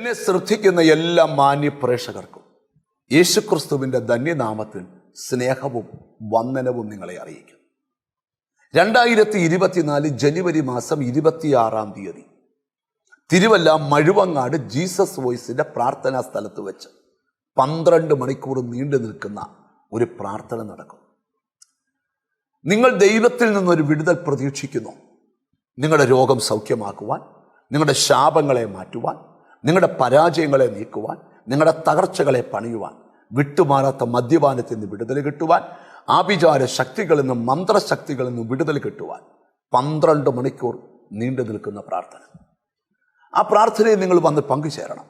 എന്നെ ശ്രദ്ധിക്കുന്ന എല്ലാ മാന്യ പ്രേക്ഷകർക്കും യേശുക്രിസ്തുവിൻ്റെ ധന്യനാമത്തിൽ സ്നേഹവും വന്ദനവും നിങ്ങളെ അറിയിക്കും. 2024 ജനുവരി മാസം 26 തിരുവല്ല മഴുവങ്ങാട് ജീസസ് വോയിസിന്റെ പ്രാർത്ഥനാ സ്ഥലത്ത് വെച്ച് 12 മണിക്കൂർ നീണ്ടു നിൽക്കുന്ന ഒരു പ്രാർത്ഥന നടക്കും. നിങ്ങൾ ദൈവത്തിൽ നിന്നൊരു വിടുതൽ പ്രതീക്ഷിക്കുന്നു. നിങ്ങളുടെ രോഗം സൗഖ്യമാക്കുവാൻ, നിങ്ങളുടെ ശാപങ്ങളെ മാറ്റുവാൻ, നിങ്ങളുടെ പരാജയങ്ങളെ നീക്കുവാൻ, നിങ്ങളുടെ തകർച്ചകളെ പണിയുവാൻ, വിട്ടുമാറാത്ത മദ്യപാനത്തിൽ നിന്ന് വിടുതൽ കിട്ടുവാൻ, ആഭിചാര ശക്തികളിൽ നിന്നും മന്ത്രശക്തികളിൽ നിന്നും വിടുതൽ കിട്ടുവാൻ 12 മണിക്കൂർ നീണ്ടു നിൽക്കുന്ന പ്രാർത്ഥന. ആ പ്രാർത്ഥനയിൽ നിങ്ങൾ വന്ന് പങ്കുചേരണം.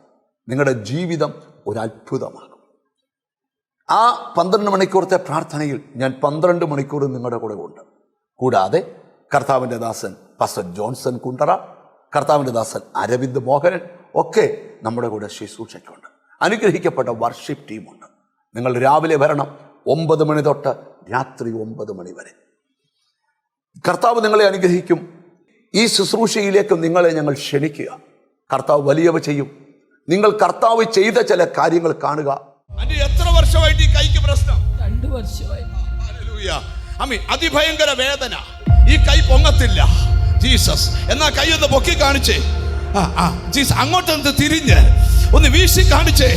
നിങ്ങളുടെ ജീവിതം ഒരു അത്ഭുതമാകും. ആ 12 മണിക്കൂറത്തെ പ്രാർത്ഥനയിൽ ഞാൻ 12 മണിക്കൂർ നിങ്ങളുടെ കൂടെ ഉണ്ട്. കൂടാതെ കർത്താവിൻ്റെ ദാസൻ പാസ്റ്റർ ജോൺസൺ കുണ്ടറ, കർത്താവിൻ്റെ ദാസൻ അരവിന്ദ് മോഹനൻ ഒക്കെ നമ്മുടെ കൂടെ ശുശ്രൂഷയ്ക്കുണ്ട്. അനുഗ്രഹിക്കപ്പെട്ട വർഷിപ്പ് ടീമുണ്ട്. നിങ്ങൾ രാവിലെ വരണം. 9 മണി തൊട്ട് രാത്രി 9 മണി വരെ. കർത്താവ് നിങ്ങളെ അനുഗ്രഹിക്കും. ഈ ശുശ്രൂഷയിലേക്ക് നിങ്ങളെ ഞങ്ങൾ ക്ഷണിക്കുക. കർത്താവ് വലിയവ ചെയ്യും. നിങ്ങൾ കർത്താവ് ചെയ്ത ചില കാര്യങ്ങൾ കാണുക. എത്ര വർഷമായിട്ട് ഈ കൈക്ക് പ്രശ്നം? 2 വർഷമായി. അതിഭയങ്കര വേദന. ഈ കൈ പൊങ്ങത്തില്ല. ജീസസ് എന്നാ കൈ ഒന്ന് പൊക്കി കാണിച്ചേ. ജീസസ് അങ്ങോട്ടൊന്ന് തിരിഞ്ഞ് ഒന്ന് വീശി കാണിച്ചേ.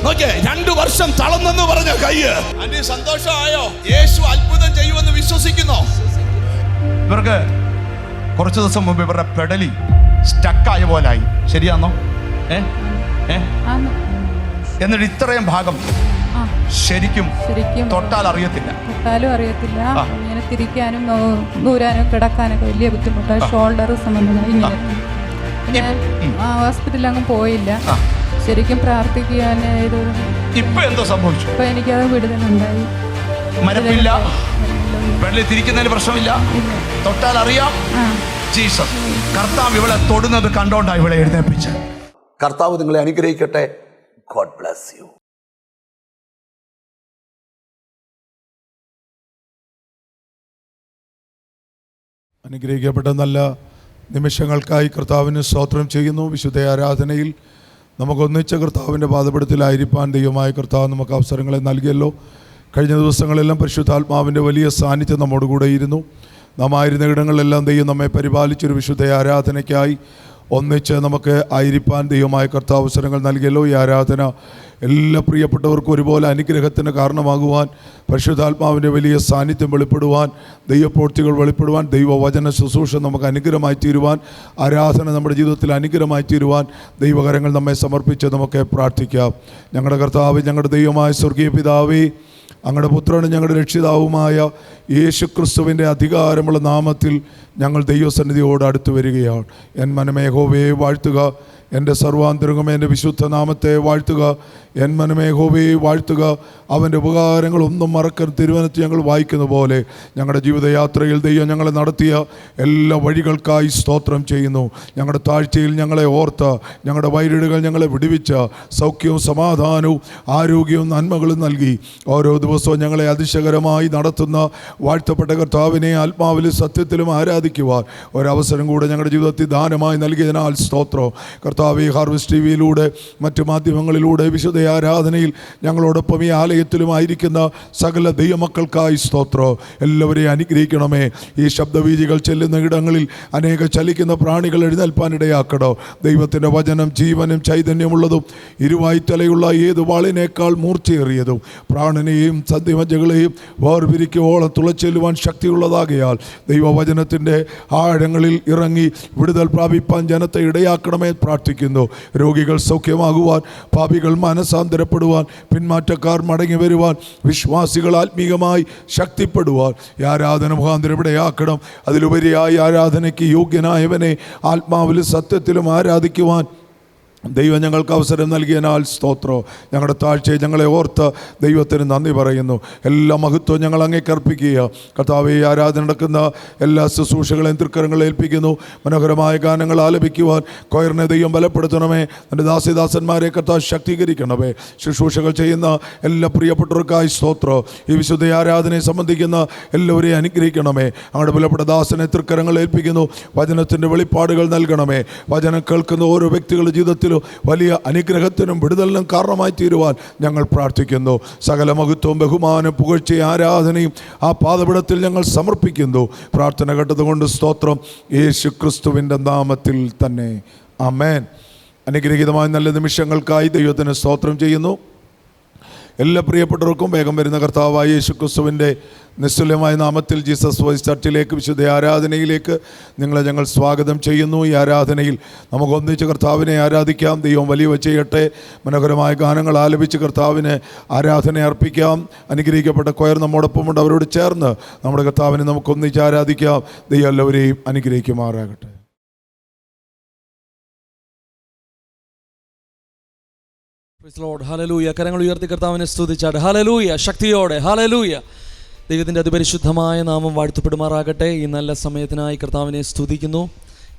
നോക്കേ, 2 വർഷം തളർന്നെന്ന് പറഞ്ഞ കൈ. അന്റെ സന്തോഷമായോ? യേശു അത്ഭുതം ചെയ്യുമെന്ന് വിശ്വസിക്കുന്നോ? ഇവർക്ക് കുറച്ച് ദിവസം മുമ്പ് ഇവരുടെ പെടലി സ്റ്റക്കായ പോലായി. ശരിയാണോ? എന്നിട്ട് ഇത്രയും ഭാഗം ശരിക്കും തൊട്ടാലും അറിയത്തില്ല. ഇങ്ങനെ തിരിക്കാനും നൂരാനും കിടക്കാനൊക്കെ വലിയ ബുദ്ധിമുട്ടാണ്. ഷോൾഡർ സംബന്ധമായി ഇങ്ങനെ. ഞാൻ ഹോസ്പിറ്റലിൽ അങ്ങ് പോയില്ല. ശരിക്കും പ്രാർത്ഥിക്കാൻ ഇപ്പൊ എന്തോ സംഭവിച്ചു? ഇപ്പൊ എനിക്കത് വിടുതലുണ്ടായി. മരപ്പില്ല, വെള്ളി തിരിക്കുന്നതിന് പ്രശ്നമില്ല, തൊട്ടാൽ അറിയാം. ജീസസ് കർത്താവ് ഇവളെ തൊടുന്നത് കണ്ടോണ്ടാ ഇവളെ എഴുന്നേൽപ്പിച്ച്. കർത്താവ് നിങ്ങളെ അനുഗ്രഹിക്കട്ടെ. God bless you. അനുഗ്രഹിക്കപ്പെട്ട നല്ല നിമിഷങ്ങൾക്കായി കർത്താവിന് സ്തോത്രം ചെയ്യുന്നു. വിശുദ്ധ ആരാധനയിൽ നമുക്കൊന്നിച്ച കർത്താവിൻ്റെ പാദപീഠത്തിലായിരിക്കാൻ ദൈവമായ കർത്താവ് നമുക്ക് അവസരങ്ങളെ നൽകിയല്ലോ. കഴിഞ്ഞ ദിവസങ്ങളെല്ലാം പരിശുദ്ധാത്മാവിൻ്റെ വലിയ സാന്നിധ്യം നമ്മോടുകൂടെ ഇരുന്നു. നാം ആയിരുന്ന ഇടങ്ങളിലെല്ലാം ദൈവം നമ്മെ പരിപാലിച്ചൊരു വിശുദ്ധ ആരാധനയ്ക്കായി ഒന്നിച്ച് നമുക്ക് ആയിരിക്കാൻ ദൈവമായ കർത്താവ് അവസരങ്ങൾ നൽകിയല്ലോ. ഈ ആരാധന എല്ലാ പ്രിയപ്പെട്ടവർക്കും ഒരുപോലെ അനുഗ്രഹത്തിന് കാരണമാകുവാൻ, പരിശുദ്ധാത്മാവിൻ്റെ വലിയ സാന്നിധ്യം വെളിപ്പെടുവാൻ, ദൈവപ്രവൃത്തികൾ വെളിപ്പെടുവാൻ, ദൈവവചന ശുശ്രൂഷ നമുക്ക് അനുഗ്രഹമായി തീരുവാൻ, ആരാധന നമ്മുടെ ജീവിതത്തിൽ അനുഗ്രഹമായി തീരുവാൻ ദൈവകരങ്ങൾ നമ്മെ സമർപ്പിച്ച് നമുക്ക് പ്രാർത്ഥിക്കാം. ഞങ്ങളുടെ കർത്താവ്, ഞങ്ങളുടെ ദൈവമായ സ്വർഗീയ പിതാവേ, അങ്ങയുടെ പുത്രനും ഞങ്ങളുടെ രക്ഷിതാവുമായ യേശുക്രിസ്തുവിൻ്റെ അധികാരമുള്ള നാമത്തിൽ ഞങ്ങൾ ദൈവസന്നിധിയോട് അടുത്തു വരികയാണ്. എൻ മനമേ യഹോവയെ വാഴ്ത്തുക, എൻ്റെ സർവാന്തരംഗമേ എൻ്റെ വിശുദ്ധ നാമത്തെ വാഴ്ത്തുക. എൻ മനമേ യഹോവയെ വാഴ്ത്തുക, അവൻ്റെ ഉപകാരങ്ങളൊന്നും മറക്കരുത്. തിരുവനന്തപുരത്ത് ഞങ്ങൾ വായിക്കുന്ന പോലെ ഞങ്ങളുടെ ജീവിതയാത്രയിൽ ദൈവം ഞങ്ങളെ നടത്തിയ എല്ലാ വഴികൾക്കായി സ്തോത്രം ചെയ്യുന്നു. ഞങ്ങളുടെ താഴ്ചയിൽ ഞങ്ങളെ ഓർത്ത്, ഞങ്ങളുടെ വൈരിടുകൾ ഞങ്ങളെ വിടുവിച്ച, സൗഖ്യവും സമാധാനവും ആരോഗ്യവും നന്മകളും നൽകി ഓരോ ദിവസവും ഞങ്ങളെ അതിശയകരമായി നടത്തുന്ന വാഴ്ത്തപ്പെട്ട കർത്താവിനെ ആത്മാവിലും സത്യത്തിലും ആരാധിക്കുവാൻ ഒരവസരം കൂടെ ഞങ്ങളുടെ ജീവിതത്തിൽ ദാനമായി നൽകിയതിനാൽ സ്തോത്രം. കർത്താവേ, ഹാർവസ്റ്റ് ടിവിയിലൂടെ മറ്റു മാധ്യമങ്ങളിലൂടെ വിശുദ്ധ ആരാധനയിൽ ഞങ്ങളോടൊപ്പം ഈ ആലയത്തിലുമായിരിക്കുന്ന സകല ദൈവമക്കൾക്കായി സ്തോത്രം. എല്ലാവരെയും അനുഗ്രഹിക്കണമേ. ഈ ശബ്ദവീചികൾ ചെല്ലുന്ന ഇടങ്ങളിൽ അനേക ചലിക്കുന്ന പ്രാണികൾ എഴുന്നേൽപ്പാനിടയാക്കണോ. ദൈവത്തിൻ്റെ വചനം ജീവനും ചൈതന്യമുള്ളതും ഇരുവായ്ത്തലയുള്ള ഏത് വാളിനേക്കാൾ മൂർച്ചയേറിയതും പ്രാണനെയും സന്ധിമജ്ജകളെയും വേർപിരിക്കുവോളം തുളച്ചെല്ലുവാൻ ശക്തിയുള്ളതാകയാൽ ദൈവവചനത്തിൻ്റെ ആഴങ്ങളിൽ ഇറങ്ങി വിടുതൽ പ്രാപിപ്പാൻ ജനത്തെ ഇടയാക്കണമേ പ്രാർത്ഥിക്കുന്നു. രോഗികൾ സൗഖ്യമാകുവാൻ, പാപികൾ മനസാന്തരപ്പെടുവാൻ, പിന്മാറ്റക്കാർ മടങ്ങി വരുവാൻ, വിശ്വാസികൾ ആത്മീകമായി ശക്തിപ്പെടുവാൻ ഈ ആരാധന മുഖാന്തരം ഇവിടെയാക്കണം. അതിലുപരിയായി ആരാധനയ്ക്ക് യോഗ്യനായവനെ ആത്മാവിലും സത്യത്തിലും ആരാധിക്കുവാൻ ദൈവം ഞങ്ങൾക്ക് അവസരം നൽകിയതിനാൽ സ്തോത്രം. ഞങ്ങളുടെ താഴ്ചയെ ഞങ്ങളെ ഓർത്ത് ദൈവത്തിന് നന്ദി പറയുന്നു. എല്ലാ മഹത്വവും ഞങ്ങൾ അങ്ങേക്ക് അർപ്പിക്കുക. കർത്താവേ, ആരാധന നടക്കുന്ന എല്ലാ ശുശ്രൂഷകളെയും തൃക്കരങ്ങളിൽ ഏൽപ്പിക്കുന്നു. മനോഹരമായ ഗാനങ്ങൾ ആലപിക്കുവാൻ കൊയറിനെ ദൈവം ബലപ്പെടുത്തണമേ. എൻ്റെ ദാസിദാസന്മാരെ കർത്താവ് ശക്തീകരിക്കണമേ. ശുശ്രൂഷകൾ ചെയ്യുന്ന എല്ലാ പ്രിയപ്പെട്ടവർക്കായി സ്തോത്രം. ഈ വിശുദ്ധ ആരാധനയെ സംബന്ധിക്കുന്ന എല്ലാവരെയും അനുഗ്രഹിക്കണമേ. അങ്ങയുടെ ബലപ്പെട്ട ദാസനെ തൃക്കരങ്ങൾ ഏൽപ്പിക്കുന്നു. വചനത്തിൻ്റെ വെളിപ്പാടുകൾ നൽകണമേ. വചനം കേൾക്കുന്ന ഓരോ വ്യക്തികളുടെ ജീവിതത്തിൽ ജീവിതത്തിലും വലിയ അനുഗ്രഹത്തിനും വിടുതലിനും കാരണമായി തീരുവാൻ ഞങ്ങൾ പ്രാർത്ഥിക്കുന്നു. സകല മഹത്വവും ബഹുമാനം പുകഴ്ചയും ആരാധനയും ആ പാദപീഠത്തിൽ ഞങ്ങൾ സമർപ്പിക്കുന്നു. പ്രാർത്ഥന കേട്ടതുകൊണ്ട് സ്തോത്രം, യേശു ക്രിസ്തുവിൻ്റെ നാമത്തിൽ തന്നെ ആമേൻ. അനുഗ്രഹീതമായ നല്ല നിമിഷങ്ങൾക്കായി ദൈവത്തിന് സ്തോത്രം ചെയ്യുന്നു. എല്ലാ പ്രിയപ്പെട്ടവർക്കും വേഗം വരുന്ന കർത്താവായ യേശു ക്രിസ്തുവിൻ്റെ നിസ്തുല്യമായ നാമത്തിൽ ജീസസ് വോയിസ് ചർച്ചിലേക്ക്, വിശുദ്ധ ആരാധനയിലേക്ക് നിങ്ങളെ ഞങ്ങൾ സ്വാഗതം ചെയ്യുന്നു. ഈ ആരാധനയിൽ നമുക്ക് ഒന്നിച്ച് കർത്താവിനെ ആരാധിക്കാം. ദൈവം വലിയ ചെയ്യട്ടെ. മനോഹരമായ ഗാനങ്ങൾ ആലപിച്ച് കർത്താവിന് ആരാധന അർപ്പിക്കാം. അനുഗ്രഹിക്കപ്പെട്ട കൊയർ നമ്മോടൊപ്പമുണ്ട്. അവരോട് ചേർന്ന് നമ്മുടെ കർത്താവിനെ നമുക്കൊന്നിച്ച് ആരാധിക്കാം. ദൈവം എല്ലാവരെയും അനുഗ്രഹിക്കുമാറാകട്ടെ. ഹല്ലേലൂയ. കരങ്ങൾ ഉയർത്തി കർത്താവിനെ സ്തുതിച്ചാട്ടെ. ഹല്ലേലൂയ. ശക്തിയോടെ ഹല്ലേലൂയ. ദൈവത്തിൻ്റെ അതിപരിശുദ്ധമായ നാമം വാഴ്ത്തപ്പെടുമാറാകട്ടെ. ഈ നല്ല സമയത്തിനായി കർത്താവിനെ സ്തുതിക്കുന്നു.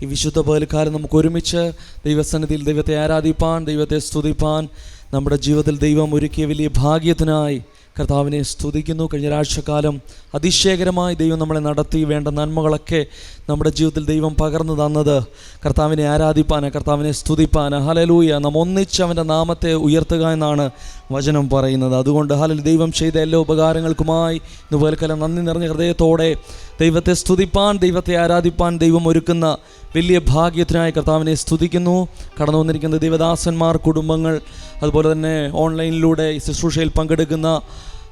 ഈ വിശുദ്ധ പകൽക്കാലം നമുക്ക് ഒരുമിച്ച് ദൈവസന്നിധിയിൽ ദൈവത്തെ ആരാധിപ്പാൻ, ദൈവത്തെ സ്തുതിപ്പാൻ, നമ്മുടെ ജീവിതത്തിൽ ദൈവം ഒരുക്കിയ വലിയ ഭാഗ്യത്തിനായി കർത്താവിനെ സ്തുതിക്കുന്നു. കഴിഞ്ഞ ഒരാഴ്ചക്കാലം അതിശയകരമായി ദൈവം നമ്മളെ നടത്തി. വേണ്ട നന്മകളൊക്കെ നമ്മുടെ ജീവിതത്തിൽ ദൈവം പകർന്നു തന്നത് കർത്താവിനെ ആരാധിപ്പാൻ, കർത്താവിനെ സ്തുതിപ്പാൻ. ഹല്ലേലൂയ. നാം ഒന്നിച്ച് അവൻ്റെ നാമത്തെ ഉയർത്തുക എന്നാണ് വചനം പറയുന്നത്. അതുകൊണ്ട് ഹല്ലേലൂയ, ദൈവം ചെയ്ത എല്ലാ ഉപകാരങ്ങൾക്കുമായി ഇതുപോലെക്കാലം നന്ദി നിറഞ്ഞ ഹൃദയത്തോടെ ദൈവത്തെ സ്തുതിപ്പാൻ, ദൈവത്തെ ആരാധിപ്പാൻ ദൈവം ഒരുക്കുന്ന വലിയ ഭാഗ്യത്തിനായി കർത്താവിനെ സ്തുതിക്കുന്നു. കടന്നു വന്നിരിക്കുന്ന ദൈവദാസന്മാർ, കുടുംബങ്ങൾ, അതുപോലെ തന്നെ ഓൺലൈനിലൂടെ ഈ ശുശ്രൂഷയിൽ പങ്കെടുക്കുന്ന,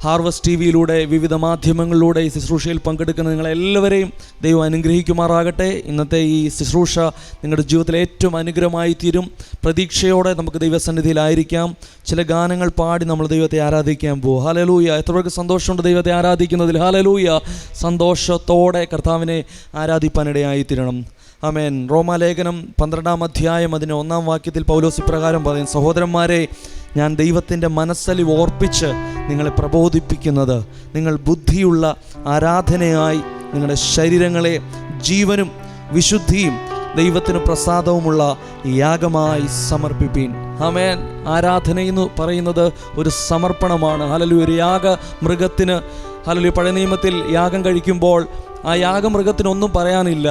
ഹാർവസ്റ്റ് ടി വിയിലൂടെ, വിവിധ മാധ്യമങ്ങളിലൂടെ ഈ ശുശ്രൂഷയിൽ പങ്കെടുക്കുന്ന നിങ്ങളെല്ലാവരെയും ദൈവം അനുഗ്രഹിക്കുമാറാകട്ടെ. ഇന്നത്തെ ഈ ശുശ്രൂഷ നിങ്ങളുടെ ജീവിതത്തിൽ ഏറ്റവും അനുഗ്രഹമായി തീരും. പ്രതീക്ഷയോടെ നമുക്ക് ദൈവസന്നിധിയിലായിരിക്കാം. ചില ഗാനങ്ങൾ പാടി നമ്മൾ ദൈവത്തെ ആരാധിക്കാൻ പോകും. ഹല്ലേലൂയ. എത്ര പേർക്ക് സന്തോഷമുണ്ട് ദൈവത്തെ ആരാധിക്കുന്നതിൽ? ഹല്ലേലൂയ. സന്തോഷത്തോടെ കർത്താവിനെ ആരാധിപ്പാനിടയായി തീരണം. ആമേൻ. റോമാലേഖനം 12-ാം അധ്യായം അതിന് 1-ാം വാക്യത്തിൽ പൗലോസ് ഇപ്രകാരം പറയും: സഹോദരന്മാരെ, ഞാൻ ദൈവത്തിൻ്റെ മനസ്സലി ഓർപ്പിച്ച് നിങ്ങളെ പ്രബോധിപ്പിക്കുന്നത്, നിങ്ങൾ ബുദ്ധിയുള്ള ആരാധനയായി നിങ്ങളുടെ ശരീരങ്ങളെ ജീവനും വിശുദ്ധിയും ദൈവത്തിന് പ്രസാദവുമുള്ള യാഗമായി സമർപ്പിപ്പീൻ. ആമേൻ. ആരാധന എന്ന് പറയുന്നത് ഒരു സമർപ്പണമാണ്. ഹല്ലേലൂയ. ഒരു യാഗമൃഗത്തിന്, ഹല്ലേലൂയ, പഴയ നിയമത്തിൽ യാഗം കഴിക്കുമ്പോൾ ആ യാഗമൃഗത്തിനൊന്നും പറയാനില്ല.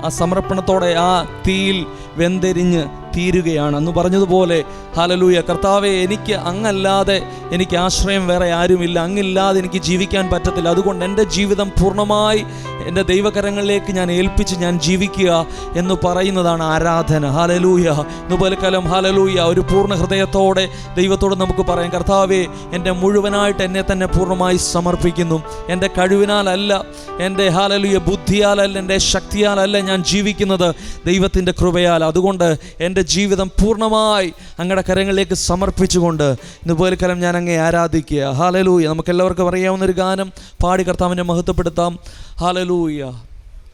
ആ സമർപ്പണത്തോടെ ആ തീയിൽ വെന്തെരിഞ്ഞ് തീരുകയാണ്. അന്ന് പറഞ്ഞതുപോലെ ഹല്ലേലൂയ, കർത്താവേ, എനിക്ക് അങ്ങല്ലാതെ എനിക്ക് ആശ്രയം വേറെ ആരുമില്ല, അങ്ങില്ലാതെ എനിക്ക് ജീവിക്കാൻ പറ്റത്തില്ല. അതുകൊണ്ട് എൻ്റെ ജീവിതം പൂർണ്ണമായി എൻ്റെ ദൈവകരങ്ങളിലേക്ക് ഞാൻ ഏൽപ്പിച്ച് ഞാൻ ജീവിക്കുക എന്ന് പറയുന്നതാണ് ആരാധന. ഹല്ലേലൂയ. ഇതുപോലെ കാലം ഹല്ലേലൂയ, ഒരു പൂർണ്ണ ഹൃദയത്തോടെ ദൈവത്തോട് നമുക്ക് പറയാം: കർത്താവേ, എൻ്റെ മുഴുവനായിട്ട് എന്നെ തന്നെ പൂർണ്ണമായി സമർപ്പിക്കുന്നു. എൻ്റെ കഴിവിനാലല്ല, എൻ്റെ ഹല്ലേലൂയ ബുദ്ധിയാലല്ല, എൻ്റെ ശക്തിയാലല്ല ഞാൻ ജീവിക്കുന്നത്, ദൈവത്തിൻ്റെ കൃപയാൽ. അതുകൊണ്ട് എൻ്റെ ജീവിതം പൂർണ്ണമായി അങ്ങയുടെ കരങ്ങളിലേക്ക് സമർപ്പിച്ചുകൊണ്ട് ഇതുപോലെ കാലം ഞാൻ അങ്ങേ ആരാധിക്കുക. ഹല്ലേലൂയ. നമുക്കെല്ലാവർക്കും അറിയാവുന്നൊരു ഗാനം പാടി കർത്താവിനെ മഹത്വപ്പെടുത്താം. ഹല്ലേലൂയ.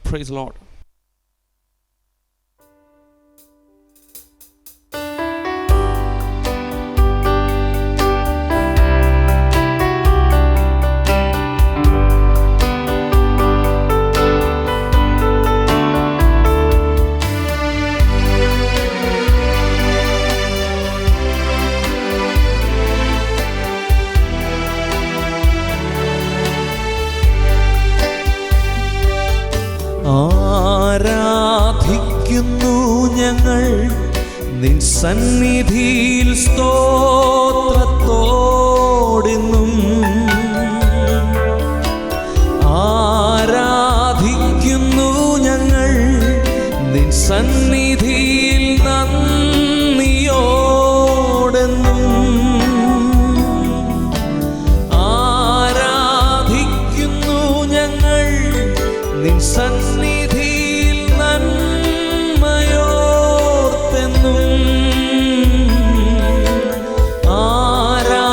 Praise Lord. ആരാധിക്കുന്നു ഞങ്ങൾ നിൻ സന്നിധിയിൽ സ്തോത്രത്തോടെന്നും. ആരാധിക്കുന്നു ഞങ്ങൾ നിൻ സന്നിധിയിൽ നന്ദിയോടെന്നും. ആരാധിക്കുന്നു ഞങ്ങൾ നിൻ സന്നിധിയിൽ നന്മയോർത്തെന്നും. ആരാ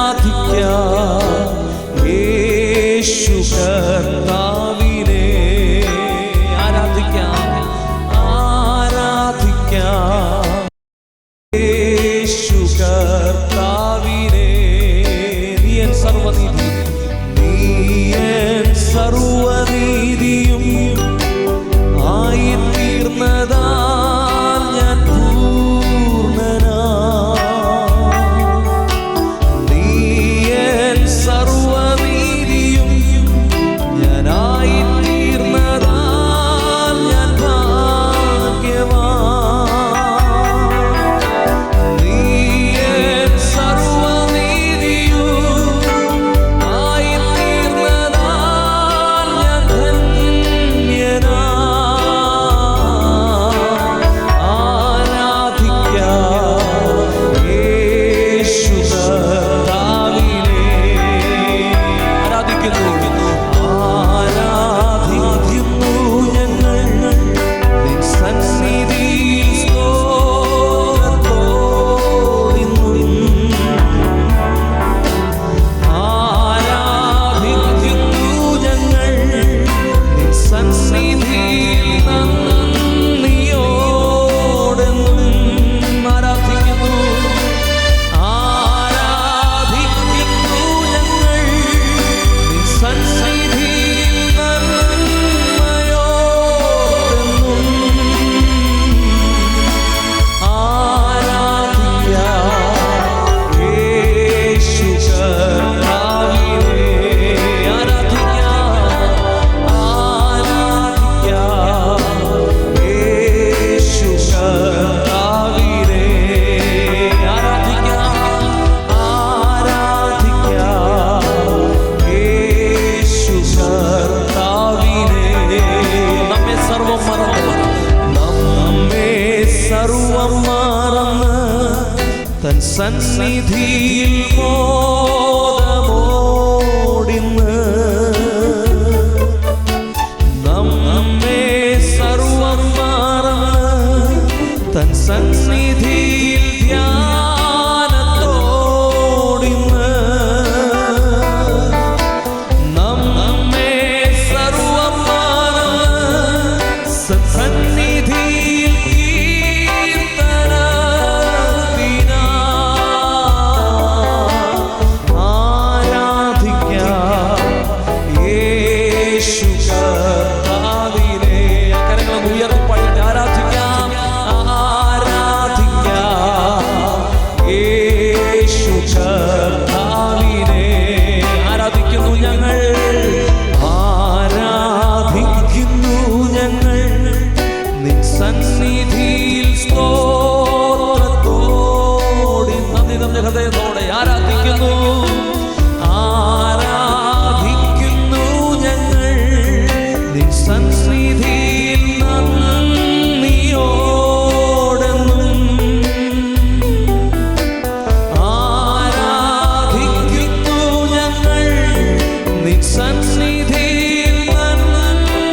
സന്നിധിയിൽ മോദമോടിന്ന് നമ്മെ സർവം മറന്ന് തൻ സന്നിധിയിൽ ധ്യാനത്തോടിന്ന് നമ്മെ സർവം മറന്ന് സന്നിധിയിൽ കീർത്തനത്തിനാ ആരാധിക്കാം യേശു കർത്താവിനെ. കരങ്ങൾ ഉയർത്തി പാടിയിട്ട് ആരാധിക്കാം യേശു കർത്താവിനെ. ആരാധിക്കുന്നു ഞങ്ങൾ, ആരാധിക്കുന്നു ഞങ്ങൾ നിൻ സന്നിധിയിൽ സ്തോത്രത്തോടെ നന്ദി നിറഞ്ഞ ഹൃദയത്തോടെ ആരാധിക്കുന്നു ഞങ്ങൾ നിൻ സന്നിധിയിൽ നന്ദിയോടെന്നും ആരാധിക്കുന്നു ഞങ്ങൾ നിൻ സന്നിധിയിൽ നന്മയോടെന്നും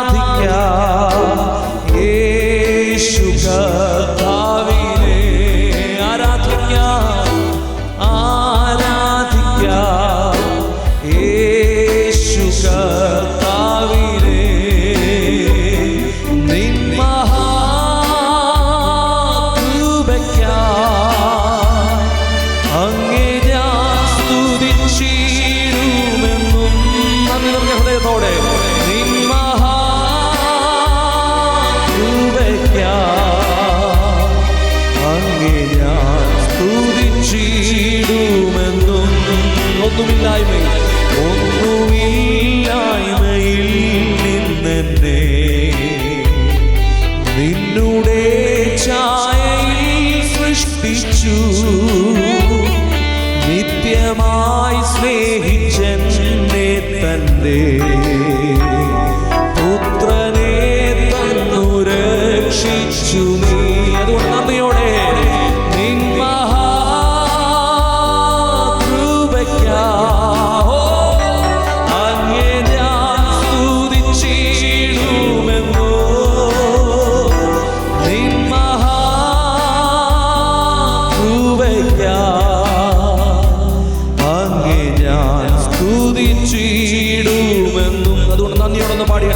ആരാധിക്കാം യേശു കർത്താവിനെ. ആരാധിക്കാം യേശു കർത്താവിനെ. നിൻ മഹാകൃപയ്ക്കായി അങ്ങേ ഞാൻ സ്തുതിച്ചിടുമെന്നും നന്ദി നിറഞ്ഞ ഹൃദയത്തോടെ നിൻ മഹാകൃപയ്ക്കായി അങ്ങേ ഞാൻ സ്തുതിച്ചിടുമെന്നും. ഒന്നുമില്ലായ്മയിൽ നിന്നെന്നെ നിന്നുടെ ഛായയിൽ സൃഷ്ടിച്ചു നിത്യമായി സ്നേഹിച്ചെന്നെ തന്റെ പുത്രനെ തന്നു രക്ഷിച്ചു നീ. അതുകൊണ്ട് നന്ദിയോടെ നിൻ മഹാകൃപയ്ക്കായി അങ്ങേ ഞാൻ സ്തുതിച്ചിടുമെന്നോ. നിൻ മഹാകൃപയ്ക്കായി അങ്ങേ ഞാൻ സ്തുതിച്ചിടുമെന്നും. അതുകൊണ്ട് നന്ദിയോടൊന്ന് പാടിയ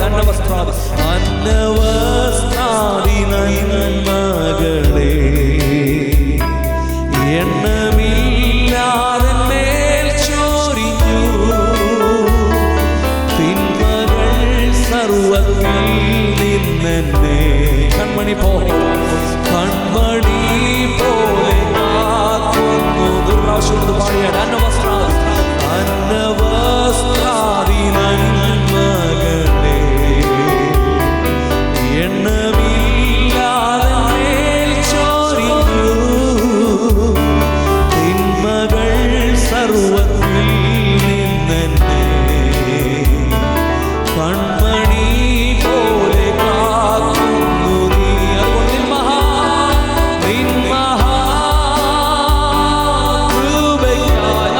അന്നവസ്ത്രാദി നന്മകളെ എണ്ണമില്ലാതെ മേൽ ചോരിഞ്ഞു. തിന്മകൾ സർവത്തിൽ നിന്നെന്നെ കൺമണി പോലെ കാക്കുന്നു. ദുർപ്രാവശ്യം പാടിയ അന്നവസ്ത്രാദി നന്മകളെ എണ്ണമില്ലാതെ മേൽ ചോരിഞ്ഞു. തിന്മകൾ സർവത്തിൽ നിന്നെന്നെ കൺമണി പോലെ കാക്കുന്നു നീ. അതുകൊണ്ട് നിൻ മഹാകൃപയ്ക്കായി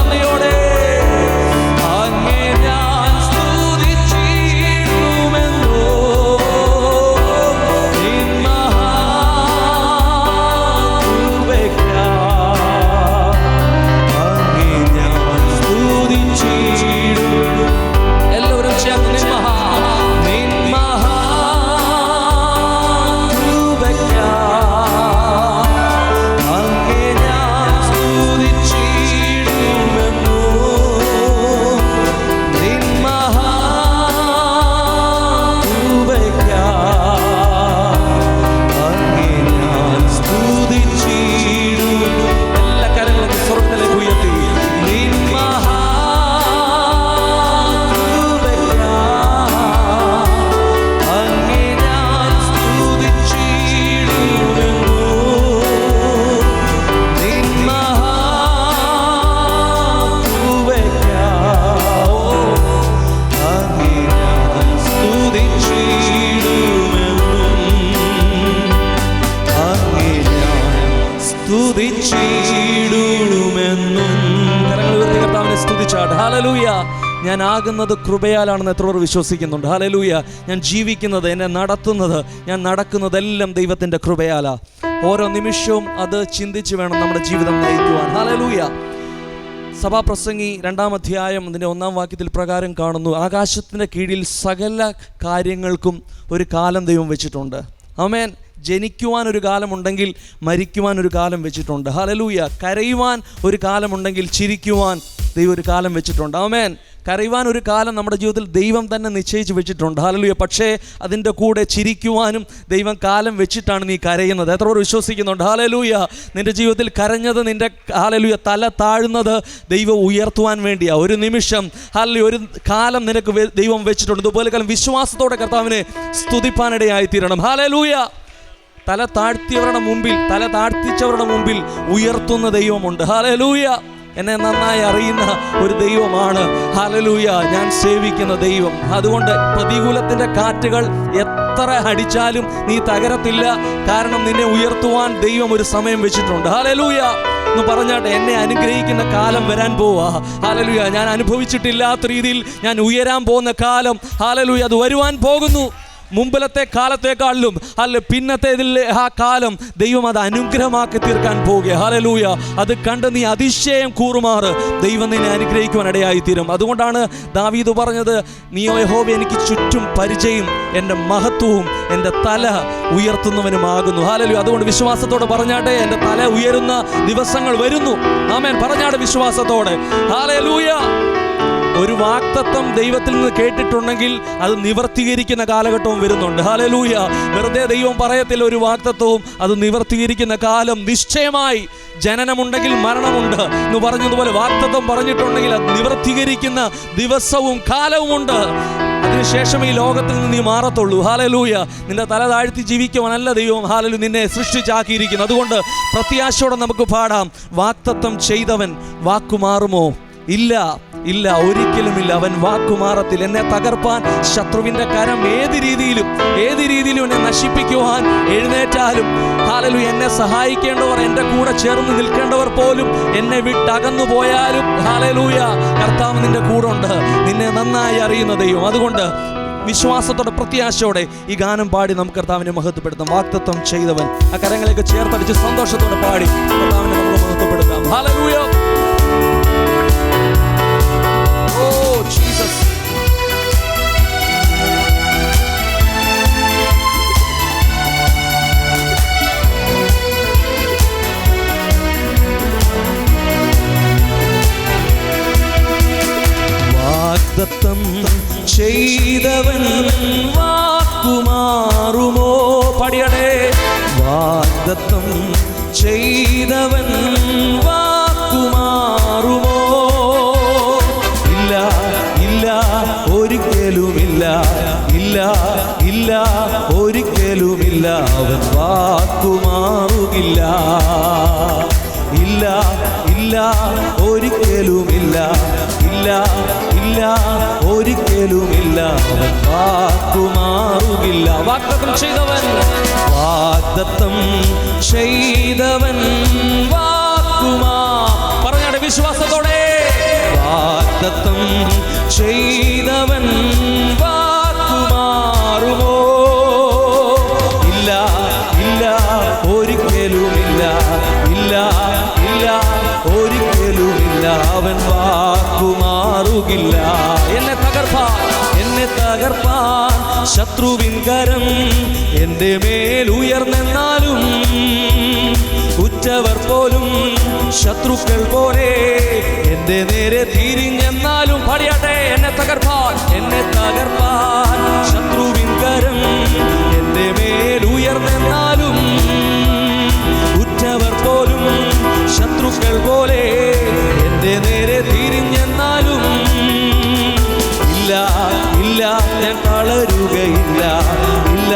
സ്തുതിച്ചാട്ട്. ഹല്ലേലൂയ. ഞാൻ ആകുന്നത് കൃപയാലാണെന്ന് എത്ര പേർ വിശ്വസിക്കുന്നുണ്ട്? ഹല്ലേലൂയ. ഞാൻ ജീവിക്കുന്നത്, എന്നെ നടത്തുന്നത്, ഞാൻ നടക്കുന്നതെല്ലാം ദൈവത്തിൻ്റെ കൃപയാലാ. ഓരോ നിമിഷവും അത് ചിന്തിച്ച് വേണം നമ്മുടെ ജീവിതം നയിക്കുവാൻ. ഹല്ലേലൂയ. സഭാപ്രസംഗി 2-ാം അധ്യായം അതിൻ്റെ 1-ാം വാക്യത്തിൽ പ്രകാരം കാണുന്നു, ആകാശത്തിൻ്റെ കീഴിൽ സകല കാര്യങ്ങൾക്കും ഒരു കാലം ദൈവം വെച്ചിട്ടുണ്ട്. ആമേൻ. ജനിക്കുവാൻ ഒരു കാലമുണ്ടെങ്കിൽ മരിക്കുവാൻ ഒരു കാലം വെച്ചിട്ടുണ്ട്. ഹല്ലേലൂയ. കരയുവാൻ ഒരു കാലമുണ്ടെങ്കിൽ ചിരിക്കുവാൻ ദൈവം ഒരു കാലം വെച്ചിട്ടുണ്ട്. ആമേൻ. കരയുവാൻ ഒരു കാലം നമ്മുടെ ജീവിതത്തിൽ ദൈവം തന്നെ നിശ്ചയിച്ച് വെച്ചിട്ടുണ്ട്. ഹല്ലേലൂയ. പക്ഷേ അതിൻ്റെ കൂടെ ചിരിക്കുവാനും ദൈവം കാലം വെച്ചിട്ടാണ് നീ കരയുന്നത്. എത്ര പേർ വിശ്വസിക്കുന്നുണ്ട്? ഹല്ലേലൂയ. നിൻ്റെ ജീവിതത്തിൽ കരഞ്ഞത്, നിൻ്റെ ഹല്ലേലൂയ തല താഴുന്നത് ദൈവം ഉയർത്തുവാൻ വേണ്ടിയാണ്. ഒരു നിമിഷം ഹല്ലേലൂയ ഒരു കാലം നിനക്ക് ദൈവം വെച്ചിട്ടുണ്ട്. ഇതുപോലെ കാലം വിശ്വാസത്തോടെ കർത്താവിനെ സ്തുതിപ്പാനിടയായി തീരണം. ഹല്ലേലൂയ. തല താഴ്ത്തിച്ചവരുടെ മുമ്പിൽ ഉയർത്തുന്ന ദൈവമുണ്ട്. ഹല്ലേലൂയ. എന്നെ നന്നായി അറിയുന്ന ഒരു ദൈവമാണ് ഹല്ലേലൂയ ഞാൻ സേവിക്കുന്ന ദൈവം. അതുകൊണ്ട് പ്രതികൂലത്തിൻ്റെ കാറ്റുകൾ എത്ര അടിച്ചാലും നീ തകരത്തില്ല. കാരണം നിന്നെ ഉയർത്തുവാൻ ദൈവം ഒരു സമയം വെച്ചിട്ടുണ്ട്. ഹല്ലേലൂയ എന്ന് പറഞ്ഞാട്ടെ, എന്നെ അനുഗ്രഹിക്കുന്ന കാലം വരാൻ പോവാ. ഹല്ലേലൂയ. ഞാൻ അനുഭവിച്ചിട്ടില്ലാത്ത രീതിയിൽ ഞാൻ ഉയരാൻ പോകുന്ന കാലം ഹല്ലേലൂയ അത് വരുവാൻ പോകുന്നു. മുമ്പിലത്തെ കാലത്തെക്കാളിലും പിന്നത്തെ ആ കാലം ദൈവം അത് അനുഗ്രഹമാക്കി തീർക്കാൻ പോകുക. ഹല്ലേലൂയ. അത് കണ്ട് നീ അതിശയം കൂറുമാറ് ദൈവം നിന്നെ അനുഗ്രഹിക്കുവാൻ ഇടയായി തീരും. അതുകൊണ്ടാണ് ദാവീദ് പറഞ്ഞത്, നീയോ യഹോവേ എനിക്ക് ചുറ്റും പരിചയം, എൻ്റെ മഹത്വവും എൻ്റെ തല ഉയർത്തുന്നവനുമാകുന്നു. ഹല്ലേലൂയ. അതുകൊണ്ട് വിശ്വാസത്തോടെ പറഞ്ഞാട്ടെ, എൻ്റെ തല ഉയരുന്ന ദിവസങ്ങൾ വരുന്നു. ആമേൻ. പറഞ്ഞാട്ടെ വിശ്വാസത്തോടെ. ഹല്ലേലൂയ. ഒരു വാഗ്ദത്തം ദൈവത്തിൽ നിന്ന് കേട്ടിട്ടുണ്ടെങ്കിൽ അത് നിവർത്തീകരിക്കുന്ന കാലഘട്ടവും വരുന്നുണ്ട്. ഹല്ലേലൂയ. വെറുതെ ദൈവം പറയത്തില്ല ഒരു വാഗ്ദത്തവും, അത് നിവർത്തീകരിക്കുന്ന കാലം നിശ്ചയമായി. ജനനമുണ്ടെങ്കിൽ മരണമുണ്ട് എന്ന് പറഞ്ഞതുപോലെ വാഗ്ദത്തം പറഞ്ഞിട്ടുണ്ടെങ്കിൽ അത് നിവർത്തീകരിക്കുന്ന ദിവസവും കാലവുമുണ്ട്. അതിനുശേഷം ഈ ലോകത്തിൽ നിന്ന് നീ മാറത്തുള്ളൂ. ഹല്ലേലൂയ. നിന്റെ തല താഴ്ത്തി ജീവിക്കുവാനല്ല ദൈവം ഹല്ലേലൂയ നിന്നെ സൃഷ്ടിച്ചാക്കിയിരിക്കുന്നു. അതുകൊണ്ട് പ്രത്യാശയോടെ നമുക്ക് പാടാം, വാഗ്ദത്തം ചെയ്തവൻ വാക്കുമാറുമോ? ഇല്ല, ഇല്ല, ഒരിക്കലുമില്ല. അവൻ വാക്കുമാറത്തിൽ. എന്നെ തകർപ്പാൻ ശത്രുവിൻ്റെ കരം ഏത് രീതിയിലും എന്നെ നശിപ്പിക്കുവാൻ എഴുന്നേറ്റാലും ഹല്ലേലൂയ എന്നെ സഹായിക്കേണ്ടവർ, എൻ്റെ കൂടെ ചേർന്ന് നിൽക്കേണ്ടവർ പോലും എന്നെ വിട്ടകന്നു പോയാലും ഹല്ലേലൂയ കർത്താവ് നിന്റെ കൂടെ ഉണ്ട്. നിന്നെ നന്നായി അറിയുന്ന ദൈവം. അതുകൊണ്ട് വിശ്വാസത്തോടെ പ്രത്യാശയോടെ ഈ ഗാനം പാടി നമുക്ക് കർത്താവിനെ മഹത്വപ്പെടുത്താം. വാഗ്ദത്തം ചെയ്തവൻ. ആ കരങ്ങളെയൊക്കെ ചേർത്തടിച്ച് സന്തോഷത്തോടെ പാടി കർത്താവിനെ നമുക്ക് മഹത്വപ്പെടുത്താം. ഹല്ലേലൂയ. Oh, Jesus. വാഗ്ദത്തം ചെയ്തവൻ വാക്കുമാറുമോ? പടിയടേ. വാഗ്ദത്തം ചെയ്തവൻ വാക്കുമാറുമോ? ഒരിക്കലുമില്ല, ഇല്ല, ഇല്ല, ഒരിക്കലുമില്ല. അവൻ വാക്കുമാറുകില്ല. ഇല്ല, ഇല്ല, ഒരിക്കലുമില്ല, ഇല്ല, ഇല്ല, ഒരിക്കലുമില്ല. അവൻ വാക്കുമാറുകില്ല. വാഗ്ദത്തം ചെയ്തവൻ, വാഗ്ദത്തം ചെയ്തവൻ പറഞ്ഞാടെ വിശ്വാസത്തോടെ. വാഗ്ദത്തം ചെയ്തവൻ വാക്കുമാറുമോ? ഇല്ല, ഇല്ല, ഒരിക്കലുമില്ല, ഇല്ല, ഇല്ല, ഒരിക്കലുമില്ല. അവൻ വാക്കുമാറുകില്ല. എന്നെ തകർപ്പാൻ ശത്രുവിൻ കരം എൻ്റെ മേൽ ഉയർന്നെന്നാലും ഉറ്റവർ പോലും ശത്രുക്കൾ പോലെ എൻ്റെ നേരെ തിരിഞ്ഞെന്നാലും പാടിയാട്ടെ. എന്നെ തകർപ്പാൻ ശത്രുവിൻ കരം എൻ്റെ മേൽ ഉയർന്നെന്നാലും ഉറ്റവർ പോലും ശത്രുക്കൾ പോലെ എൻ്റെ നേരെ തിരിഞ്ഞെന്നാലും ഇല്ല, ഇല്ല, ഞാൻ തളരുകയില്ല. ഇല്ല,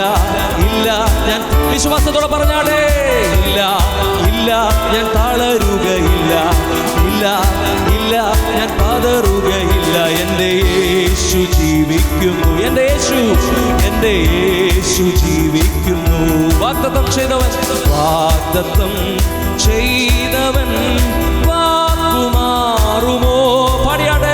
ഇല്ല, ഞാൻ വിശ്വാസത്തോടെ പറഞ്ഞാടേ. ഇല്ല, ഇല്ല, ഞാൻ തളരുകയില്ല. ഇല്ല, ഇല്ല, ഞാൻ പതറുകയില്ല. എൻ്റെ യേശു ജീവിക്കുന്നു. എൻ്റെ യേശു ജീവിക്കുന്നു. വാഗ്ദത്തം ചെയ്തവൻ വാക്കുമാറുമോ? പാടിയാടേ.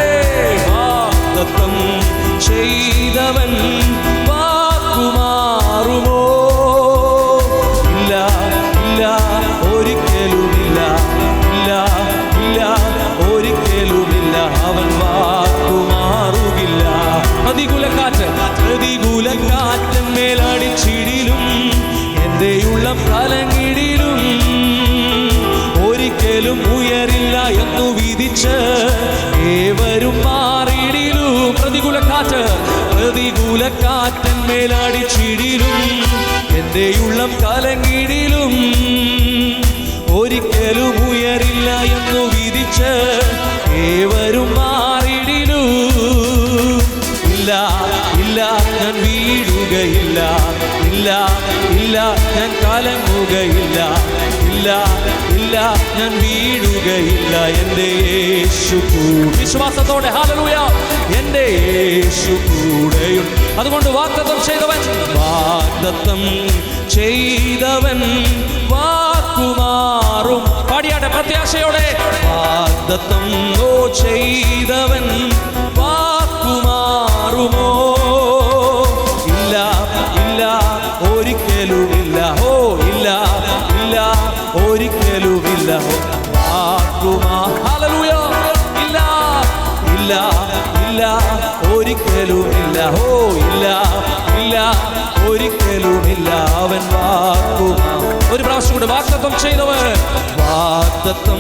ഇല്ല ഇല്ല ഞാൻ കലങ്ങുകയില്ല, ഇല്ല ഇല്ല ഞാൻ വീഴുകയില്ല. എൻ്റെ യേശു കൂടെ, വിശ്വാസത്തോടെ ഹല്ലേലൂയ, എൻ്റെ യേശു കൂടെയും. അതുകൊണ്ട് വാഗ്ദത്തം ചെയ്തവൻ, വാഗ്ദത്തം ചെയ്തവൻ വാക്കുമാറും. പാടിയാട്ടെ പ്രത്യാശയോടെ. വാഗ്ദത്തം ചെയ്തവൻ വാക്കുമാറുമോ? ഇല്ല ഇല്ല ഒരിക്കലുമില്ല, ഓ ഇല്ല ഇല്ല ഒരിക്കലുമില്ല. ഹല്ലേലൂയ, ഇല്ല ഇല്ല ഇല്ല ഒരിക്കലുമില്ല, ഓ ഇല്ല ഇല്ല ഒരിക്കലുമില്ല. അവൻ വാക്കുമാ. ഒരു പ്രാവശ്യം കൂടെ, വാഗ്ദത്തം ചെയ്തവൻ, വാഗ്ദത്തം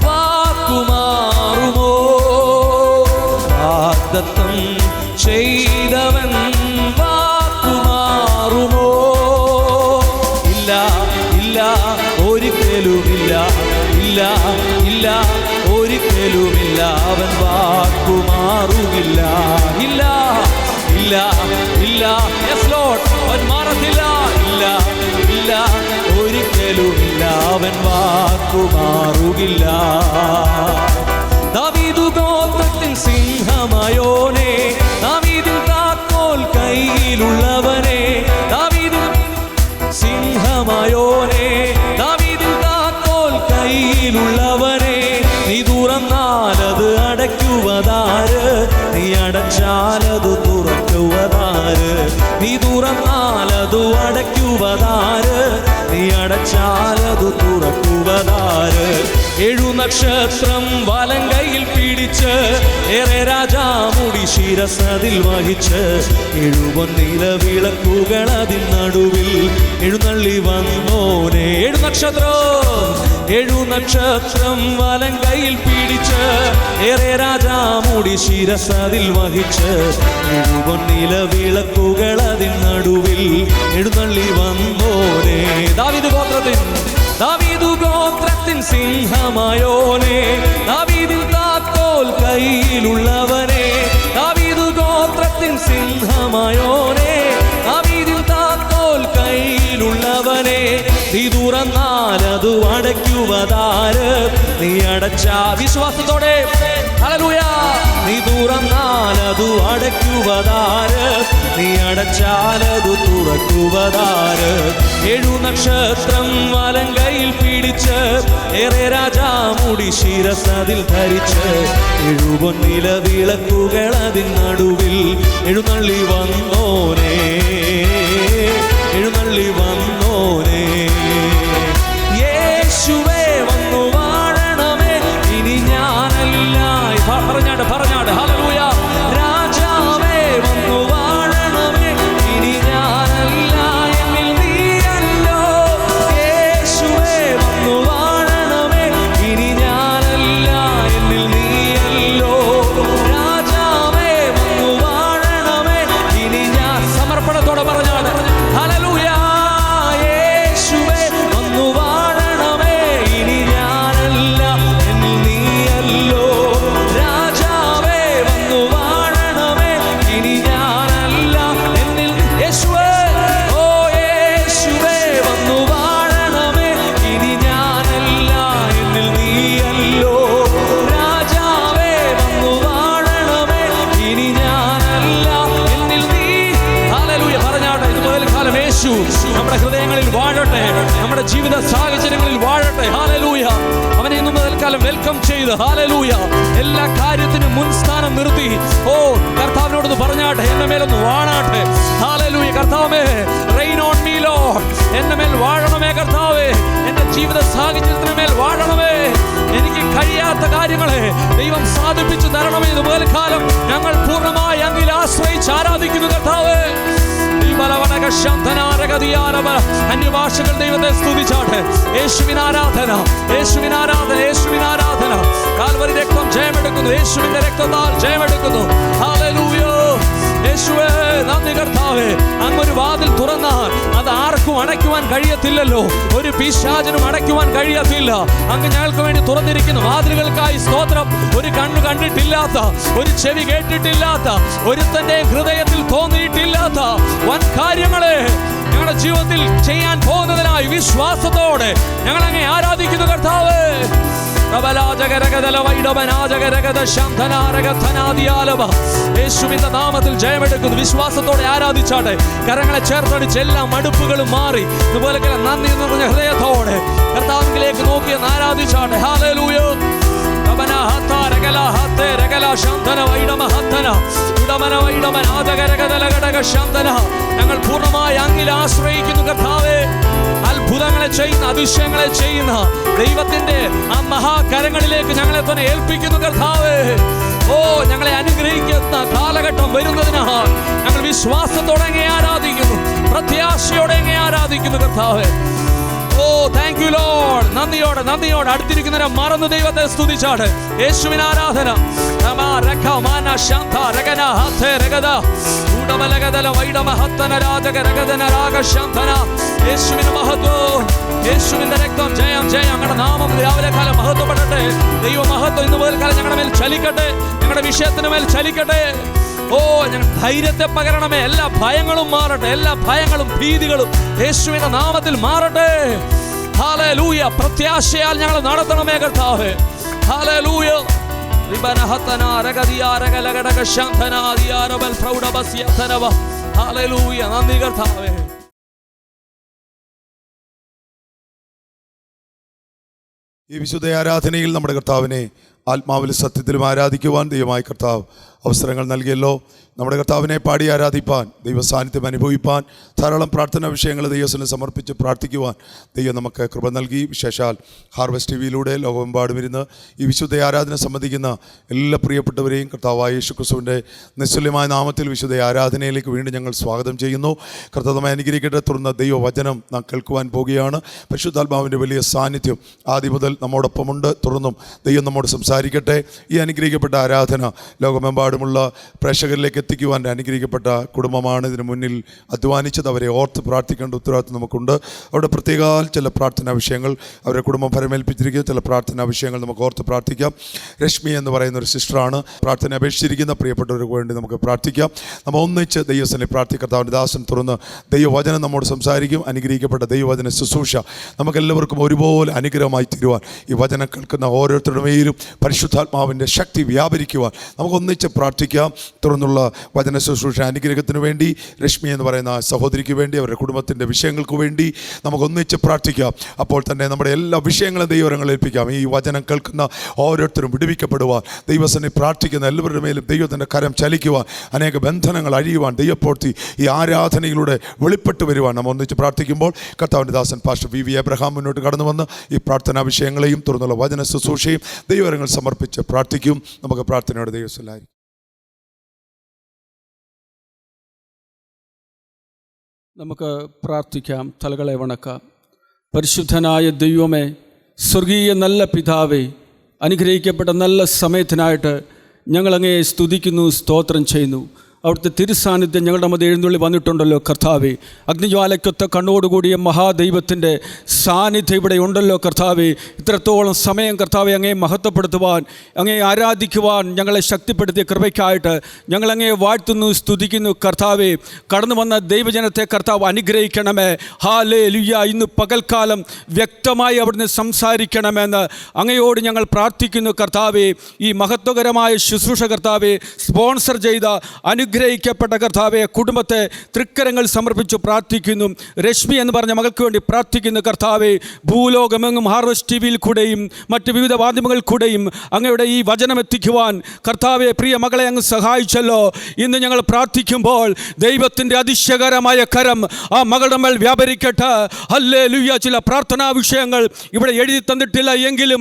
വാക്കുമാറുമോ? വാഗ്ദത്തം ചെയ്തവൻ വാക്കുമാറുമോ? ഇല്ല ഇല്ല ഒരിക്കലുമില്ല, ഇല്ല ഇല്ല ഒരിക്കലുമില്ല. അവൻ വാക്കുമാറുകില്ല, ഇല്ല ഇല്ല ഇല്ല. യെസ് ലോർഡ്, അവൻ മാറത്തില്ല, ഇല്ല ഇല്ല ഒരിക്കലുമില്ല. അവൻ വാക്കുമാറുകില്ല. ദാവീദു ഗോത്രത്തിൻ സിംഹമായോനെ, ദാവീദിൻ താക്കോൽ കയ്യിലുള്ളവനെ, ദാവീദിൻ സിംഹമായോനെ, ദാവീദിൻ താക്കോൽ കയ്യിലുള്ളവനെ, നീ തുറന്നാലത് അടയ്ക്കുവതാര്, നീ അടച്ചാലത് തുറക്കുവതാര്, നീ തുറന്നാലത് അടയ്ക്കുവതാര്, നീ അടച്ചാലത് തുറക്കുവതാര്. 7 നക്ഷത്രം വലങ്കയിൽ പിടിച്ച്, ഏറെ രാജാമുടി ശിരസതിൽ വഹിച്ച്, 7 പൊന്നില വിളക്കുകൾ അതിൻ നടുവിൽ എഴുന്നള്ളി വന്നോനെ. 7 നക്ഷത്രം വലങ്കയിൽ പിടിച്ച്, ഏറെ രാജാമുടി ശിരസതിൽ വഹിച്ച്, 7 പൊന്നില വിളക്കുകൾ അതിൻ നടുവിൽ എഴുന്നള്ളി വന്നോനെ. ദാവീദു ഗോത്രത്തിൻ സിംഹമായോനെ, ദാവീദിൻ താക്കോൽ കയ്യിലുള്ളവനെ, ദാവീദു ഗോത്രത്തിൻ സിംഹമായോനെ, ദാവീദിൻ താക്കോൽ കയ്യിലുള്ളവനെ, നീ തുറന്നാലതു അടയ്ക്കുവതാര്, നീ അടച്ച, വിശ്വാസത്തോടെ ഹല്ലേലൂയ, നീ തുറന്നാലതു അടയ്ക്കുവതാര്, നീ അടച്ചാലതു തുറക്കുവതാര്. 7 നക്ഷത്രം വലങ്കയിൽ പിടിച്ച്, ഏറെ രാജാമുടി ശിരസതിൽ ധരിച്ച്, 7 പൊന്നില വിളക്കുകൾ അതിൻ നടുവിൽ എഴുന്നള്ളി വന്നോനെ, എഴുന്നള്ളി വന്നോനെ. യേശുവേ വന്നു വാഴണമേ, ഇനി ഞാനല്ല. പറഞ്ഞാട് ഹല്ലേലൂയ. രാജാവേ വന്നു വാഴണമേ, ഇനി ഞാനല്ല, എന്നിൽ നീയല്ലോ. യേശുവേ വന്നു വാഴണമേ, ഇനി ഞാനല്ല, എന്നിൽ നീയല്ലോ. രാജാവേ വന്നു വാഴണമേ, ഇനി ഞാൻ. സമർപ്പണത്തോടെ പറഞ്ഞാട് ഹല്ലേലൂയ. യേശുവേ വന്നു വാഴണമേ, ഇനി ഞാനല്ല, എന്നിൽ നീയല്ലോ. രാജാവേ വന്നു വാഴണമേ, ഇനി ഞാനല്ല, എന്നിൽ. യേശുവേ, ഓ യേശുവേ വന്നു വാഴണമേ, ഇനി ഞാനല്ല, എന്നിൽ നീയല്ലോ. രാജാവേ വന്നു വാഴണമേ, ഇനി ഞാനല്ല, എന്നിൽ നീ. ഹല്ലേലൂയ. പറഞ്ഞാട്ടെ, ഇതുപോലെ കാലം യേശു നമ്മുടെ ഹൃദയങ്ങളിൽ വാഴട്ടെ, നമ്മുടെ ജീവിത സാഹചര്യങ്ങളിൽ വാഴട്ടെ. ഹല്ലേലൂയ. അവനെ ഇന്നു മുതൽക്കാലം വെൽക്കം ചെയ്ത്, ഹല്ലേലൂയ, എല്ലാ കാര്യത്തിനും മുൻസ്ഥാനം നിർത്തി. ഓ കർത്താവിനോടൊന്ന് പറഞ്ഞാട്ടെ, എന്റെ മേലൊന്ന് വാഴാട്ടെ. ഹല്ലേലൂയ. കർത്താവേ, റെയിൻ ഓൺ മീ ലോർഡ്, എന്റെ മേൽ വാഴണമേ കർത്താവേ, എന്റെ ജീവിത സാഹചര്യത്തിന് മേൽ വാഴണമേ. എനിക്ക് കഴിയാത്ത കാര്യങ്ങളെ ദൈവം സാധിപ്പിച്ചു തരണമേ. ഇത് മുതൽക്കാലം ഞങ്ങൾ പൂർണ്ണമായി അങ്ങിൽ ആശ്രയിച്ച് ആരാധിക്കുന്നു കർത്താവേ. അന്യഭാഷകൾ ദൈവത്തെ സ്തുതിച്ചാട്ടെ. യേശുവിൻ ആരാധന, യേശുവിൻ ആരാധന, യേശുവിൻ ആരാധന. കാൽവരി രക്തം ജയമെടുക്കുന്നു, യേശുവിന്റെ രക്തത്താൽ ജയമെടുക്കുന്നു. ഹല്ലേലൂയ. യേശുവേ നന്ദി കർത്താവേ. അങ്ങൊരു വാതിൽ തുറന്നാൽ അത് ആർക്കും അടയ്ക്കുവാൻ അടയ്ക്കുവാൻ കഴിയത്തില്ലല്ലോ. ഒരു പിശാചിനും അടയ്ക്കുവാൻ കഴിയത്തില്ല. അങ്ങ് ഞങ്ങൾക്ക് വേണ്ടി തുറന്നിരിക്കുന്ന വാതിലുകൾക്കായി സ്തോത്രം. ഒരു കണ്ണു കണ്ടിട്ടില്ലാത്ത, ഒരു ചെവി കേട്ടിട്ടില്ലാത്ത, ഒരുത്തന്റെ ഹൃദയത്തിൽ തോന്നിയിട്ടില്ലാത്ത വൻ കാര്യങ്ങളെ ഞങ്ങളുടെ ജീവിതത്തിൽ ചെയ്യാൻ പോകുന്നതിനായി വിശ്വാസത്തോടെ ഞങ്ങൾ അങ്ങേ ആരാധിക്കുന്നു കർത്താവേ. യേശുവിന്റെ നാമത്തിൽ ജയമെടുക്കുന്നു. വിശ്വാസത്തോടെ ആരാധിച്ചാട്ടെ. കരങ്ങളെ ചേർത്തടിച്ച് എല്ലാ മടുപ്പുകളും മാറി ഇതുപോലെ നന്ദി നിറഞ്ഞ ഹൃദയത്തോടെ കർത്താവിലേക്ക് നോക്കി ആരാധിച്ചാട്ടെ. ഹല്ലേലൂയ. ഞങ്ങൾ പൂർണ്ണമായി അങ്ങിൽ ആശ്രയിക്കുന്നു കർത്താവേ. അത്ഭുതങ്ങളെ ചെയ്യുന്ന, അതിശയങ്ങളെ ചെയ്യുന്ന ദൈവത്തിന്റെ ആ മഹാകരങ്ങളിലേക്ക് ഞങ്ങളെ തന്നെ ഏൽപ്പിക്കുന്നു കർത്താവേ. ഓ, ഞങ്ങളെ അനുഗ്രഹിക്കുന്ന കാലഘട്ടം വരുന്നതിനാൽ ഞങ്ങൾ വിശ്വാസത്തോടെ അങ്ങേ ആരാധിക്കുന്നു, പ്രത്യാശയോടെ അങ്ങേ ആരാധിക്കുന്നു കർത്താവേ. ഓ, താങ്ക് യു ലോർഡ്. നന്ദിയോടെ അടുത്തിരിക്കുന്നവരെ മറന്ന് ദൈവത്തെ സ്തുതിച്ചാട്. യേശുവിന് ആരാധന. യേശുവിന് മഹത്വം, യേശുവിന്റെ രക്തം. ജയം ജയം. ഞങ്ങളുടെ നാമം രാവിലെ കാലം മഹത്വപ്പെടട്ടെ. ദൈവ മഹത്വം ഇന്ന് മുതൽ കാലം ഞങ്ങളുടെ മേൽ ചലിക്കട്ടെ, ഞങ്ങളുടെ വിഷയത്തിന് മേൽ ചലിക്കട്ടെ. ഓ, ഞങ്ങൾ ധൈര്യത്തെ പകരണമേ. എല്ലാ ഭയങ്ങളും മാറട്ടെ, എല്ലാ ഭയങ്ങളും ഭീതികളും യേശുവിന്റെ നാമത്തിൽ മാറട്ടെ. ഹല്ലേലൂയ. പ്രത്യാശയാൽ ഞങ്ങൾ നടത്തണമേ കർത്താവേ. ഹല്ലേലൂയ. ഹല്ലേലൂയ. നന്ദി കർത്താവേ. ഈ വിശുദ്ധ ആരാധനയിൽ നമ്മുടെ കർത്താവിനെ ആത്മാവിലും സത്യത്തിലും ആരാധിക്കുവാൻ ദൈവമായ കർത്താവ് അവസരങ്ങൾ നൽകിയല്ലോ. നമ്മുടെ കർത്താവിനെ പാടി ആരാധിപ്പാൻ, ദൈവ സാന്നിധ്യം അനുഭവിപ്പാൻ, ധാരാളം പ്രാർത്ഥനാ വിഷയങ്ങൾ ദൈവത്തിന് സമർപ്പിച്ച് പ്രാർത്ഥിക്കുവാൻ ദൈവം നമുക്ക് കൃപ നൽകി. വിശേഷാൽ ഹാർവസ്റ്റ് ടി വിയിലൂടെ ലോകമെമ്പാടും ഇരുന്ന് ഈ വിശുദ്ധ ആരാധന സംബന്ധിക്കുന്ന എല്ലാ പ്രിയപ്പെട്ടവരെയും കർത്താവായ യേശുക്രിസ്തുവിൻ്റെ നിസ്തുല്യമായ നാമത്തിൽ വിശുദ്ധ ആരാധനയിലേക്ക് വീണ്ടും ഞങ്ങൾ സ്വാഗതം ചെയ്യുന്നു. കർത്താവെ അനുഗ്രഹിക്കട്ടെ. തുറന്ന ദൈവവചനം നാം കേൾക്കുവാൻ പോവുകയാണ്. പരിശുദ്ധാത്മാവിൻ്റെ വലിയ സാന്നിധ്യം ആദ്യം മുതൽ നമ്മോടൊപ്പമുണ്ട്. തുറന്നും ദൈവം നമ്മോട് സംസാരിക്കട്ടെ. ഈ അനുഗ്രഹിക്കപ്പെട്ട ആരാധന ലോകമെമ്പാടുമുള്ള പ്രേക്ഷകരിലേക്ക് എത്തിക്കുവാൻ അനുഗ്രഹിക്കപ്പെട്ട കുടുംബമാണ് ഇതിനു മുന്നിൽ അധ്വാനിച്ചത്. അവരെ ഓർത്ത് പ്രാർത്ഥിക്കേണ്ട ഉത്തരവാദിത്വം നമുക്കുണ്ട്. അവിടെ പ്രത്യേക ചില പ്രാർത്ഥനാ വിഷയങ്ങൾ അവരുടെ കുടുംബം ഫലമേൽപ്പിച്ചിരിക്കുന്ന ചില പ്രാർത്ഥനാ വിഷയങ്ങൾ നമുക്ക് ഓർത്ത് പ്രാർത്ഥിക്കാം. രശ്മി എന്ന് പറയുന്ന ഒരു സിസ്റ്ററാണ് പ്രാർത്ഥന അപേക്ഷിച്ചിരിക്കുന്ന. പ്രിയപ്പെട്ടവർക്ക് വേണ്ടി നമുക്ക് പ്രാർത്ഥിക്കാം. നമ്മൾ ഒന്നിച്ച് ദൈവസനെ പ്രാർത്ഥിക്കർത്താവിൻ്റെ ദാസൻ തുറന്ന് ദൈവവചനം നമ്മോട് സംസാരിക്കും. അനുഗ്രഹിക്കപ്പെട്ട ദൈവവചന ശുശ്രൂഷ നമുക്കെല്ലാവർക്കും ഒരുപോലെ അനുഗ്രഹമായി തീരുവാൻ, ഈ വചനം കേൾക്കുന്ന ഓരോരുത്തരുടെ മേലും പരിശുദ്ധാത്മാവിൻ്റെ ശക്തി വ്യാപരിക്കുവാൻ നമുക്ക് ഒന്നിച്ച് പ്രാർത്ഥിക്കാം. തുറന്നുള്ള വചന ശുശ്രൂഷ അനുഗ്രഹത്തിന് വേണ്ടി രശ്മി എന്ന് പറയുന്ന സഹോദരിക്ക് വേണ്ടി, അവരുടെ കുടുംബത്തിൻ്റെ വിഷയങ്ങൾക്ക് വേണ്ടി നമുക്ക് ഒന്നിച്ച് പ്രാർത്ഥിക്കാം. അപ്പോൾ തന്നെ നമ്മുടെ എല്ലാ വിഷയങ്ങളും ദൈവങ്ങൾ ഏൽപ്പിക്കാം. ഈ വചനം കേൾക്കുന്ന ഓരോരുത്തരും വിടുവിക്കപ്പെടുവാൻ, ദൈവസനെ പ്രാർത്ഥിക്കുന്ന എല്ലാവരുടെ മേലും ദൈവത്തിൻ്റെ കരം ചലിക്കുവാൻ, അനേക ബന്ധനങ്ങൾ അഴിയുവാൻ, ദൈവപ്രവൃത്തി ഈ ആരാധനയിലൂടെ വെളിപ്പെട്ട് വരുവാൻ നമ്മൾ ഒന്നിച്ച് പ്രാർത്ഥിക്കുമ്പോൾ കർത്താവിൻ്റെ ദാസൻ പാസ്റ്റർ വി എബ്രഹാം മുന്നോട്ട് കടന്നു വന്ന് ഈ പ്രാർത്ഥനാ വിഷയങ്ങളെയും തുറന്നുള്ള വചന ശുശ്രൂഷയും ദൈവങ്ങൾ സമർപ്പിച്ച് പ്രാർത്ഥിക്കും. നമുക്ക് പ്രാർത്ഥനയോടെ ദൈവസ്ഥലായിരിക്കും. നമുക്ക് പ്രാർത്ഥിക്കാം. തലകളെ വണക്കാം. പരിശുദ്ധനായ ദൈവമേ, സ്വർഗീയ നല്ല പിതാവേ, അനുഗ്രഹിക്കപ്പെട്ട നല്ല സമയത്തിനായിട്ട് ഞങ്ങളങ്ങയെ സ്തുതിക്കുന്നു, സ്തോത്രം ചെയ്യുന്നു. അവിടുത്തെ തിരുസാന്നിധ്യം ഞങ്ങളുടെ മധ്യ എഴുന്നള്ളി വന്നിട്ടുണ്ടല്ലോ കർത്താവേ. അഗ്നിജ്വാലയ്ക്കൊത്ത കണ്ണോടുകൂടിയ മഹാദൈവത്തിൻ്റെ സാന്നിധ്യം ഇവിടെ ഉണ്ടല്ലോ കർത്താവേ. ഇത്രത്തോളം സമയം കർത്താവെ അങ്ങേ മഹത്വപ്പെടുത്തുവാൻ, അങ്ങേ ആരാധിക്കുവാൻ ഞങ്ങളെ ശക്തിപ്പെടുത്തിയ കൃപയ്ക്കായിട്ട് ഞങ്ങളങ്ങേ വാഴ്ത്തുന്നു, സ്തുതിക്കുന്നു കർത്താവേ. കടന്നു വന്ന ദൈവജനത്തെ കർത്താവ് അനുഗ്രഹിക്കണമേ. ഹല്ലേലൂയ. ഇന്ന് പകൽക്കാലം വ്യക്തമായി അവിടുന്ന് സംസാരിക്കണമെന്ന് അങ്ങയോട് ഞങ്ങൾ പ്രാർത്ഥിക്കുന്നു കർത്താവേ. ഈ മഹത്വകരമായ ശുശ്രൂഷ കർത്താവേ സ്പോൺസർ ചെയ്ത അനുഗ്രഹിക്കപ്പെട്ട കർത്താവെ കുടുംബത്തെ തൃക്കരങ്ങൾ സമർപ്പിച്ചു പ്രാർത്ഥിക്കുന്നു. രശ്മി എന്ന് പറഞ്ഞ മകൾക്ക് വേണ്ടി പ്രാർത്ഥിക്കുന്നു കർത്താവെ. ഭൂലോകമെങ്ങും ഹാർവസ്റ്റ് ടി വിയിൽ കൂടെയും മറ്റ് വിവിധ മാധ്യമങ്ങളിൽ കൂടെയും അങ്ങയുടെ ഈ വചനം എത്തിക്കുവാൻ കർത്താവെ പ്രിയ മകളെ അങ്ങ് സഹായിച്ചല്ലോ. ഇന്ന് ഞങ്ങൾ പ്രാർത്ഥിക്കുമ്പോൾ ദൈവത്തിൻ്റെ അതിശയകരമായ കരം ആ മകളുടെ മേൽ വ്യാപരിക്കട്ടെ. ഹല്ലേലൂയ. ചില പ്രാർത്ഥനാ വിഷയങ്ങൾ ഇവിടെ എഴുതി തന്നിട്ടില്ല എങ്കിലും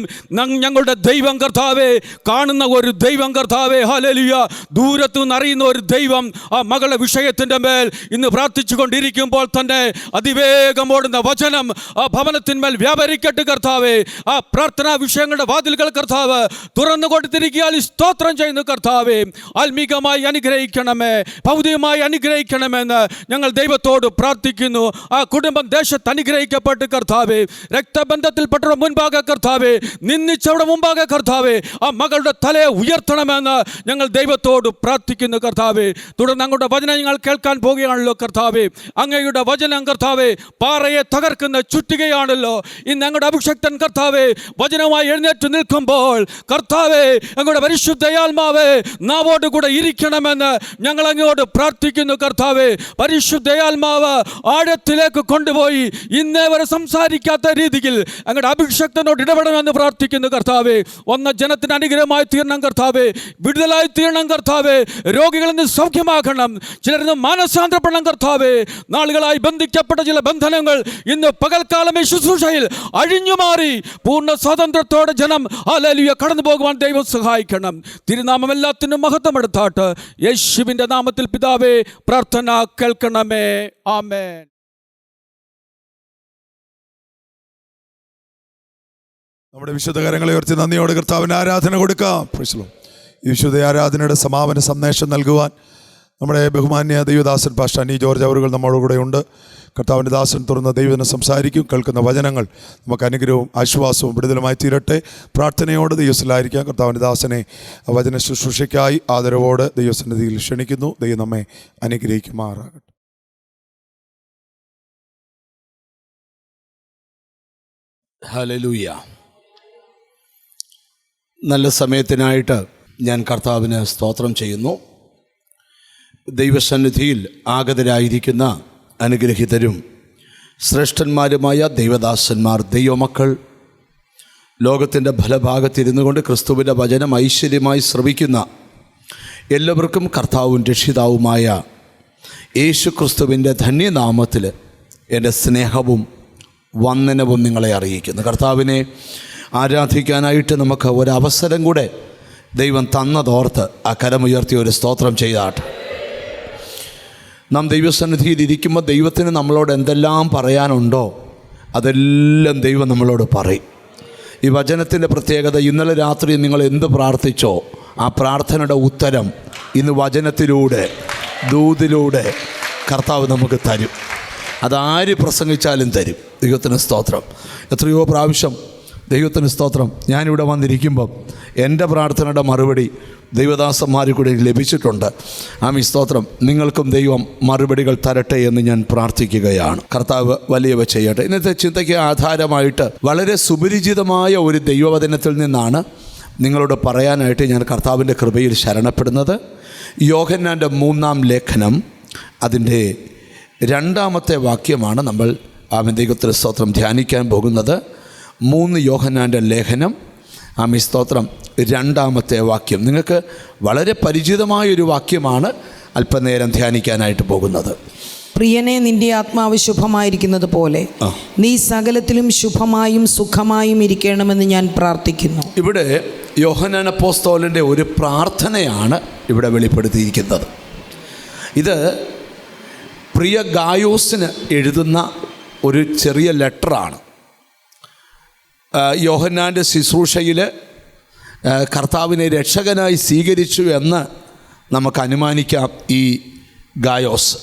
ഞങ്ങളുടെ ദൈവം കർത്താവെ, കാണുന്ന ഒരു ദൈവം കർത്താവെ, ഹല്ലേലൂയ, ദൂരത്തു നിന്ന് അറിയുന്ന ഒരു ദൈവം ആ മകളുടെ വിഷയത്തിൻ്റെ മേൽ ഇന്ന് പ്രാർത്ഥിച്ചു കൊണ്ടിരിക്കുമ്പോൾ തന്നെ അതിവേഗം ഓടുന്ന വചനം ആ ഭവനത്തിന്മേൽ വ്യാപരിക്കട്ടെ കർത്താവേ. ആ പ്രാർത്ഥനാ വിഷയങ്ങളുടെ വാതിലുകൾ കർത്താവ് തുറന്നു കൊടുത്തിരിക്കാൻ സ്തോത്രം ചെയ്യുന്നു കർത്താവേ. ആത്മീകമായി അനുഗ്രഹിക്കണമേ, ഭൗതികമായി അനുഗ്രഹിക്കണമെന്ന് ഞങ്ങൾ ദൈവത്തോട് പ്രാർത്ഥിക്കുന്നു. ആ കുടുംബം ദേശത്ത് അനുഗ്രഹിക്കപ്പെട്ട് കർത്താവേ, രക്തബന്ധത്തിൽപ്പെട്ടവരുടെ മുൻപാകെ കർത്താവേ, നിന്ദിച്ചവരുടെ മുമ്പാകെ കർത്താവേ, ആ മകളുടെ തലയെ ഉയർത്തണമെന്ന് ഞങ്ങൾ ദൈവത്തോട് പ്രാർത്ഥിക്കുന്നു കർത്താവേ. തുടർന്ന് അങ്ങോട്ട് വചനം ഞങ്ങൾ കേൾക്കാൻ പോകുകയാണല്ലോ കർത്താവേ. അങ്ങയുടെ വചനം കർത്താവേ പാറയെ തകർക്കുന്ന ചുറ്റികയാണല്ലോ. ഇന്ന് അങ്ങയുടെ അഭിഷക്തൻ കർത്താവേ വചനമായി എഴുന്നേറ്റ് നിൽക്കുമ്പോൾ കർത്താവേ അങ്ങയുടെ പരിശുദ്ധയാത്മാവേ നാവോട് കൂടെ ഇരിക്കണമെന്ന് ഞങ്ങൾ അങ്ങോട്ട് പ്രാർത്ഥിക്കുന്നു കർത്താവേ. പരിശുദ്ധയാത്മാവ് ആഴത്തിലേക്ക് കൊണ്ടുപോയി ഇന്നേ വരെ സംസാരിക്കാത്ത രീതിയിൽ അങ്ങയുടെ അഭിഷക്തനോട് ഇടപെടണമെന്ന് പ്രാർത്ഥിക്കുന്നു കർത്താവേ. വന്ന ജനത്തിന് അനുഗ്രഹമായി തീരണം കർത്താവേ, വിടുതലായി തീരണം കർത്താവേ. രോഗികളിൽ നിന്ന് സൗഖ്യമാക്കണം, ചിലരിൽ നിന്ന് മാനസാന്തരപ്പെടണം കർത്താവേ. നാളുകളായി ബന്ധിക്കപ്പെട്ട ചില ബന്ധനങ്ങൾ ഇന്ന് പകൽക്കാലം ശുശ്രൂഷയിൽ അഴിഞ്ഞു മാറി പൂർണ്ണ സ്വാതന്ത്ര്യത്തോടെ ജനം ഹല്ലേലൂയ കടന്നു പോകുവാൻ ദൈവം സഹായിക്കണം. തിരുനാമം എല്ലാത്തിനും മഹത്വമെടുത്താട്ട് യേശുവിൻ്റെ നാമത്തിൽ പിതാവേ പ്രാർത്ഥന കേൾക്കണമേ. ആമേൻ. നമ്മുടെ വിശുദ്ധ കരങ്ങളെ ഉയർത്തി നന്ദിയോടെ കർത്താവിന് ആരാധന കൊടുക്കാം. Praise the Lord. ഈ വിശുദ്ധ ആരാധനയുടെ സമാപന സന്ദേശം നൽകുവാൻ നമ്മുടെ ബഹുമാന്യ ദൈവദാസൻ പാസ്റ്റർ അനി ജോർജ് അവറുകൾ നമ്മളോടുകൂടെ ഉണ്ട്. കർത്താവിൻ്റെ ദാസൻ തുറന്ന ദൈവത്തിന് സംസാരിക്കും. കേൾക്കുന്ന വചനങ്ങൾ നമുക്ക് അനുഗ്രഹവും ആശ്വാസവും വിടുതലുമായി തീരട്ടെ. പ്രാർത്ഥനയോട് ദൈവത്തിലായിരിക്കാം. കർത്താവിൻ്റെ ദാസനെ വചന ശുശ്രൂഷയ്ക്കായി ആദരവോട് ദൈവസന്നിധിയിൽ ക്ഷണിക്കുന്നു. ദൈവം നമ്മെ അനുഗ്രഹിക്കുമാറാകട്ടെ. ഹല്ലേലൂയ. നല്ല സമയത്തിനായിട്ട് ഞാൻ കർത്താവിന് സ്തോത്രം ചെയ്യുന്നു. ദൈവസന്നിധിയിൽ ആഗതരായിരിക്കുന്ന അനുഗ്രഹീതരും ശ്രേഷ്ഠന്മാരുമായ ദൈവദാസന്മാർ, ദൈവമക്കൾ, ലോകത്തിൻ്റെ ഫലഭാഗത്തിരുന്നു കൊണ്ട് ക്രിസ്തുവിൻ്റെ വചനം ഐശ്വര്യമായി ശ്രവിക്കുന്ന എല്ലാവർക്കും കർത്താവും രക്ഷിതാവുമായ യേശു ക്രിസ്തുവിൻ്റെ ധന്യനാമത്തിൽ എൻ്റെ സ്നേഹവും വന്ദനവും നിങ്ങളെ അറിയിക്കുന്നു. കർത്താവിനെ ആരാധിക്കാനായിട്ട് നമുക്ക് ഒരവസരം കൂടെ ദൈവം തന്നതോർത്ത് ആ കരമുയർത്തി ഒരു സ്തോത്രം ചെയ്താട്ടെ. നാം ദൈവസന്നിധിയിൽ ഇരിക്കുമ്പോൾ ദൈവത്തിന് നമ്മളോട് എന്തെല്ലാം പറയാനുണ്ടോ അതെല്ലാം ദൈവം നമ്മളോട് പറയും. ഈ വചനത്തിൻ്റെ പ്രത്യേകത, ഇന്നലെ രാത്രി നിങ്ങൾ എന്ത് പ്രാർത്ഥിച്ചോ ആ പ്രാർത്ഥനയുടെ ഉത്തരം ഇന്ന് വചനത്തിലൂടെ, ദൂതിലൂടെ കർത്താവ് നമുക്ക് തരും. അതാര് പ്രസംഗിച്ചാലും തരും. ദൈവത്തിന് സ്തോത്രം. എത്രയോ പ്രാവശ്യം ദൈവത്തിന് സ്തോത്രം ഞാനിവിടെ വന്നിരിക്കുമ്പം എൻ്റെ പ്രാർത്ഥനയുടെ മറുപടി ദൈവദാസന്മാർ കൂടി ലഭിച്ചിട്ടുണ്ട്. ആമീൻ, സ്തോത്രം. നിങ്ങൾക്കും ദൈവം മറുപടികൾ തരട്ടെ എന്ന് ഞാൻ പ്രാർത്ഥിക്കുകയാണ്. കർത്താവ് വലിയവ ചെയ്യട്ടെ. ഇന്നത്തെ ചിന്തയ്ക്ക് ആധാരമായിട്ട് വളരെ സുപരിചിതമായ ഒരു ദൈവവചനത്തിൽ നിന്നാണ് നിങ്ങളോട് പറയാനായിട്ട് ഞാൻ കർത്താവിൻ്റെ കൃപയിൽ ശരണപ്പെടുന്നത്. യോഹന്നാൻ്റെ 3-ാം ലേഖനം അതിൻ്റെ 2-ാമത്തെ വാക്യമാണ് നമ്മൾ ആമേൻ ദൈവത്തിന് സ്തോത്രം ധ്യാനിക്കാൻ പോകുന്നത്. 3 യോഹന്നാൻ്റെ ലേഖനം ആമേൻ സ്തോത്രം 2-ാമത്തെ വാക്യം. നിങ്ങൾക്ക് വളരെ പരിചിതമായൊരു വാക്യമാണ് അല്പനേരം ധ്യാനിക്കാനായിട്ട് പോകുന്നത്. പ്രിയനെ, നിന്റെ ആത്മാവ് ശുഭമായിരിക്കുന്നത് പോലെ നീ സകലത്തിലും ശുഭമായും സുഖമായും ഇരിക്കണമെന്ന് ഞാൻ പ്രാർത്ഥിക്കുന്നു. ഇവിടെ യോഹന്നാൻ അപ്പോസ്തലൻ്റെ ഒരു പ്രാർത്ഥനയാണ് ഇവിടെ വെളിപ്പെടുത്തിയിരിക്കുന്നത്. ഇത് പ്രിയ ഗായോസിന് എഴുതുന്ന ഒരു ചെറിയ ലെറ്ററാണ്. യോഹന്നാൻ്റെ ശുശ്രൂഷയിൽ കർത്താവിനെ രക്ഷകനായി സ്വീകരിച്ചു എന്ന് നമുക്ക് അനുമാനിക്കാം. ഈ ഗായോസ്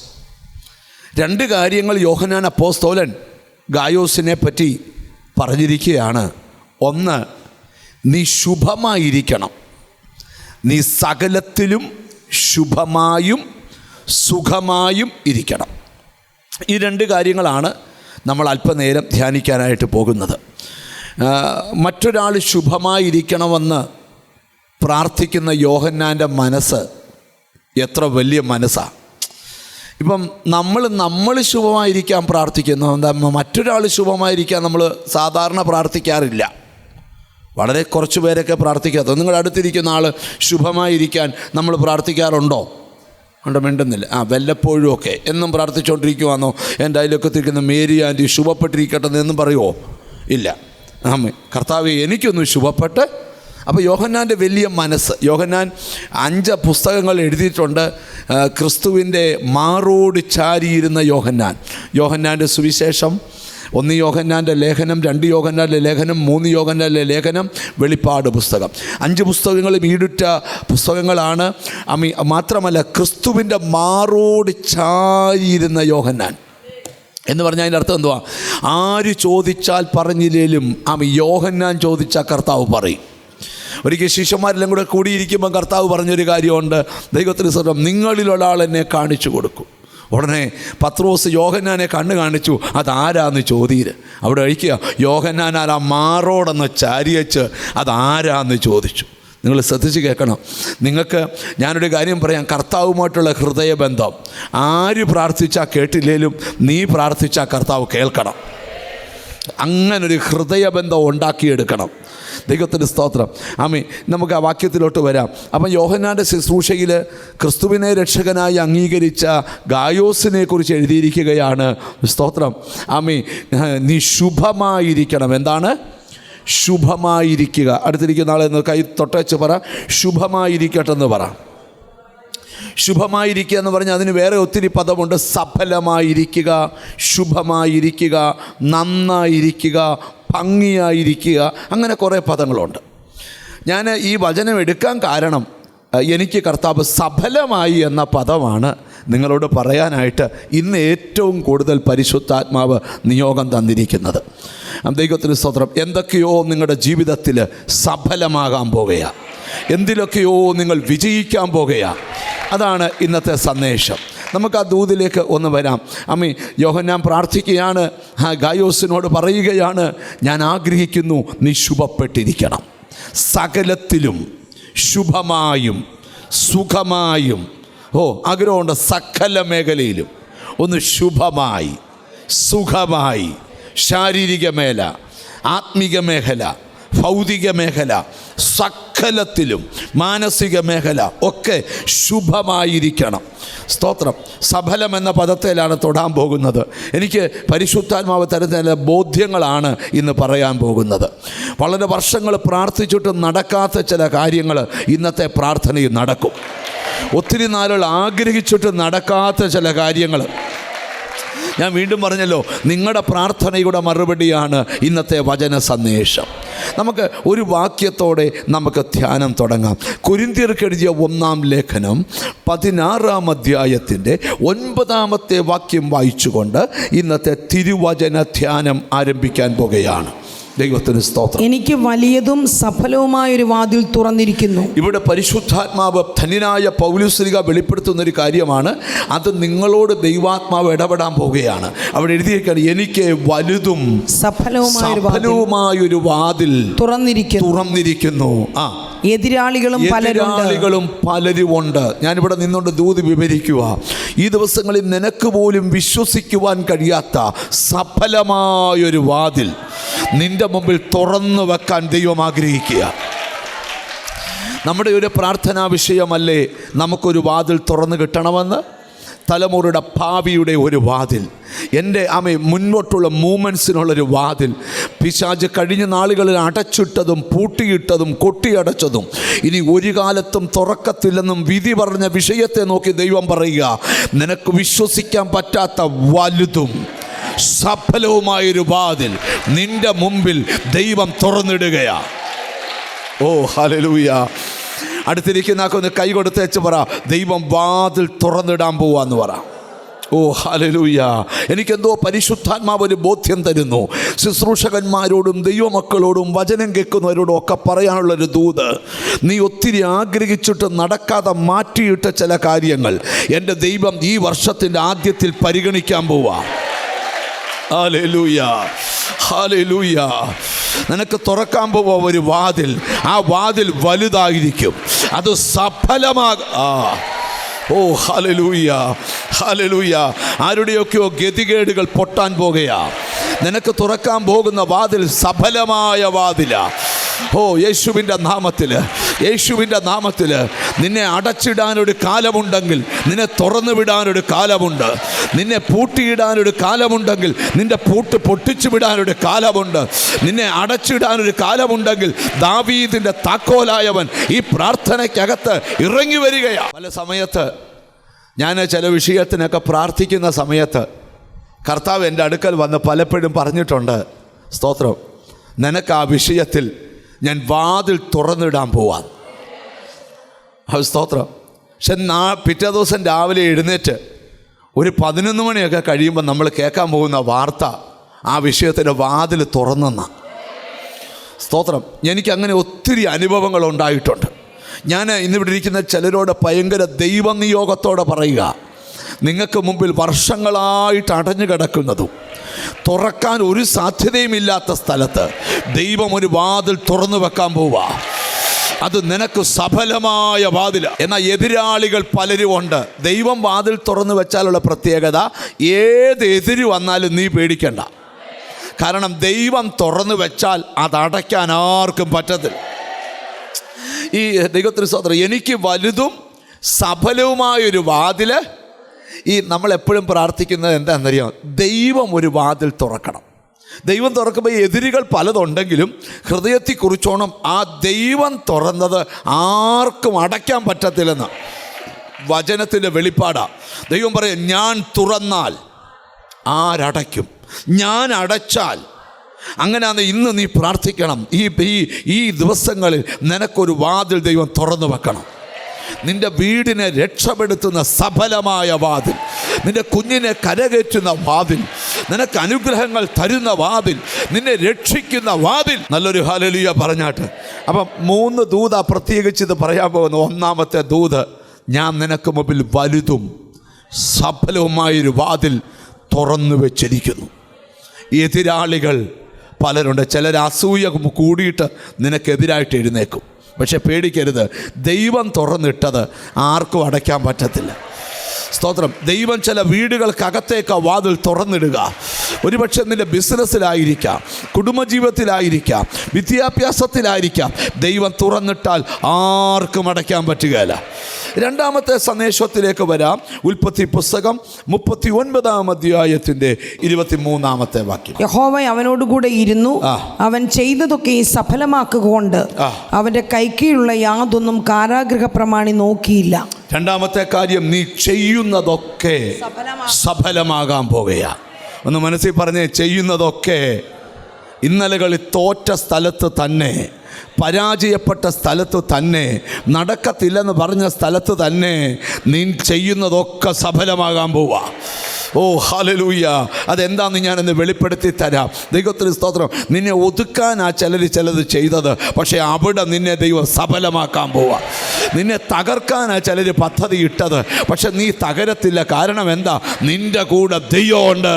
2 കാര്യങ്ങൾ യോഹന്നാൻ അപ്പോസ്തലൻ ഗായോസിനെ പറ്റി പറഞ്ഞിരിക്കുകയാണ്. ഒന്ന്, നീ ശുഭമായിരിക്കണം, നീ സകലത്തിലും ശുഭമായും സുഖമായും ഇരിക്കണം. ഈ 2 കാര്യങ്ങളാണ് നമ്മൾ അല്പനേരം ധ്യാനിക്കാനായിട്ട് പോകുന്നത്. മറ്റൊരാൾ ശുഭമായിരിക്കണമെന്ന് പ്രാർത്ഥിക്കുന്ന യോഹന്നാൻ്റെ മനസ്സ് എത്ര വലിയ മനസ്സാണ്. ഇപ്പം നമ്മൾ ശുഭമായിരിക്കാൻ പ്രാർത്ഥിക്കുന്നു. എന്താ, മറ്റൊരാൾ ശുഭമായിരിക്കാൻ നമ്മൾ സാധാരണ പ്രാർത്ഥിക്കാറില്ല. വളരെ കുറച്ച് പേരൊക്കെ പ്രാർത്ഥിക്കാത്ത. നിങ്ങളുടെ അടുത്തിരിക്കുന്ന ആൾ ശുഭമായിരിക്കാൻ നമ്മൾ പ്രാർത്ഥിക്കാറുണ്ടോ? ഉണ്ട്, മിണ്ടുന്നില്ല. വല്ലപ്പോഴും ഒക്കെ എന്നും പ്രാർത്ഥിച്ചുകൊണ്ടിരിക്കുവാന്നോ? എൻ്റെ അയലൊക്കത്തിരിക്കുന്ന മേരി ആൻറ്റി ശുഭപ്പെട്ടിരിക്കട്ടെ എന്നും പറയുമോ? ഇല്ല. കർത്താവേ, എനിക്കൊന്ന് ശുഭപ്പെട്ട് അപ്പോൾ യോഹന്നാൻ്റെ വലിയ മനസ്സ്, യോഹന്നാൻ 5 പുസ്തകങ്ങൾ എഴുതിയിട്ടുണ്ട്. ക്രിസ്തുവിൻ്റെ മാറോട് ചാരിയിരുന്ന യോഹന്നാൻ്റെ സുവിശേഷം, 1 യോഹന്നാൻ്റെ ലേഖനം, 2 യോഹന്നാൻ്റെ ലേഖനം, 3 യോഹന്നാൻ്റെ ലേഖനം, വെളിപ്പാട് പുസ്തകം. 5 പുസ്തകങ്ങളും ഈടുറ്റ പുസ്തകങ്ങളാണ്. മാത്രമല്ല ക്രിസ്തുവിൻ്റെ മാറോട് ചാരിയിരുന്ന യോഹന്നാൻ എന്ന് പറഞ്ഞാൽ അതിൻ്റെ അർത്ഥം എന്തുവാ? ആര് ചോദിച്ചാൽ പറഞ്ഞില്ലേലും യോഹന്നാൻ ചോദിച്ചാൽ കർത്താവ് പറയും. ഒരിക്കൽ ശിഷ്യന്മാരെല്ലാം കൂടെ കൂടിയിരിക്കുമ്പോൾ കർത്താവ് പറഞ്ഞൊരു കാര്യമുണ്ട്, ദൈവത്തിന് സ്വന്തം നിങ്ങളിലൊരാൾ എന്നെ കാണിച്ചു കൊടുക്കും. ഉടനെ പത്രോസ് യോഹന്നാനെ കണ്ണ് കാണിച്ചു. അതാരാന്ന് ചോദിയിര്. അവിടെ കഴിക്കുക, യോഹന്നാൻ ആ മാറോടെന്ന് ചാരിയച്ച് അതാരാന്ന് ചോദിച്ചു. നിങ്ങൾ ശ്രദ്ധിച്ച് കേൾക്കണം. നിങ്ങൾക്ക് ഞാനൊരു കാര്യം പറയാം, കർത്താവുമായിട്ടുള്ള ഹൃദയബന്ധം ആര് പ്രാർത്ഥിച്ചാൽ കേട്ടില്ലേലും നീ പ്രാർത്ഥിച്ചാൽ കർത്താവ് കേൾക്കണം. അങ്ങനൊരു ഹൃദയബന്ധം ഉണ്ടാക്കിയെടുക്കണം. ദൈവത്തിൻ്റെ സ്തോത്രം. നമുക്ക് ആ വാക്യത്തിലോട്ട് വരാം. അപ്പം യോഹന്നാൻ്റെ ശുശ്രൂഷയിൽ ക്രിസ്തുവിനെ രക്ഷകനായി അംഗീകരിച്ച ഗായോസിനെ കുറിച്ച് എഴുതിയിരിക്കുകയാണ്. സ്തോത്രം. നീ ശുഭമായിരിക്കണം. എന്താണ് ശുഭമായിരിക്കുക? അടുത്തിരിക്കുന്ന ആളെ കൈ തൊട്ടച്ച് പറ, ശുഭമായിരിക്കട്ടെ എന്ന് പറ. ശുഭമായിരിക്കുക എന്ന് പറഞ്ഞാൽ അതിന് വേറെ ഒത്തിരി പദമുണ്ട്. സഫലമായിരിക്കുക, ശുഭമായിരിക്കുക, നന്നായിരിക്കുക, ഭംഗിയായിരിക്കുക, അങ്ങനെ കുറേ പദങ്ങളുണ്ട്. ഞാൻ ഈ വചനം എടുക്കാൻ കാരണം എനിക്ക് കർത്താവ് സഫലമായി എന്ന പദമാണ് നിങ്ങളോട് പറയാനായിട്ട് ഇന്ന് ഏറ്റവും കൂടുതൽ പരിശുദ്ധാത്മാവ് നിയോഗം തന്നിരിക്കുന്നത്. ദൈവത്തിന് സ്തോത്രം. എന്തൊക്കെയോ നിങ്ങളുടെ ജീവിതത്തിൽ സഫലമാകാൻ പോകുകയാണ്, എന്തിലൊക്കെയോ നിങ്ങൾ വിജയിക്കാൻ പോകുകയാണ്. അതാണ് ഇന്നത്തെ സന്ദേശം. നമുക്ക് ആ ദൂതിലേക്ക് ഒന്ന് വരാം. യോഹന്നാൻ പ്രാർത്ഥിക്കുകയാണ്, ഗായോസിനോട് പറയുകയാണ്, ഞാൻ ആഗ്രഹിക്കുന്നു നീ ശുഭപ്പെട്ടിരിക്കണം, സകലത്തിലും ശുഭമായും സുഖമായും. ആഗ്രഹമുണ്ട് സകല മേഖലയിലും ഒന്ന് ശുഭമായി, സുഖമായി, ശാരീരിക മേഖല, ആത്മീക മേഖല, ഭൗതിക മേഖല, സകലത്തിലും മാനസിക മേഖല ഒക്കെ ശുഭമായിരിക്കണം. സ്തോത്രം. സഫലം എന്ന പദത്തിലാണ് തൊടാൻ പോകുന്നത്. എനിക്ക് പരിശുദ്ധാത്മാവ് തരുന്ന ബോധ്യങ്ങളാണ് ഇന്ന് പറയാൻ പോകുന്നത്. വളരെ വർഷങ്ങൾ പ്രാർത്ഥിച്ചിട്ട് നടക്കാത്ത ചില കാര്യങ്ങൾ ഇന്നത്തെ പ്രാർത്ഥനയിൽ നടക്കും. ഒത്തിരി നാളുകൾ ആഗ്രഹിച്ചിട്ട് നടക്കാത്ത ചില കാര്യങ്ങൾ, ഞാൻ വീണ്ടും പറഞ്ഞല്ലോ, നിങ്ങളുടെ പ്രാർത്ഥനയുടെ മറുപടിയാണ് ഇന്നത്തെ വചന സന്ദേശം. നമുക്ക് ഒരു വാക്യത്തോടെ നമുക്ക് ധ്യാനം തുടങ്ങാം. കൊരിന്ത്യർക്ക് എഴുതിയ 1-ാം ലേഖനം 16-ാം അധ്യായത്തിൻ്റെ 9-ാമത്തെ വാക്യം വായിച്ചുകൊണ്ട് ഇന്നത്തെ തിരുവചന ധ്യാനം ആരംഭിക്കാൻ പോകുകയാണ്. ദൈവത്തിന് സ്തോത്രം. എനിക്ക് വലിയതും സഫലവുമായൊരു വാതിൽ തുറന്നിരിക്കുന്നു. ഇവിടെ പരിശുദ്ധാത്മാവ് ധന്യനായ പൗലോസ്ലീഹ വെളിപ്പെടുത്തുന്ന ഒരു കാര്യമാണ്. അത് നിങ്ങളോട് ദൈവാത്മാവ് ഇടപെടാൻ പോവുകയാണ്. അവിടെ എഴുതിയിരിക്കുകയാണ്, എനിക്ക് വലുതും സഫലവുമായൊരു വാതിൽ തുറന്നിരിക്കുന്നു. എതിരാളികളും പലരുമുണ്ട്. ഞാനിവിടെ നിന്നുകൊണ്ട് ദൂത് വിവരിക്കുക. ഈ ദിവസങ്ങളിൽ നിനക്ക് പോലും വിശ്വസിക്കുവാൻ കഴിയാത്ത സഫലമായൊരു വാതിൽ നിന്റെ മുമ്പിൽ തുറന്നു വെക്കാൻ ദൈവം ആഗ്രഹിക്കുക. നമ്മുടെ ഒരു പ്രാർത്ഥനാ വിഷയമല്ലേ നമുക്കൊരു വാതിൽ തുറന്നു കിട്ടണമെന്ന്? തലമുറയുടെ ഭാവിയുടെ ഒരു വാതിൽ, എൻ്റെ മുന്നോട്ടുള്ള മൂവ്മെൻറ്റ്സിനുള്ളൊരു വാതിൽ. പിശാച് കഴിഞ്ഞ നാളുകളിൽ അടച്ചിട്ടതും പൂട്ടിയിട്ടതും കൊട്ടിയടച്ചതും ഇനി ഒരു കാലത്തും തുറക്കത്തില്ലെന്നും വിധി പറഞ്ഞ വിഷയത്തെ നോക്കി ദൈവം പറയുക, നിനക്ക് വിശ്വസിക്കാൻ പറ്റാത്ത വലുതും സഫലവുമായൊരു വാതിൽ നിന്റെ മുമ്പിൽ ദൈവം തുറന്നിടുകയാണ്. ഹല്ലേലൂയ. അടുത്തിരിക്കുന്ന കൈ കൊടുത്തേച്ച് പറ, ദൈവം വാതിൽ തുറന്നിടാൻ പോവാന്ന് പറ. ഹല്ലേലൂയ. എനിക്കെന്തോ പരിശുദ്ധാത്മാവ് ഒരു ബോധ്യം തരുന്നു. ശുശ്രൂഷകന്മാരോടും ദൈവമക്കളോടും വചനം കേൾക്കുന്നവരോടും ഒക്കെ പറയാനുള്ളൊരു ദൂത്, നീ ഒത്തിരി ആഗ്രഹിച്ചിട്ട് നടക്കാതെ മാറ്റിയിട്ട ചില കാര്യങ്ങൾ എൻ്റെ ദൈവം ഈ വർഷത്തിൻ്റെ ആദ്യത്തിൽ പരിഗണിക്കാൻ പോവാ. Hallelujah, hallelujah. നിനക്ക് തുറക്കാൻ പോവാ ഒരു വാതിൽ. ആ വാതിൽ വലുതായിരിക്കും, അത് ഹല്ലേലൂയ, ഹല്ലേലൂയ. ആരുടെയൊക്കെയോ ഗതികേടുകൾ പൊട്ടാൻ പോകുകയാ. നിനക്ക് തുറക്കാൻ പോകുന്ന വാതിൽ സഫലമായ വാതിലാ. ഓ യേശുവിൻ്റെ നാമത്തിൽ, യേശുവിൻ്റെ നാമത്തിൽ നിന്നെ അടച്ചിടാനൊരു കാലമുണ്ടെങ്കിൽ നിന്നെ തുറന്നു വിടാനൊരു കാലമുണ്ട്. നിന്നെ പൂട്ടിയിടാനൊരു കാലമുണ്ടെങ്കിൽ നിന്റെ പൂട്ട് പൊട്ടിച്ചു വിടാനൊരു കാലമുണ്ട്. നിന്നെ അടച്ചിടാനൊരു കാലമുണ്ടെങ്കിൽ ദാവീദിൻ്റെ താക്കോലായവൻ ഈ പ്രാർത്ഥനയ്ക്കകത്ത് ഇറങ്ങി വരികയാണ്. പല സമയത്ത് ഞാൻ ചില വിഷയത്തിനൊക്കെ പ്രാർത്ഥിക്കുന്ന സമയത്ത് കർത്താവ് എൻ്റെ അടുക്കൽ വന്ന് പലപ്പോഴും പറഞ്ഞിട്ടുണ്ട്, സ്തോത്രം, നിനക്ക് ആ വിഷയത്തിൽ ഞാൻ വാതിൽ തുറന്നിടാൻ പോവാം. സ്തോത്രം. പക്ഷെ പിറ്റേ ദിവസം രാവിലെ എഴുന്നേറ്റ് ഒരു 11 മണിയൊക്കെ കഴിയുമ്പോൾ നമ്മൾ കേൾക്കാൻ പോകുന്ന വാർത്ത ആ വിഷയത്തിൻ്റെ വാതിൽ തുറന്നെന്ന. സ്തോത്രം. എനിക്കങ്ങനെ ഒത്തിരി അനുഭവങ്ങൾ ഉണ്ടായിട്ടുണ്ട്. ഞാൻ ഇന്നിവിടെ ഇരിക്കുന്ന ചിലരോട് ഭയങ്കര ദൈവനിയോഗത്തോടെ പറയുക, നിങ്ങൾക്ക് മുമ്പിൽ വർഷങ്ങളായിട്ട് അടഞ്ഞു കിടക്കുന്നതും തുറക്കാൻ ഒരു സാധ്യതയുമില്ലാത്ത സ്ഥലത്ത് ദൈവം ഒരു വാതിൽ തുറന്നു വെക്കാൻ പോവുക. അത് നിനക്ക് സഫലമായ വാതിൽ. എന്നാൽ എതിരാളികൾ പലരും ഉണ്ട്. ദൈവം വാതിൽ തുറന്നു വെച്ചാലുള്ള പ്രത്യേകത, ഏത് എതിര് വന്നാലും നീ പേടിക്കണ്ട. കാരണം ദൈവം തുറന്നു വെച്ചാൽ അത് അടയ്ക്കാൻ ആർക്കും പറ്റത്തില്ല. ഈ ദൈവത്തിന് സ്തോത്രം. എനിക്ക് വലുതും സഫലവുമായൊരു വാതിൽ, ഈ നമ്മളെപ്പോഴും പ്രാർത്ഥിക്കുന്നത് എന്താണെന്നറിയാം, ദൈവം ഒരു വാതിൽ തുറക്കണം. ദൈവം തുറക്കുമ്പോൾ എതിരുകൾ പലതുണ്ടെങ്കിലും ഹൃദയത്തിൽ കുറിച്ചോണം, ആ ദൈവം തുറന്നത് ആർക്കും അടയ്ക്കാൻ പറ്റത്തില്ലെന്ന് വചനത്തിൻ്റെ വെളിപ്പാടാണ്. ദൈവം പറയും, ഞാൻ തുറന്നാൽ ആരടയ്ക്കും, ഞാൻ അടച്ചാൽ. അങ്ങനെയാണ് ഇന്ന് നീ പ്രാർത്ഥിക്കണം. ഈ ദിവസങ്ങളിൽ നിനക്കൊരു വാതിൽ ദൈവം തുറന്നു വെക്കണം. നിന്റെ വീടിനെ രക്ഷപ്പെടുത്തുന്ന സഫലമായ വാതിൽ, നിന്റെ കുഞ്ഞിനെ കരകയറ്റുന്ന വാതിൽ, നിനക്ക് അനുഗ്രഹങ്ങൾ തരുന്ന വാതിൽ, നിന്നെ രക്ഷിക്കുന്ന വാതിൽ. നല്ലൊരു ഹല്ലേലൂയ പറഞ്ഞാട്ട്. അപ്പം 3 ദൂത പ്രത്യേകിച്ച് ഇത് പറയാൻ പോകുന്നു. ഒന്നാമത്തെ ദൂത്, ഞാൻ നിനക്ക് മുമ്പിൽ വലുതും സഫലവുമായൊരു വാതിൽ തുറന്നു വെച്ചിരിക്കുന്നു. എതിരാളികൾ പലരുണ്ട്. ചിലർ അസൂയ കൂടിയിട്ട് നിനക്കെതിരായിട്ട് എഴുന്നേക്കും. പക്ഷെ പേടിക്കരുത്, ദൈവം തുറന്നിട്ടത് ആർക്കും അടയ്ക്കാൻ പറ്റത്തില്ല. സ്തോത്രം. ദൈവം ചില വീടുകൾക്കകത്തേക്ക് വാതിൽ തുറന്നിടുക. ഒരുപക്ഷെ നിൻ്റെ ബിസിനസ്സിലായിരിക്കാം, കുടുംബജീവിതത്തിലായിരിക്കാം, വിദ്യാഭ്യാസത്തിലായിരിക്കാം. ദൈവം തുറന്നിട്ടാൽ ആർക്കും അടയ്ക്കാൻ പറ്റുകയില്ല. രണ്ടാമത്തെ സന്ദേശത്തിലേക്ക് വരാം. ഉൽപ്പത്തി പുസ്തകം 39-ാം അധ്യായത്തിൻ്റെ 23-ാമത്തെ വാക്യം. യഹോവ അവനോടുകൂടെ ഇരുന്നു, അവൻ ചെയ്തതൊക്കെ സഫലമാക്കുകൊണ്ട് അവൻ്റെ കൈക്കീഴുള്ള യാതൊന്നും കാരാഗൃഹ പ്രമാണി നോക്കിയില്ല. രണ്ടാമത്തെ കാര്യം, നീ ചെയ്യുന്നതൊക്കെ സഫലമാകാൻ പോകുകയാ. ഒന്ന് മനസ്സിൽ പറഞ്ഞേ, ചെയ്യുന്നതൊക്കെ. ഇന്നലകളിൽ തോറ്റ സ്ഥലത്ത് തന്നെ, പരാജയപ്പെട്ട സ്ഥലത്ത് തന്നെ, നടക്കത്തില്ലെന്ന് പറഞ്ഞ സ്ഥലത്ത് തന്നെ നീ ചെയ്യുന്നതൊക്കെ സഫലമാകാൻ പോവാ. ഓ ഹല്ലേലൂയ. അതെന്താന്ന് ഞാനൊന്ന് വെളിപ്പെടുത്തി തരാം. ദൈവത്തിന് സ്തോത്രം. നിന്നെ ഒതുക്കാനാ ചിലത് ചെയ്തത്, പക്ഷേ അവിടെ നിന്നെ ദൈവം സഫലമാക്കാൻ പോവാ. നിന്നെ തകർക്കാനാ ചിലർ പദ്ധതി ഇട്ടത്, പക്ഷെ നീ തകരത്തില്ല. കാരണം എന്താ? നിന്റെ കൂടെ ദൈവമുണ്ട്.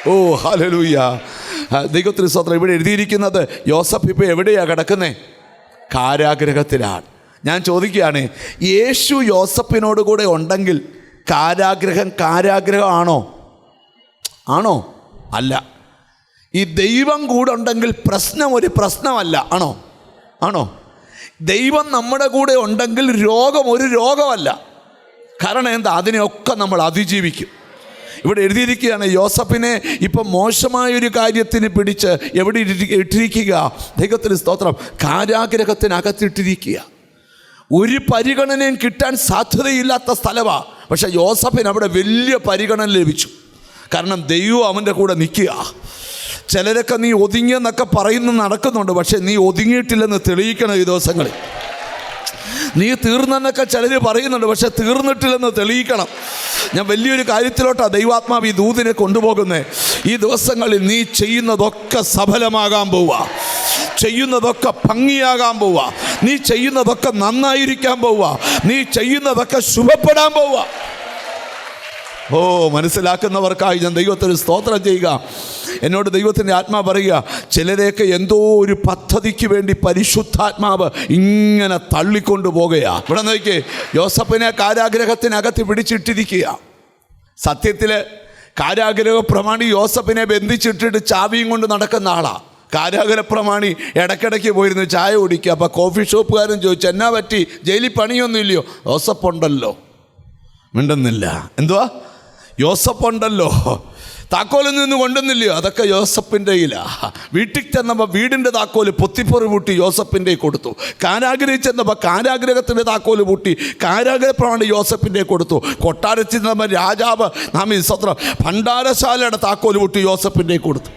ഓ ഹല്ലേലൂയ. ദൈവത്തിന് സ്തോത്രം. ഇവിടെ എഴുതിയിരിക്കുന്നത്, യോസഫ് ഇപ്പോൾ എവിടെയാണ് കിടക്കുന്നത്? കാരാഗൃഹത്തിലാണ്. ഞാൻ ചോദിക്കുകയാണ്, യേശു യോസഫിനോട് കൂടെ ഉണ്ടെങ്കിൽ കാരാഗ്രഹമാണോ? ആണോ? അല്ല. ഈ ദൈവം കൂടെ ഉണ്ടെങ്കിൽ പ്രശ്നം ഒരു പ്രശ്നമല്ല. ആണോ? ദൈവം നമ്മുടെ കൂടെ ഉണ്ടെങ്കിൽ രോഗം ഒരു രോഗമല്ല. കാരണം എന്താ? അതിനെയൊക്കെ നമ്മൾ അതിജീവിക്കും. ഇവിടെ എഴുതിയിരിക്കുകയാണ്, യോസഫിനെ ഇപ്പം മോശമായൊരു കാര്യത്തിന് പിടിച്ച് എവിടെ ഇട്ടിരിക്കുക? ദൈവത്തിന് സ്തോത്രം. കാരാഗ്രഹത്തിനകത്തിട്ടിരിക്കുക. ഒരു പരിഗണനയും കിട്ടാൻ സാധ്യതയില്ലാത്ത സ്ഥലമാണ്. പക്ഷേ യോസഫിന് അവിടെ വലിയ പരിഗണന ലഭിച്ചു. കാരണം ദൈവം അവൻ്റെ കൂടെ നിൽക്കുക. ചിലരൊക്കെ നീ ഒതുങ്ങിയെന്നൊക്കെ പറയുന്നു നടക്കുന്നുണ്ട്, പക്ഷേ നീ ഒതുങ്ങിയിട്ടില്ലെന്ന് തെളിയിക്കണം. ഈ ദിവസങ്ങളിൽ നീ തീർന്നെന്നൊക്കെ ചിലർ പറയുന്നുണ്ട്, പക്ഷെ തീർന്നിട്ടില്ലെന്ന് തെളിയിക്കണം. ഞാൻ വലിയൊരു കാര്യത്തിലോട്ടാണ് ദൈവാത്മാവ് ഈ ദൂതിനെ കൊണ്ടുപോകുന്നത്. ഈ ദിവസങ്ങളിൽ നീ ചെയ്യുന്നതൊക്കെ സഫലമാകാൻ പോവുക. ചെയ്യുന്നതൊക്കെ ഭംഗിയാകാൻ പോവുക. നീ ചെയ്യുന്നതൊക്കെ നന്നായിരിക്കാൻ പോവുക. നീ ചെയ്യുന്നതൊക്കെ ശുഭപ്പെടാൻ പോവുക. ഓ, മനസ്സിലാക്കുന്നവർക്കായി ഞാൻ ദൈവത്തിന് സ്തോത്രം ചെയ്യുക. എന്നോട് ദൈവത്തിൻ്റെ ആത്മാവ് പറയുക, ചിലരെയൊക്കെ എന്തോ ഒരു പദ്ധതിക്ക് വേണ്ടി പരിശുദ്ധാത്മാവ് ഇങ്ങനെ തള്ളിക്കൊണ്ടു പോകുകയാണ്. ഇവിടെ നോക്കിയേ, യോസഫിനെ കാരാഗ്രഹത്തിനകത്ത് പിടിച്ചിട്ടിരിക്കുക. സത്യത്തിൽ കാരാഗ്രഹ പ്രമാണി യോസഫിനെ ബന്ധിച്ചിട്ടിട്ട് ചാവിയും കൊണ്ട് നടക്കുന്ന ആളാണ്. കാരാഗൃഹ പ്രമാണി ഇടയ്ക്കിടയ്ക്ക് പോയിരുന്നു ചായ കുടിക്കുക. അപ്പോൾ കോഫി ഷോപ്പുകാരൻ ചോദിച്ചു, എന്നാ പറ്റി, ജയിലിൽ പണിയൊന്നും ഇല്ലയോ? യോസപ്പുണ്ടല്ലോ. മിണ്ടുന്നില്ല. എന്തുവാ? യോസപ്പുണ്ടല്ലോ. താക്കോലൊന്നും ഇന്ന് കൊണ്ടുവന്നില്ലയോ? അതൊക്കെ യോസപ്പിൻ്റെ കയ്യിലാണ്. വീട്ടിൽ ചെന്നപ്പോൾ വീടിൻ്റെ താക്കോല് പൊത്തിപ്പൊറി പൂട്ടി യോസപ്പിൻ്റെ കൊടുത്തു. കാരാഗ്രഹത്തിൽ ചെന്നപ്പോൾ കാരാഗ്രഹത്തിൻ്റെ താക്കോല് പൂട്ടി കാരാഗ്രഹപ്രമാണി യോസപ്പിൻ്റെ കൊടുത്തു. കൊട്ടാരത്തിൽ ചെന്നപ്പോൾ രാജാവ് സ്വത്രം ഭണ്ഡാരശാലയുടെ താക്കോല് പൂട്ടി യോസപ്പിൻ്റെ കൊടുത്തു.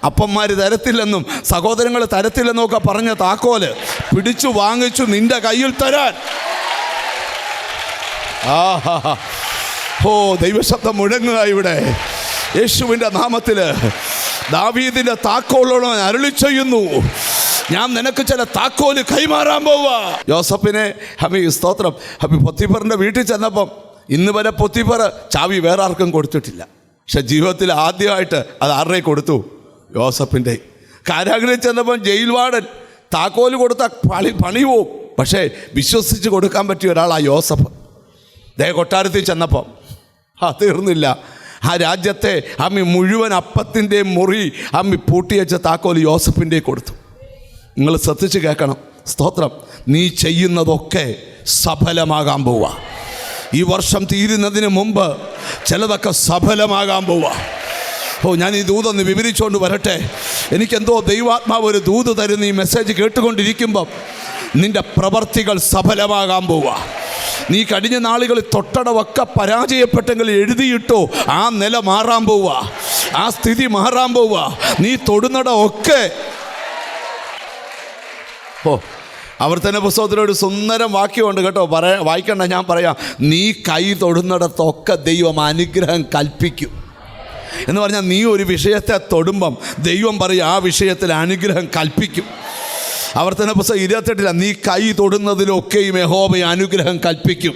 അപ്പന്മാർ തരത്തില്ലെന്നും സഹോദരങ്ങൾ തരത്തില്ലെന്നും ഒക്കെ പറഞ്ഞ താക്കോല് പിടിച്ചു വാങ്ങിച്ചു നിന്റെ കയ്യിൽ തരാൻ. ദൈവശബ്ദം മുഴങ്ങുക ഇവിടെ യേശുവിൻ്റെ നാമത്തിൽ. ദാവീദിൻ്റെ താക്കോലോളം അരുളി ചെയ്യുന്നു, ഞാൻ നിനക്ക് ചില താക്കോല് കൈമാറാൻ പോവാ. യോസഫിനെ സ്തോത്രം പൊത്തിഫറിൻ്റെ വീട്ടിൽ ചെന്നപ്പം ഇന്ന് വരെ പൊത്തിഫർ ചാവി വേറെ ആർക്കും കൊടുത്തിട്ടില്ല. പക്ഷെ ജീവിതത്തിൽ ആദ്യമായിട്ട് അത് ആരുടെ കൊടുത്തു? യോസഫിൻ്റെ. കാരാഗ്രഹത്തിൽ ചെന്നപ്പം ജയിൽ വാർഡൻ താക്കോല് കൊടുത്ത പണി പോവും. പക്ഷേ വിശ്വസിച്ച് കൊടുക്കാൻ പറ്റിയ ഒരാളാണ് യോസഫ്. കൊട്ടാരത്തിൽ ചെന്നപ്പം തീർന്നില്ല. ആ രാജ്യത്തെ മുഴുവൻ അപ്പത്തിൻ്റെ മുറി പൂട്ടിയച്ച താക്കോല് യോസഫിൻ്റെ കൊടുത്തു. നിങ്ങൾ ശ്രദ്ധിച്ച് കേൾക്കണം. സ്തോത്രം. നീ ചെയ്യുന്നതൊക്കെ സഫലമാകാൻ പോവുക. ഈ വർഷം തീരുന്നതിന് മുമ്പ് ചിലതൊക്കെ സഫലമാകാൻ പോവുക. ഞാൻ ഈ ദൂതൊന്ന് വിവരിച്ചുകൊണ്ട് വരട്ടെ. എനിക്കെന്തോ ദൈവാത്മാവ് ഒരു ദൂത് തരുന്ന ഈ മെസ്സേജ് കേട്ടുകൊണ്ടിരിക്കുമ്പം നിൻ്റെ പ്രവർത്തികൾ സഫലമാകാൻ പോവുക. നീ കഴിഞ്ഞ നാളുകളിൽ തൊട്ടടവൊക്കെ പരാജയപ്പെട്ടെങ്കിൽ എഴുതിയിട്ടോ, ആ നില മാറാൻ പോവുക, ആ സ്ഥിതി മാറാൻ പോവുക. നീ തൊടുന്നിട ഒക്കെ ആവർത്തന പുസ്തകത്തിലൊരു സുന്ദരം വാക്യമുണ്ട് കേട്ടോ, വായിക്കണ്ട, ഞാൻ പറയാം. നീ കൈ തൊടുന്നിടത്തൊക്കെ ദൈവം അനുഗ്രഹം കൽപ്പിക്കും എന്ന് പറഞ്ഞാൽ നീ ഒരു വിഷയത്തെ തൊടുമ്പം ദൈവം പറയും ആ വിഷയത്തിൽ അനുഗ്രഹം കൽപ്പിക്കും. ആവർത്തന പുസ്തകം 28 നീ കൈ തൊടുന്നതിലൊക്കെയും യഹോവ അനുഗ്രഹം കൽപ്പിക്കും.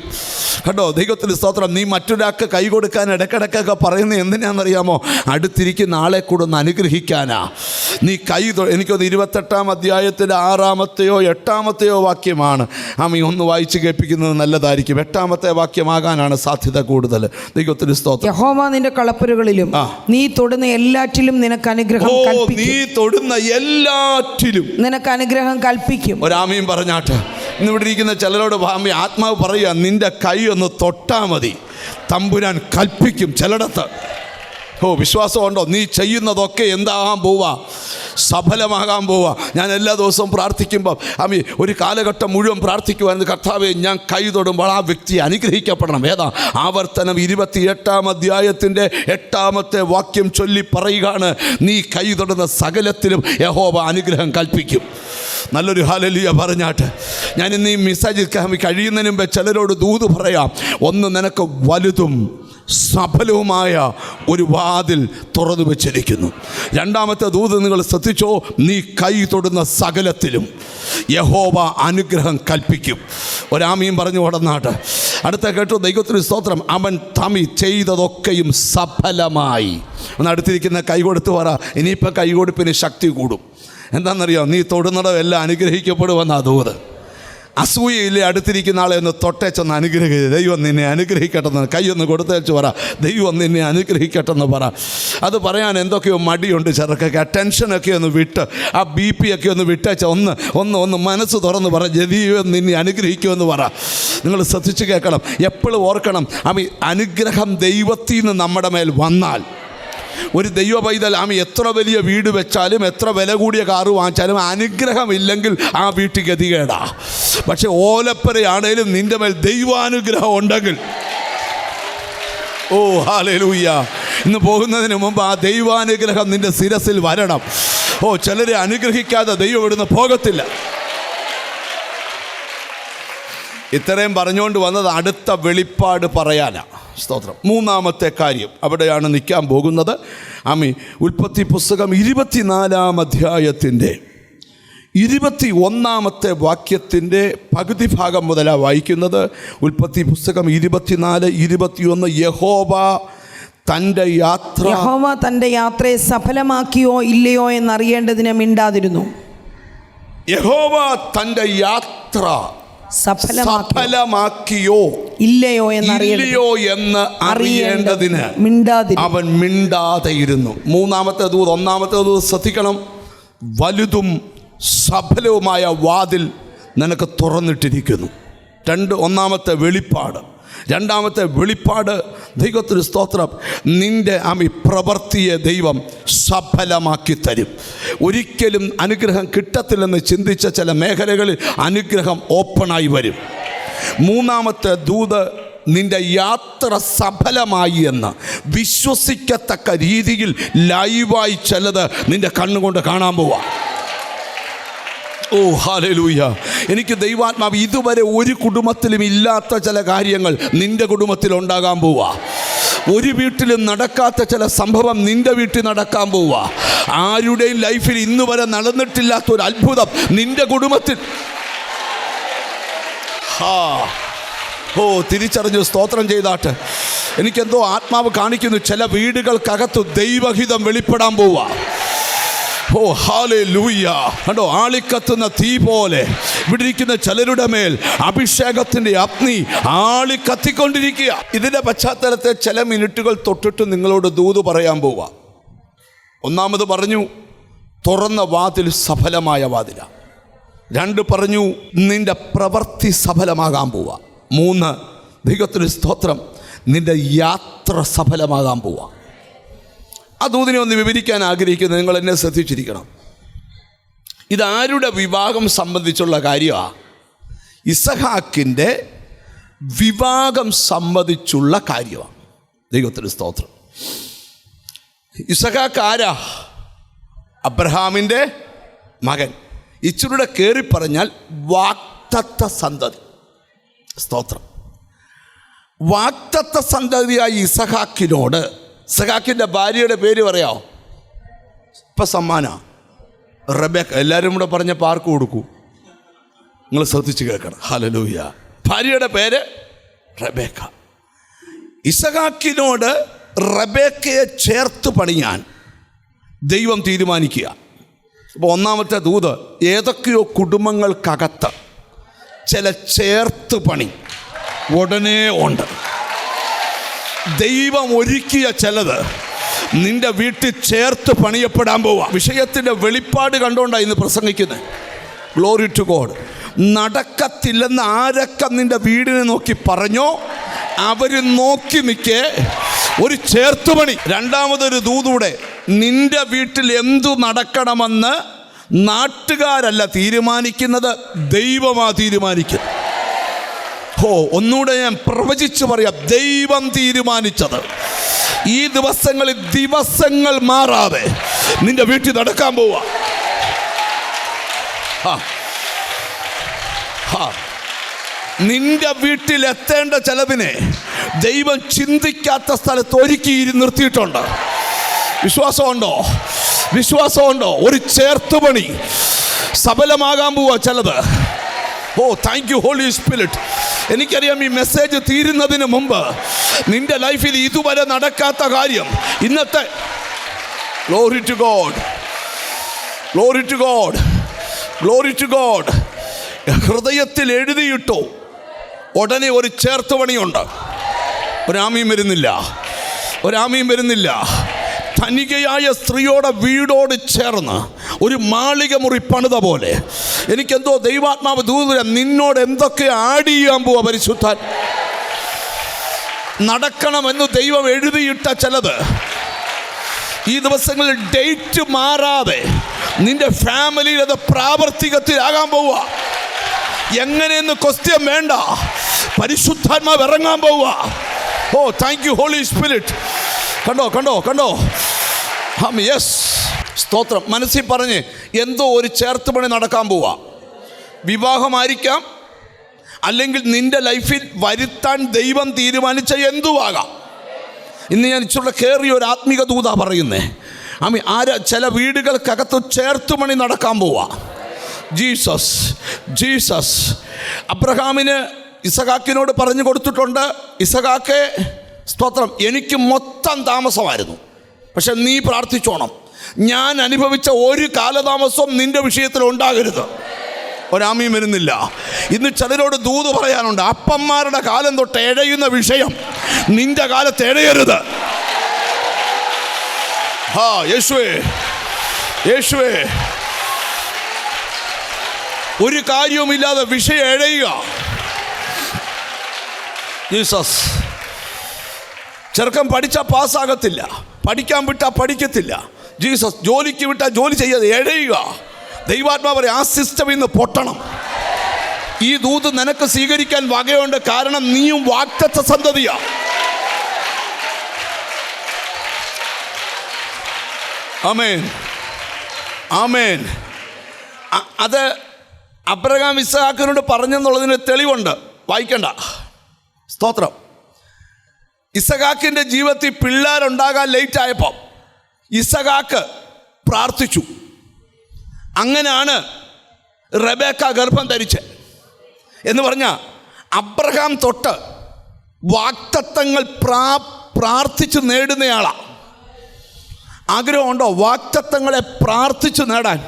കേട്ടോ, ദൈവത്തിന് സ്തോത്രം. നീ മറ്റൊരാൾക്ക് കൈ കൊടുക്കാൻ ഇടയ്ക്കിടയ്ക്കൊക്കെ പറയുന്നത് എന്തിനാണെന്നറിയാമോ? അടുത്തിരിക്കുന്ന ആളെ കൂടെ ഒന്ന് അനുഗ്രഹിക്കാനാ. നീ കൈ എനിക്കൊന്ന് 28 അധ്യായത്തിൻ്റെ 6-ാമത്തെയോ 8-ാമത്തെയോ വാക്യമാണ് ഒന്ന് വായിച്ച് കേൾപ്പിക്കുന്നത് നല്ലതായിരിക്കും. 8-ാമത്തെ വാക്യമാകാനാണ് സാധ്യത കൂടുതൽ. ദൈവത്തിന് സ്തോത്രം. യഹോവ നിന്റെ കളപ്പുരകളിലും നീ തൊടുന്ന എല്ലാറ്റിലും നിനക്ക് അനുഗ്രഹം കൽപ്പിക്കും. നീ തൊടുന്ന എല്ലാറ്റിലും നിനക്ക് അനുഗ്രഹം കൽപ്പിക്കും. ഒരാമയും പറഞ്ഞാട്ട്. ഇന്നിവിടെ ഇരിക്കുന്ന ചിലരോട് ആത്മാവ് പറയുക, നിന്റെ കൈ ഒന്ന് തൊട്ടാ മതി, തമ്പുരാൻ കൽപ്പിക്കും. ചിലടത്ത് വിശ്വാസമുണ്ടോ? നീ ചെയ്യുന്നതൊക്കെ എന്താകാൻ പോവാ? സഫലമാകാൻ പോവാ. ഞാൻ എല്ലാ ദിവസവും പ്രാർത്ഥിക്കുമ്പോൾ ഒരു കാലഘട്ടം മുഴുവൻ പ്രാർത്ഥിക്കുമായിരുന്നു, കർത്താവേ ഞാൻ കൈ തൊടുമ്പോൾ ആ വ്യക്തി അനുഗ്രഹിക്കപ്പെടണം. ഏതാ? ആവർത്തനം 28 അധ്യായത്തിൻ്റെ 8-ാമത്തെ വാക്യം ചൊല്ലി പറയുകയാണ്, നീ കൈ തൊടുന്ന സകലത്തിലും യഹോവ അനുഗ്രഹം കൽപ്പിക്കും. നല്ലൊരു ഹല്ലേലൂയ പറഞ്ഞാട്ട് ഞാൻ ഇന്ന് ഈ മെസ്സേജ് കഴിയുന്നതിന് മുമ്പ് ചിലരോട് ദൂത് പറയാം. ഒന്ന്, നിനക്ക് വലുതും സഫലവുമായ ഒരു വാതിൽ തുറന്നു വെച്ചിരിക്കുന്നു. 2-ാമത്തെ ദൂത് നിങ്ങൾ ശ്രദ്ധിച്ചോ, നീ കൈ തൊടുന്ന സകലത്തിലും യഹോവ അനുഗ്രഹം കൽപ്പിക്കും. ഒരാമയും പറഞ്ഞു ഓടനാട്ട്. അടുത്ത കേട്ടോ, ദൈവത്തിന് സ്തോത്രം. അവൻ ചെയ്തതൊക്കെയും സഫലമായി. ഒന്ന് അടുത്തിരിക്കുന്ന കൈ കൊടുത്ത് പറ, ഇനിയിപ്പോൾ കൈ കൊടുപ്പിന് ശക്തി കൂടും. എന്താണെന്നറിയോ? നീ തൊടുന്നിടമെല്ലാം അനുഗ്രഹിക്കപ്പെടുമെന്നാ ദൂത്. അസൂയയില്ലേ? അടുത്തിരിക്കുന്ന ആളെ ഒന്ന് തൊട്ടേച്ചൊന്ന് അനുഗ്രഹിക്കുക. ദൈവം നിന്നെ അനുഗ്രഹിക്കട്ടെന്ന് കൈയൊന്ന് കൊടുത്തേച്ച് പറ, ദൈവം നിന്നെ അനുഗ്രഹിക്കട്ടെന്ന് പറ. അത് പറയാൻ എന്തൊക്കെയോ മടിയുണ്ട് ചെറുക്കൊക്കെ. ടെൻഷനൊക്കെ ഒന്ന് വിട്ട്, ആ BP ഒക്കെ ഒന്ന് വിട്ടേച്ച ഒന്ന് മനസ്സ് തുറന്ന് പറ, ദൈവം നിന്നെ അനുഗ്രഹിക്കുമെന്ന് പറ. നിങ്ങൾ ശ്രദ്ധിച്ച് കേൾക്കണം, എപ്പോഴും ഓർക്കണം. അനുഗ്രഹം ദൈവത്തിൽ നിന്ന് നമ്മുടെ മേൽ വന്നാൽ, ഒരു ദൈവ പൈതൽ എത്ര വലിയ വീട് വെച്ചാലും എത്ര വില കൂടിയ കാറ് വാങ്ങിച്ചാലും അനുഗ്രഹമില്ലെങ്കിൽ ആ വീട്ടിൽ ഗതികേടാ. പക്ഷെ ഓലപ്പരയാണേലും നിന്റെ മേൽ ദൈവാനുഗ്രഹം ഉണ്ടെങ്കിൽ, ഓ ഹല്ലേലൂയ, ഇന്ന് പോകുന്നതിന് മുമ്പ് ആ ദൈവാനുഗ്രഹം നിന്റെ ശിരസിൽ വരണം. ചിലരെ അനുഗ്രഹിക്കാതെ ദൈവം ഇവിടുന്ന് പോകത്തില്ല. ഇത്രയും പറഞ്ഞുകൊണ്ട് വന്നത് അടുത്ത വെളിപ്പാട് പറയാനാണ്. സ്തോത്രം. 3-ാമത്തെ കാര്യം അവിടെയാണ് നിൽക്കാൻ പോകുന്നത്. ഉൽപ്പത്തി പുസ്തകം 24-ാം അധ്യായത്തിൻ്റെ 21-ാമത്തെ വാക്യത്തിൻ്റെ പകുതി ഭാഗം മുതലാണ് വായിക്കുന്നത്. ഉൽപ്പത്തി പുസ്തകം 24-21 യഹോവ തൻ്റെ യാത്രയെ സഫലമാക്കിയോ ഇല്ലയോ എന്നറിയേണ്ടതിന് മിണ്ടാതിരുന്നു. യഹോവ തൻ്റെ യാത്ര സഫലമാക്കിയോ ഇല്ലയോ എന്ന് അറിയേണ്ടതിന് അവൻ മിണ്ടാതെയിരുന്നു. 3-ാമത്തെ ദൂത് 1-ാമത്തെ ദൂത് ശ്രദ്ധിക്കണം. വലുതും സഫലവുമായ വാതിൽ നിനക്ക് തുറന്നിട്ടിരിക്കുന്നു. ഒന്നാമത്തെ വെളിപ്പാട്. രണ്ടാമത്തെ വെളിപ്പാട്, ദൈവത്തിന് സ്തോത്രം, നിൻ്റെ പ്രവൃത്തിയെ ദൈവം സഫലമാക്കി തരും. ഒരിക്കലും അനുഗ്രഹം കിട്ടത്തില്ലെന്ന് ചിന്തിച്ച ചില മേഖലകളിൽ അനുഗ്രഹം ഓപ്പണായി വരും. മൂന്നാമത്തെ ദൂത്, നിൻ്റെ യാത്ര സഫലമായി എന്ന് വിശ്വസിക്കത്തക്ക രീതിയിൽ ലൈവായി ചിലത് നിൻ്റെ കണ്ണുകൊണ്ട് കാണാൻ പോവാ. ഓ ഹല്ലേലൂയ. എനിക്ക് ദൈവാത്മാവ് ഇതുവരെ ഒരു കുടുംബത്തിലും ഇല്ലാത്ത ചില കാര്യങ്ങൾ നിൻ്റെ കുടുംബത്തിൽ ഉണ്ടാകാൻ പോവാ. ഒരു വീട്ടിലും നടക്കാത്ത ചില സംഭവം നിൻ്റെ വീട്ടിൽ നടക്കാൻ പോവാ. ആരുടെയും ലൈഫിൽ ഇന്ന് വരെ നടന്നിട്ടില്ലാത്ത ഒരു അത്ഭുതം നിൻ്റെ കുടുംബത്തിൽ. തിരിച്ചറിഞ്ഞു സ്തോത്രം ചെയ്താട്ട്. എനിക്കെന്തോ ആത്മാവ് കാണിക്കുന്നു, ചില വീടുകൾക്കകത്ത് ദൈവഹിതം വെളിപ്പെടാൻ പോവാ. ഓ ഹല്ലേലൂയ. കണ്ടോ, ആളിക്കത്തുന്ന തീ പോലെ ഇവിടെ ഇരിക്കുന്ന ചിലരുടെ മേൽ അഭിഷേകത്തിൻ്റെ അഗ്നി ആളിക്കത്തിക്കൊണ്ടിരിക്കുക. ഇതിൻ്റെ പശ്ചാത്തലത്തെ ചില മിനിറ്റുകൾ തൊട്ടിട്ട് നിങ്ങളോട് ദൂത് പറയാൻ പോവാ. ഒന്നാമത് പറഞ്ഞു, തുറന്ന വാതിൽ സഫലമായ വാതിലാണ്. 2 പറഞ്ഞു, നിൻ്റെ പ്രവൃത്തി സഫലമാകാൻ പോവാ. 3, ദൈവത്തിന് സ്തോത്രം, നിൻ്റെ യാത്ര സഫലമാകാൻ പോവാ. ആ ദൂതിനെ ഒന്ന് വിവരിക്കാൻ ആഗ്രഹിക്കുന്നത് നിങ്ങൾ എന്നെ ശ്രദ്ധിച്ചിരിക്കണം. ഇതാരുടെ വിവാഹം സംബന്ധിച്ചുള്ള കാര്യമാണ്? ഇസഹാക്കിൻ്റെ വിവാഹം സംബന്ധിച്ചുള്ള കാര്യമാണ്. ദൈവത്തിന് സ്തോത്രം. ഇസഹാക്ക് ആരാ? അബ്രഹാമിൻ്റെ മകൻ. ഇച്ചിലൂടെ കയറി പറഞ്ഞാൽ വാഗ്ദത്ത സന്തതി. സ്തോത്രം. വാഗ്ദത്ത സന്തതിയായ ഇസഹാക്കിനോട്, ഇസഹാക്കിൻ്റെ ഭാര്യയുടെ പേര് പറയാമോ? ഇപ്പം സമ്മാന റബേക്ക. എല്ലാവരും കൂടെ പറഞ്ഞ പാർക്ക് കൊടുക്കൂ. നിങ്ങൾ ശ്രദ്ധിച്ച് കേൾക്കണം. ഹല്ലേലൂയ. ഭാര്യയുടെ പേര് റബേക്ക. ഇസഹാക്കിനോട് റബേക്കയെ ചേർത്ത് പണിയാൻ ദൈവം തീരുമാനിക്കുക. അപ്പോൾ ഒന്നാമത്തെ ദൂത്, ഏതൊക്കെയോ കുടുംബങ്ങൾക്കകത്ത് ചില ചേർത്ത് പണി ഉടനെ ഉണ്ട്. ദൈവം ഒരുക്കിയ ചിലത് നിന്റെ വീട്ടിൽ ചേർത്ത് പണിയപ്പെടാൻ പോവാ. വിഷയത്തിൻ്റെ വെളിപ്പാട് കണ്ടുകൊണ്ടാണ് ഇന്ന് പ്രസംഗിക്കുന്നത്. Glory to God. നടക്കത്തില്ലെന്ന് ആരൊക്കെ നിന്റെ വീടിനെ നോക്കി പറഞ്ഞോ, അവർ നോക്കി നിൽക്കേ ഒരു ചേർത്തുപണി. രണ്ടാമതൊരു ദൂതൂടെ, നിന്റെ വീട്ടിൽ എന്തു നടക്കണമെന്ന് നാട്ടുകാരല്ല തീരുമാനിക്കുന്നത്, ദൈവമാ തീരുമാനിക്കുന്നത്. ഒന്നുകൂടെ ഞാൻ പ്രവചിച്ച് പറയാം, ദൈവം തീരുമാനിച്ചത് ഈ ദിവസങ്ങളിൽ ദിവസങ്ങൾ മാറാതെ നിന്റെ വീട്ടിൽ നടക്കാൻ പോവാ. നിന്റെ വീട്ടിൽ എത്തേണ്ട ചിലതിനെ ദൈവം ചിന്തിക്കാത്ത സ്ഥലത്ത് ഒരുക്കി നിർത്തിയിട്ടുണ്ട്. വിശ്വാസമുണ്ടോ? വിശ്വാസമുണ്ടോ? ഒരു ചേർത്തുപണി സഫലമാകാൻ പോവാ ചിലത്. Thank you Holy Spirit. എനിക്കറിയാം ഈ മെസ്സേജ് തീരുന്നതിന് മുമ്പ് നിന്റെ ലൈഫിൽ ഇതുവരെ നടക്കാത്ത കാര്യം ഇന്നത്തെ, glory to God, glory to God, glory to God, ഹൃദയത്തിൽ എഴുതിയിട്ടോ ഉടനെ ഒരു ചേർത്തുപണിയുണ്ട്. ഒരാമയും വരുന്നില്ല, ഒരാമയും വരുന്നില്ല. ധനികയായ സ്ത്രീയോടെ വീടോട് ചേർന്ന് ഒരു മാളിക മുറി പണിത പോലെ എനിക്കെന്തോ ദൈവാത്മാവ് ദൂതര നിന്നോട് എന്തൊക്കെ ആഡ് ചെയ്യാൻ പോവാ. പരിശുദ്ധാൻ നടക്കണമെന്ന് ദൈവം എഴുതിയിട്ട ചിലത് ഈ ദിവസങ്ങളിൽ ഡേറ്റ് മാറാതെ നിന്റെ ഫാമിലിയിൽ അത് പ്രാവർത്തികത്തിലാകാൻ പോവുക. എങ്ങനെയെന്ന് ക്വസ്റ്റ്യൻ വേണ്ട, പരിശുദ്ധാത്മാവ് ഇറങ്ങാൻ പോവുക. Thank you Holy Spirit. കണ്ടോ കണ്ടോ കണ്ടോ. യെസ്, സ്തോത്രം. മനസ്സിൽ പറഞ്ഞ് എന്തോ ഒരു ചേർത്തുപണി നടക്കാൻ പോവാ. വിവാഹമായിരിക്കാം, അല്ലെങ്കിൽ നിന്റെ ലൈഫിൽ വരുത്താൻ ദൈവം തീരുമാനിച്ച എന്തുവാകാം. ഇന്ന് ഞാൻ ഇച്ചിരി കയറിയ ഒരു ആത്മീക ദൂതാ പറയുന്നേ. ചില വീടുകൾക്കകത്ത് ചേർത്തുപണി നടക്കാൻ പോവാ. Jesus, Jesus. അബ്രഹാമിന് ഇസഹാക്കിനോട് പറഞ്ഞു കൊടുത്തിട്ടുണ്ട്, ഇസഹാക്കെ സ്തോത്രം, എനിക്ക് മൊത്തം താമസമായിരുന്നു, പക്ഷെ നീ പ്രാർത്ഥിച്ചോണം, ഞാൻ അനുഭവിച്ച ഒരു കാലതാമസവും നിന്റെ വിഷയത്തിൽ ഉണ്ടാകരുത്. ഒരാമയും വരുന്നില്ല. ഇന്ന് ചിലരോട് ദൂത് പറയാനുണ്ട്, അപ്പന്മാരുടെ കാലം തൊട്ട് എഴയുന്ന വിഷയം നിന്റെ കാലത്ത് എഴയരുത്. യേശുവേ, യേശുവേ, ഒരു കാര്യവുമില്ലാതെ വിഷയം എഴയുക. ജീസസ്. ചെറുക്കൻ പഠിച്ചാൽ പാസ്സാകത്തില്ല, പഠിക്കാൻ വിട്ടാൽ പഠിക്കത്തില്ല. ജീസസ്. ജോലിക്ക് വിട്ടാൽ ജോലി ചെയ്യാതെ എഴയുക. ദൈവാത്മാ പറയും ആ സിസ്റ്റം ഇന്ന് പൊട്ടണം. ഈ ദൂത് നിനക്ക് സ്വീകരിക്കാൻ വകയുണ്ട്, കാരണം നീയും വാഗ്ദത്ത സന്തതിയാ. ആമേൻ, ആമേൻ. അത് അബ്രഹാം ഇസ്ഹാക്കിനോട് പറഞ്ഞെന്നുള്ളതിന് തെളിവുണ്ട്, വായിക്കണ്ട. സ്തോത്രം. ഇസഹാക്കിൻ്റെ ജീവിതത്തിൽ പിള്ളേരുണ്ടാകാൻ ലേറ്റ് ആയപ്പോൾ ഇസഹാക്ക് പ്രാർത്ഥിച്ചു. അങ്ങനെയാണ് റെബേക്ക ഗർഭം ധരിച്ചത്. എന്ന് പറഞ്ഞാൽ അബ്രഹാം തൊട്ട് വാഗ്ദത്തങ്ങൾ പ്രാർത്ഥിച്ച് നേടുന്നയാളാണ്. ആഗ്രഹമുണ്ടോ വാഗ്ദത്തങ്ങളെ പ്രാർത്ഥിച്ച് നേടാൻ?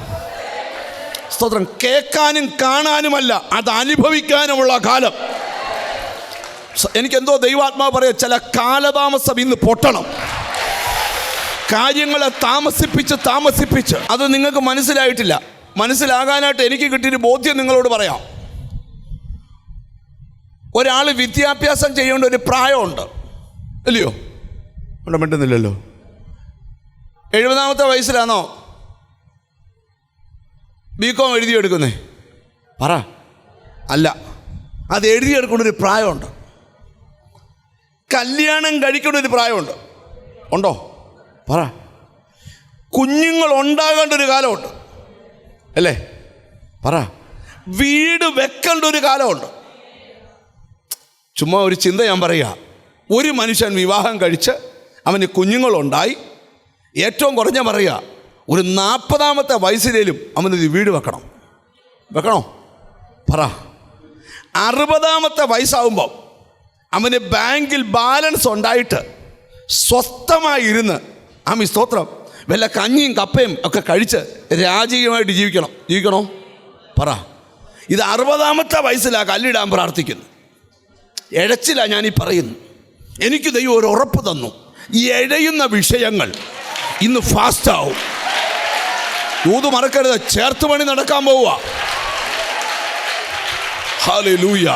സ്തോത്രം. കേൾക്കാനും കാണാനുമല്ല, അത് അനുഭവിക്കാനുമുള്ള കാലം. എനിക്കെന്തോ ദൈവാത്മാവ് പറയാം, ചില കാലതാമസം ഇന്ന് പൊട്ടണം. കാര്യങ്ങളെ താമസിപ്പിച്ച് അത് നിങ്ങൾക്ക് മനസ്സിലായിട്ടില്ല. മനസ്സിലാകാനായിട്ട് എനിക്ക് കിട്ടിയൊരു ബോധ്യം നിങ്ങളോട് പറയാം. ഒരാൾ വിദ്യാഭ്യാസം ചെയ്യേണ്ട ഒരു പ്രായമുണ്ട്, അല്ലയോ? മിണ്ടുന്നില്ലല്ലോ. 70-ാമത്തെ വയസ്സിലാണോ ബികോം എഴുതിയെടുക്കുന്നേ? പറ. അല്ല, അത് എഴുതിയെടുക്കേണ്ട ഒരു പ്രായമുണ്ട്. കല്യാണം കഴിക്കേണ്ട ഒരു പ്രായമുണ്ട്. ഉണ്ടോ? പറ. കുഞ്ഞുങ്ങൾ ഉണ്ടാകേണ്ട ഒരു കാലമുണ്ട്, അല്ലേ? പറ. വീട് വെക്കേണ്ട ഒരു കാലമുണ്ട്. ചുമ്മാ ഒരു ചിന്ത ഞാൻ പറയുക. ഒരു മനുഷ്യൻ വിവാഹം കഴിച്ച് അവന് കുഞ്ഞുങ്ങളുണ്ടായി, ഏറ്റവും കുറഞ്ഞ പറയുക ഒരു 40-ാമത്തെ വയസ്സിലേലും അവനൊരു വീട് വെക്കണോ? പറ. 60-ാമത്തെ വയസ്സാവുമ്പോൾ അവന് ബാങ്കിൽ ബാലൻസ് ഉണ്ടായിട്ട് സ്വസ്ഥമായി ഇരുന്ന് ആമി സ്തോത്രം വല്ല കഞ്ഞിയും കപ്പയും ഒക്കെ കഴിച്ച് രാജകീയമായിട്ട് ജീവിക്കണോ? പറ. ഇത് 60-ാമത്തെ വയസ്സിലാണ് കല്ലിടാൻ പ്രാർത്ഥിക്കുന്നു. എഴച്ചില്ല ഞാനീ പറയുന്നു. എനിക്ക് ദൈവം ഒരു ഉറപ്പ് തന്നു, ഈ എഴയുന്ന വിഷയങ്ങൾ ഇന്ന് ഫാസ്റ്റാവും. ദൂത് മറക്കരുത്, ചേർത്തുപണി നടക്കാൻ പോവുക. Hallelujah,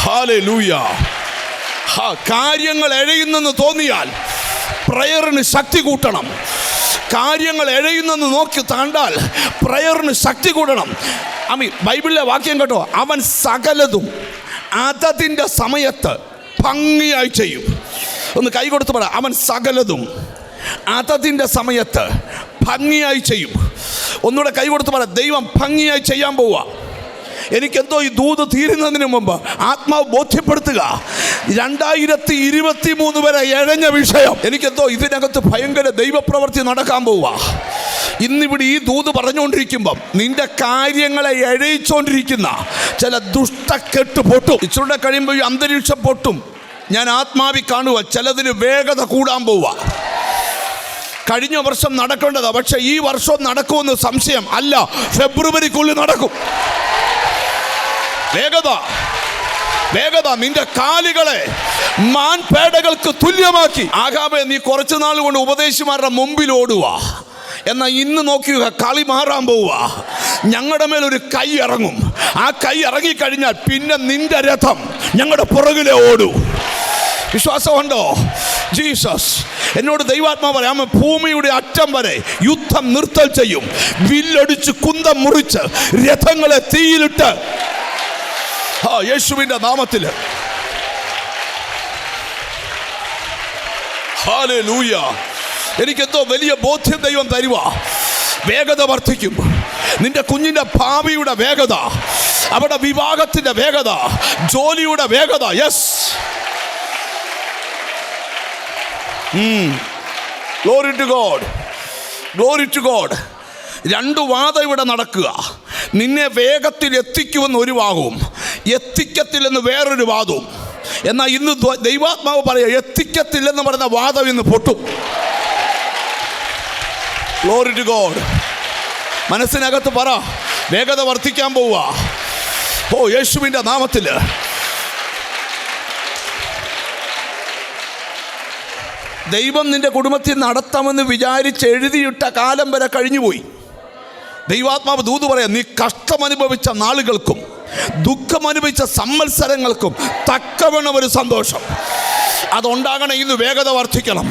hallelujah. കാര്യങ്ങൾ എഴയുന്നെന്ന് തോന്നിയാൽ പ്രയറിന് ശക്തി കൂട്ടണം. കാര്യങ്ങൾ എഴയുന്നെന്ന് നോക്കി താണ്ടാൽ പ്രയറിന് ശക്തി കൂട്ടണം. ബൈബിളിലെ വാക്യം കേട്ടോ, അവൻ സകലതും അതതിൻ്റെ സമയത്ത് ഭംഗിയായി ചെയ്യും. ഒന്ന് കൈ കൊടുത്ത് പറ, അവൻ സകലതും അതതിൻ്റെ സമയത്ത് ഭംഗിയായി ചെയ്യും. ഒന്നുകൂടെ കൈ കൊടുത്ത് പറ, ദൈവം ഭംഗിയായി ചെയ്യാൻ പോവുക. എനിക്കെന്തോ ഈ ദൂത് തീരുന്നതിന് മുമ്പ് ആത്മാവ് ബോധ്യപ്പെടുത്തുക, 2023 വരെ എഴഞ്ഞ വിഷയം എനിക്കെന്തോ ഇതിനകത്ത് ഭയങ്കര ദൈവപ്രവൃത്തി നടക്കാൻ പോവുക. ഇന്നിവിടെ ഈ ദൂത് പറഞ്ഞുകൊണ്ടിരിക്കുമ്പം നിന്റെ കാര്യങ്ങളെ എഴയിച്ചുകൊണ്ടിരിക്കുന്ന ചില ദുഷ്ടക്കെട്ട് പൊട്ടും. ഇച്ചിരുടെ കഴിയുമ്പോൾ ഈ അന്തരീക്ഷം പൊട്ടും. ഞാൻ ആത്മാവി കാണുക, ചിലതിന് വേഗത കൂടാൻ പോവുക. കഴിഞ്ഞ വർഷം നടക്കേണ്ടതാ, പക്ഷെ ഈ വർഷം നടക്കുമെന്ന് സംശയം അല്ല. ഫെബ്രുവരിക്കുള്ളിൽ നടക്കും. വേഗത നിന്റെ കാലുകളെ മാൻപേടകൾക്ക് തുല്യമാക്കി. ആകാമേ, നീ കുറച്ചു നാൾ കൊണ്ട് ഉപദേശിമാരുടെ മുമ്പിൽ ഓടുക. എന്നാൽ ഇന്ന് നോക്കുക, കളി മാറാൻ പോവുക. ഞങ്ങളുടെ മേലൊരു കൈ ഇറങ്ങും. ആ കൈ ഇറങ്ങിക്കഴിഞ്ഞാൽ പിന്നെ നിന്റെ രഥം ഞങ്ങളുടെ പുറകിലെ ഓടൂ. വിശ്വാസമുണ്ടോ? ജീസസ്. എന്നോട് ദൈവാത്മാവ് പറയാം, ഭൂമിയുടെ അറ്റം വരെ യുദ്ധം നിർത്തൽ ചെയ്യും. വില്ലടിച്ച് കുന്തം മുറിച്ച് രഥങ്ങളെ തീയിലിട്ട് യേശുവിന്റെ നാമത്തിൽ. ഹല്ലേലൂയ. എനിക്കെന്തോ വലിയ ബോധ്യം ദൈവം തരുക. വേഗത വർദ്ധിക്കും. നിന്റെ കുഞ്ഞിന്റെ ഭാവിയുടെ വേഗത, അവിടെ വിവാഹത്തിന്റെ വേഗത, ജോലിയുടെ വേഗത. Yes, glory to God, glory to God. 2 വാദം ഇവിടെ നടക്കുക. നിന്നെ വേഗത്തിൽ എത്തിക്കുമെന്ന് ഒരു വാദവും, എത്തിക്കത്തില്ലെന്ന് വേറൊരു വാദവും. എന്നാൽ ഇന്ന് ദൈവാത്മാവ് പറയുക, എത്തിക്കത്തില്ലെന്ന് പറയുന്ന വാദം ഇന്ന് പൊട്ടും. Glory to God. മനസ്സിനകത്ത് പറ, വേഗത വർദ്ധിക്കാൻ പോവുക. യേശുവിൻ്റെ നാമത്തിൽ. ദൈവം നിന്റെ കുടുംബത്തിൽ നടത്താമെന്ന് വിചാരിച്ച് എഴുതിയിട്ട കാലം വരെ കഴിഞ്ഞുപോയി. ദൈവാത്മാവ് ദൂത് പറയാം, നീ കഷ്ടമനുഭവിച്ച നാളുകൾക്കും ദുഃഖമനുഭവിച്ച സംവത്സരങ്ങൾക്കും തക്കവണ്ണം ഒരു സന്തോഷം അതുണ്ടാകണം. ഇന്ന് വേഗത വർദ്ധിക്കണം.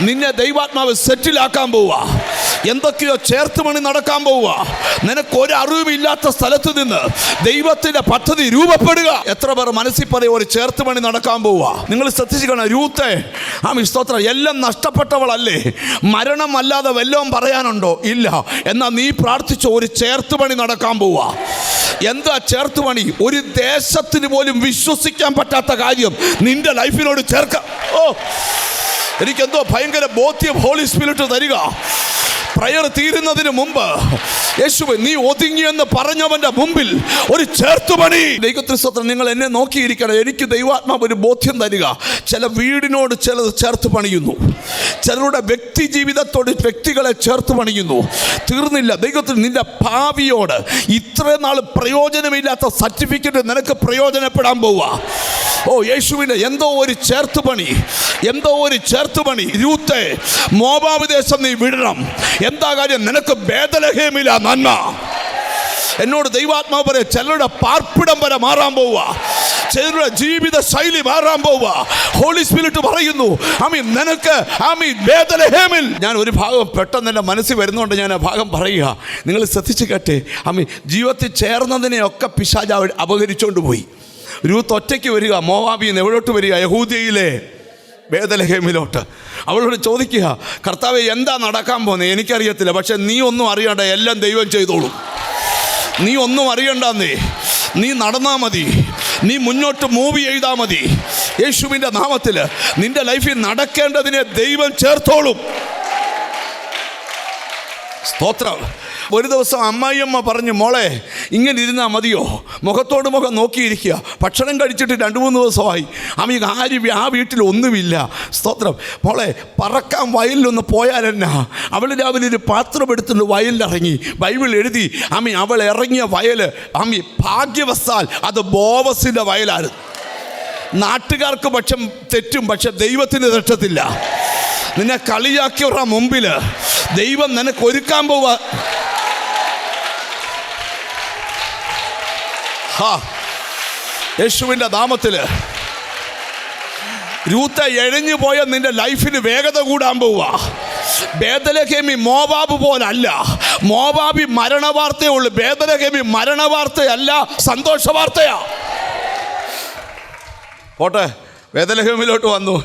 നിന്നെ ദൈവാത്മാവ് സെറ്റിലാക്കാൻ പോവുക. എന്തൊക്കെയോ ചേർത്ത് പണി നടക്കാൻ പോവുക. നിനക്കൊരു അറിവുമില്ലാത്ത സ്ഥലത്ത് നിന്ന് ദൈവത്തിൻ്റെ പദ്ധതി രൂപപ്പെടുക. എത്ര പേർ മനസ്സിൽ പറയും ഒരു ചേർത്ത് പണി നടക്കാൻ പോവുക? നിങ്ങൾ ശ്രദ്ധിച്ചിരിക്കണം. രൂത്തേ, സ്തോത്രം, എല്ലാം നഷ്ടപ്പെട്ടവളല്ലേ? മരണം അല്ലാതെ വല്ലതും പറയാനുണ്ടോ? ഇല്ല. എന്നാൽ നീ പ്രാർത്ഥിച്ച ഒരു ചേർത്ത് പണി നടക്കാൻ പോവുക. എന്താ ചേർത്ത് പണി? ഒരു ദേശത്തിന് പോലും വിശ്വസിക്കാൻ പറ്റാത്ത കാര്യം നിന്റെ ലൈഫിനോട് ചേർക്കാം. എനിക്കെന്തോ ഭയങ്കര ബോധ്യം ഹോളി സ്പിരിറ്റ് തരിക. പ്രയർ തീരുന്നതിന് മുമ്പ് യേശുവേ നീ ഒതുങ്ങിയെന്ന് പറഞ്ഞവന്റെ മുമ്പിൽ ഒരു ചേർത്തുപണി. ദൈവസ്തോത്രം, നിങ്ങൾ എന്നെ നോക്കിയിരിക്കണം. എനിക്ക് ദൈവാത്മാവ് ഒരു ബോധ്യം തരിക. ചില വീടിനോട് ചിലത് ചേർത്ത് പണിയുന്നു, ചിലരുടെ വ്യക്തി ജീവിതത്തോട് വ്യക്തികളെ ചേർത്ത് പണിയുന്നു. തീർന്നില്ല. ദൈവത്തിൽ നിന്റെ ഭാവിയോട് ഇത്രയും നാൾ പ്രയോജനമില്ലാത്ത സർട്ടിഫിക്കറ്റ് നിനക്ക് പ്രയോജനപ്പെടാൻ പോവുക. യേശുവിൻ്റെ എന്തോ ഒരു ചേർത്തുപണി, എന്തോ ഒരു ചേർത്തുപണി. രൂത്തേ, മോവാബ് ദേശം നീ വിടണം. എന്താ കാര്യം? നിനക്ക് ബേത്ലഹേമില നന്മ. എന്നോട് ദൈവാത്മാവ് പറയാം, ചിലരുടെ പാർപ്പിടം വരെ മാറാൻ പോവുക, ചിലരുടെ ജീവിത ശൈലി മാറാൻ പോവുക. ഹോളി സ്പിരിറ്റ് പറയുന്നു നിനക്ക് ബേത്ലഹേമിൽ. ഞാൻ ഒരു ഭാഗം പെട്ടെന്ന് എൻ്റെ മനസ്സിൽ വരുന്നുണ്ട്, ഞാൻ ആ ഭാഗം പറയുക. നിങ്ങൾ ശ്രദ്ധിച്ച് കേട്ടെ. ജീവിതത്തിൽ ചേർന്നതിനെയൊക്കെ പിശാച് അപഹരിച്ചുകൊണ്ട് പോയി. രൂത്ത് ഒറ്റയ്ക്ക് വരിക. മോവാബിൽ നിന്ന് എവിടോട്ട് വരിക? യഹൂദയിലെ ബേത്ലഹേമിലോട്ട്. അവളോട് ചോദിക്കുക, കർത്താവേ എന്താ നടക്കാൻ പോകുന്നത്? എനിക്കറിയത്തില്ല, പക്ഷെ നീ ഒന്നും അറിയണ്ട, എല്ലാം ദൈവം ചെയ്തോളും. നീ ഒന്നും അറിയണ്ടെന്നേ, നീ നടന്നാൽ മതി, നീ മുന്നോട്ട് മൂവ് ചെയ്താൽ മതി. യേശുവിൻ്റെ നാമത്തിൽ നിന്റെ ലൈഫിൽ നടക്കേണ്ടതിനെ ദൈവം ചേർത്തോളും. സ്തോത്രം. ഒരു ദിവസം അമ്മായിയമ്മ പറഞ്ഞു, മോളെ ഇങ്ങനെ ഇരുന്നാൽ മതിയോ? മുഖത്തോട് മുഖം നോക്കിയിരിക്കുക. ഭക്ഷണം കഴിച്ചിട്ട് 2-3 ദിവസമായി. ആരും ആ വീട്ടിൽ ഒന്നുമില്ല. സ്തോത്രം. മോളെ പറക്കാൻ വയലിലൊന്ന് പോയാലെന്നാ? അവൾ രാവിലെ ഒരു പാത്രം എടുത്തുകൊണ്ട് വയലിലിറങ്ങി. ബൈബിൾ എഴുതി അവൾ ഇറങ്ങിയ വയൽ ഭാഗ്യവശാൽ അത് ബോവസിൻ്റെ വയലായിരുന്നു. നാട്ടുകാർക്ക് പക്ഷം തെറ്റും, പക്ഷെ ദൈവത്തിന് തെറ്റത്തില്ല. നിന്നെ കളിയാക്കിയവരുടെ മുമ്പിൽ ദൈവം നിനക്ക് ഒരുക്കാൻ പോവാ. യേശുവിൻ്റെ നാമത്തിൽ രൂത്ത് എഴഞ്ഞു പോയ നിന്റെ ലൈഫിന് വേഗത കൂടാൻ പോവുക. ബേത്ലഹേമി മോവാബ് പോലല്ല. മോവാബി മരണവാർത്തയേ ഉള്ളൂ. ബേത്ലഹേമി മരണവാർത്തയല്ല, സന്തോഷ വാർത്തയാ. പോട്ടെ, ബേത്ലഹേമിലോട്ട് വന്നു.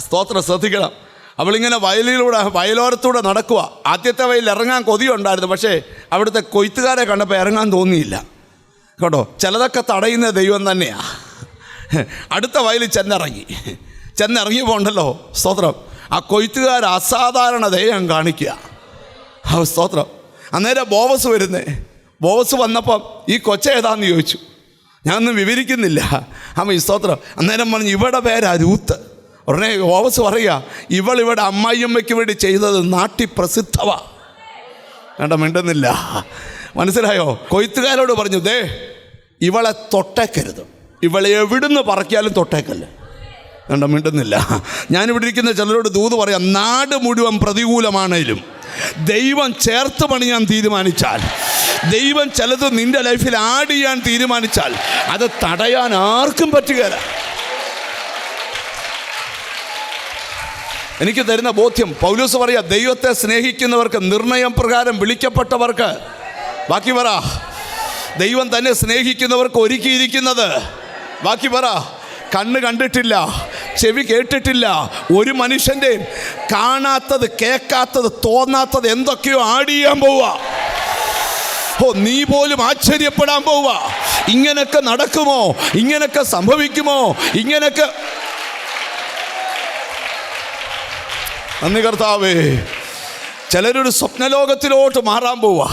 സ്തോത്രം. ശ്രദ്ധിക്കണം. അവളിങ്ങനെ വയലോരത്തൂടെ നടക്കുക. ആദ്യത്തെ വയലിൽ ഇറങ്ങാൻ കൊതിയുണ്ടായിരുന്നു, പക്ഷേ അവിടുത്തെ കൊയ്ത്തുകാരെ കണ്ടപ്പോൾ ഇറങ്ങാൻ തോന്നിയില്ല. കേട്ടോ, ചിലതൊക്കെ തടയുന്ന ദൈവം തന്നെയാണ്. അടുത്ത വയലിൽ ചെന്നിറങ്ങിയപ്പോൾ ഉണ്ടല്ലോ, സ്തോത്രം, ആ കൊയ്ത്തുകാർ അസാധാരണ ദൈവം കാണിക്കുക. സ്തോത്രം. അന്നേരം ബോവസ് വരുന്നേ. ബോവസ് വന്നപ്പം ഈ കൊച്ച ഏതാന്ന് ചോദിച്ചു. ഞാനൊന്നും വിവരിക്കുന്നില്ല. സ്തോത്രം. അന്നേരം പറഞ്ഞു, ഇവിടെ പേരാ രൂത്ത്. ഉടനെ ബോവസ് പറയുക, ഇവിടെ അമ്മായിയമ്മയ്ക്ക് വേണ്ടി ചെയ്തത് നാട്ടിൽ പ്രസിദ്ധവാ. വേണ്ട, മിണ്ടുന്നില്ല. മനസ്സിലായോ? കൊയ്ത്തുകാരോട് പറഞ്ഞു, ദേ ഇവളെ തൊട്ടേക്കരുത്, ഇവളെ എവിടുന്ന് പറക്കിയാലും തൊട്ടേക്കല്ല. വേണ്ട, മിണ്ടുന്നില്ല. ഞാനിവിടെ ഇരിക്കുന്ന ചിലരോട് ദൂത് പറയാം, നാട് മുഴുവൻ പ്രതികൂലമാണേലും ദൈവം ചേർത്ത് പണിയാൻ തീരുമാനിച്ചാൽ, ദൈവം ചിലത് നിന്റെ ലൈഫിൽ ആഡ് ചെയ്യാൻ തീരുമാനിച്ചാൽ അത് തടയാൻ ആർക്കും പറ്റുകയില്ല. എനിക്ക് തരുന്ന ബോധ്യം, പൗലോസ് പറയാ, ദൈവത്തെ സ്നേഹിക്കുന്നവർക്ക്, നിർണയം പ്രകാരം വിളിക്കപ്പെട്ടവർക്ക്, ബാക്കി പറ, ദൈവം തന്നെ സ്നേഹിക്കുന്നവർക്ക് ഒരുക്കിയിരിക്കുന്നത്, ബാക്കി പറ, കണ്ണ് കണ്ടിട്ടില്ല, ചെവി കേട്ടിട്ടില്ല, ഒരു മനുഷ്യൻ്റെ കാണാത്തത്, കേൾക്കാത്തത്, തോന്നാത്തത് എന്തൊക്കെയോ ആഡ് ചെയ്യാൻ പോവുക. നീ പോലും ആശ്ചര്യപ്പെടാൻ പോവുക. ഇങ്ങനൊക്കെ നടക്കുമോ? ഇങ്ങനൊക്കെ സംഭവിക്കുമോ? ഇങ്ങനൊക്കെ. നന്ദി കർത്താവേ. ചിലരൊരു സ്വപ്നലോകത്തിലോട്ട് മാറാൻ പോവാ.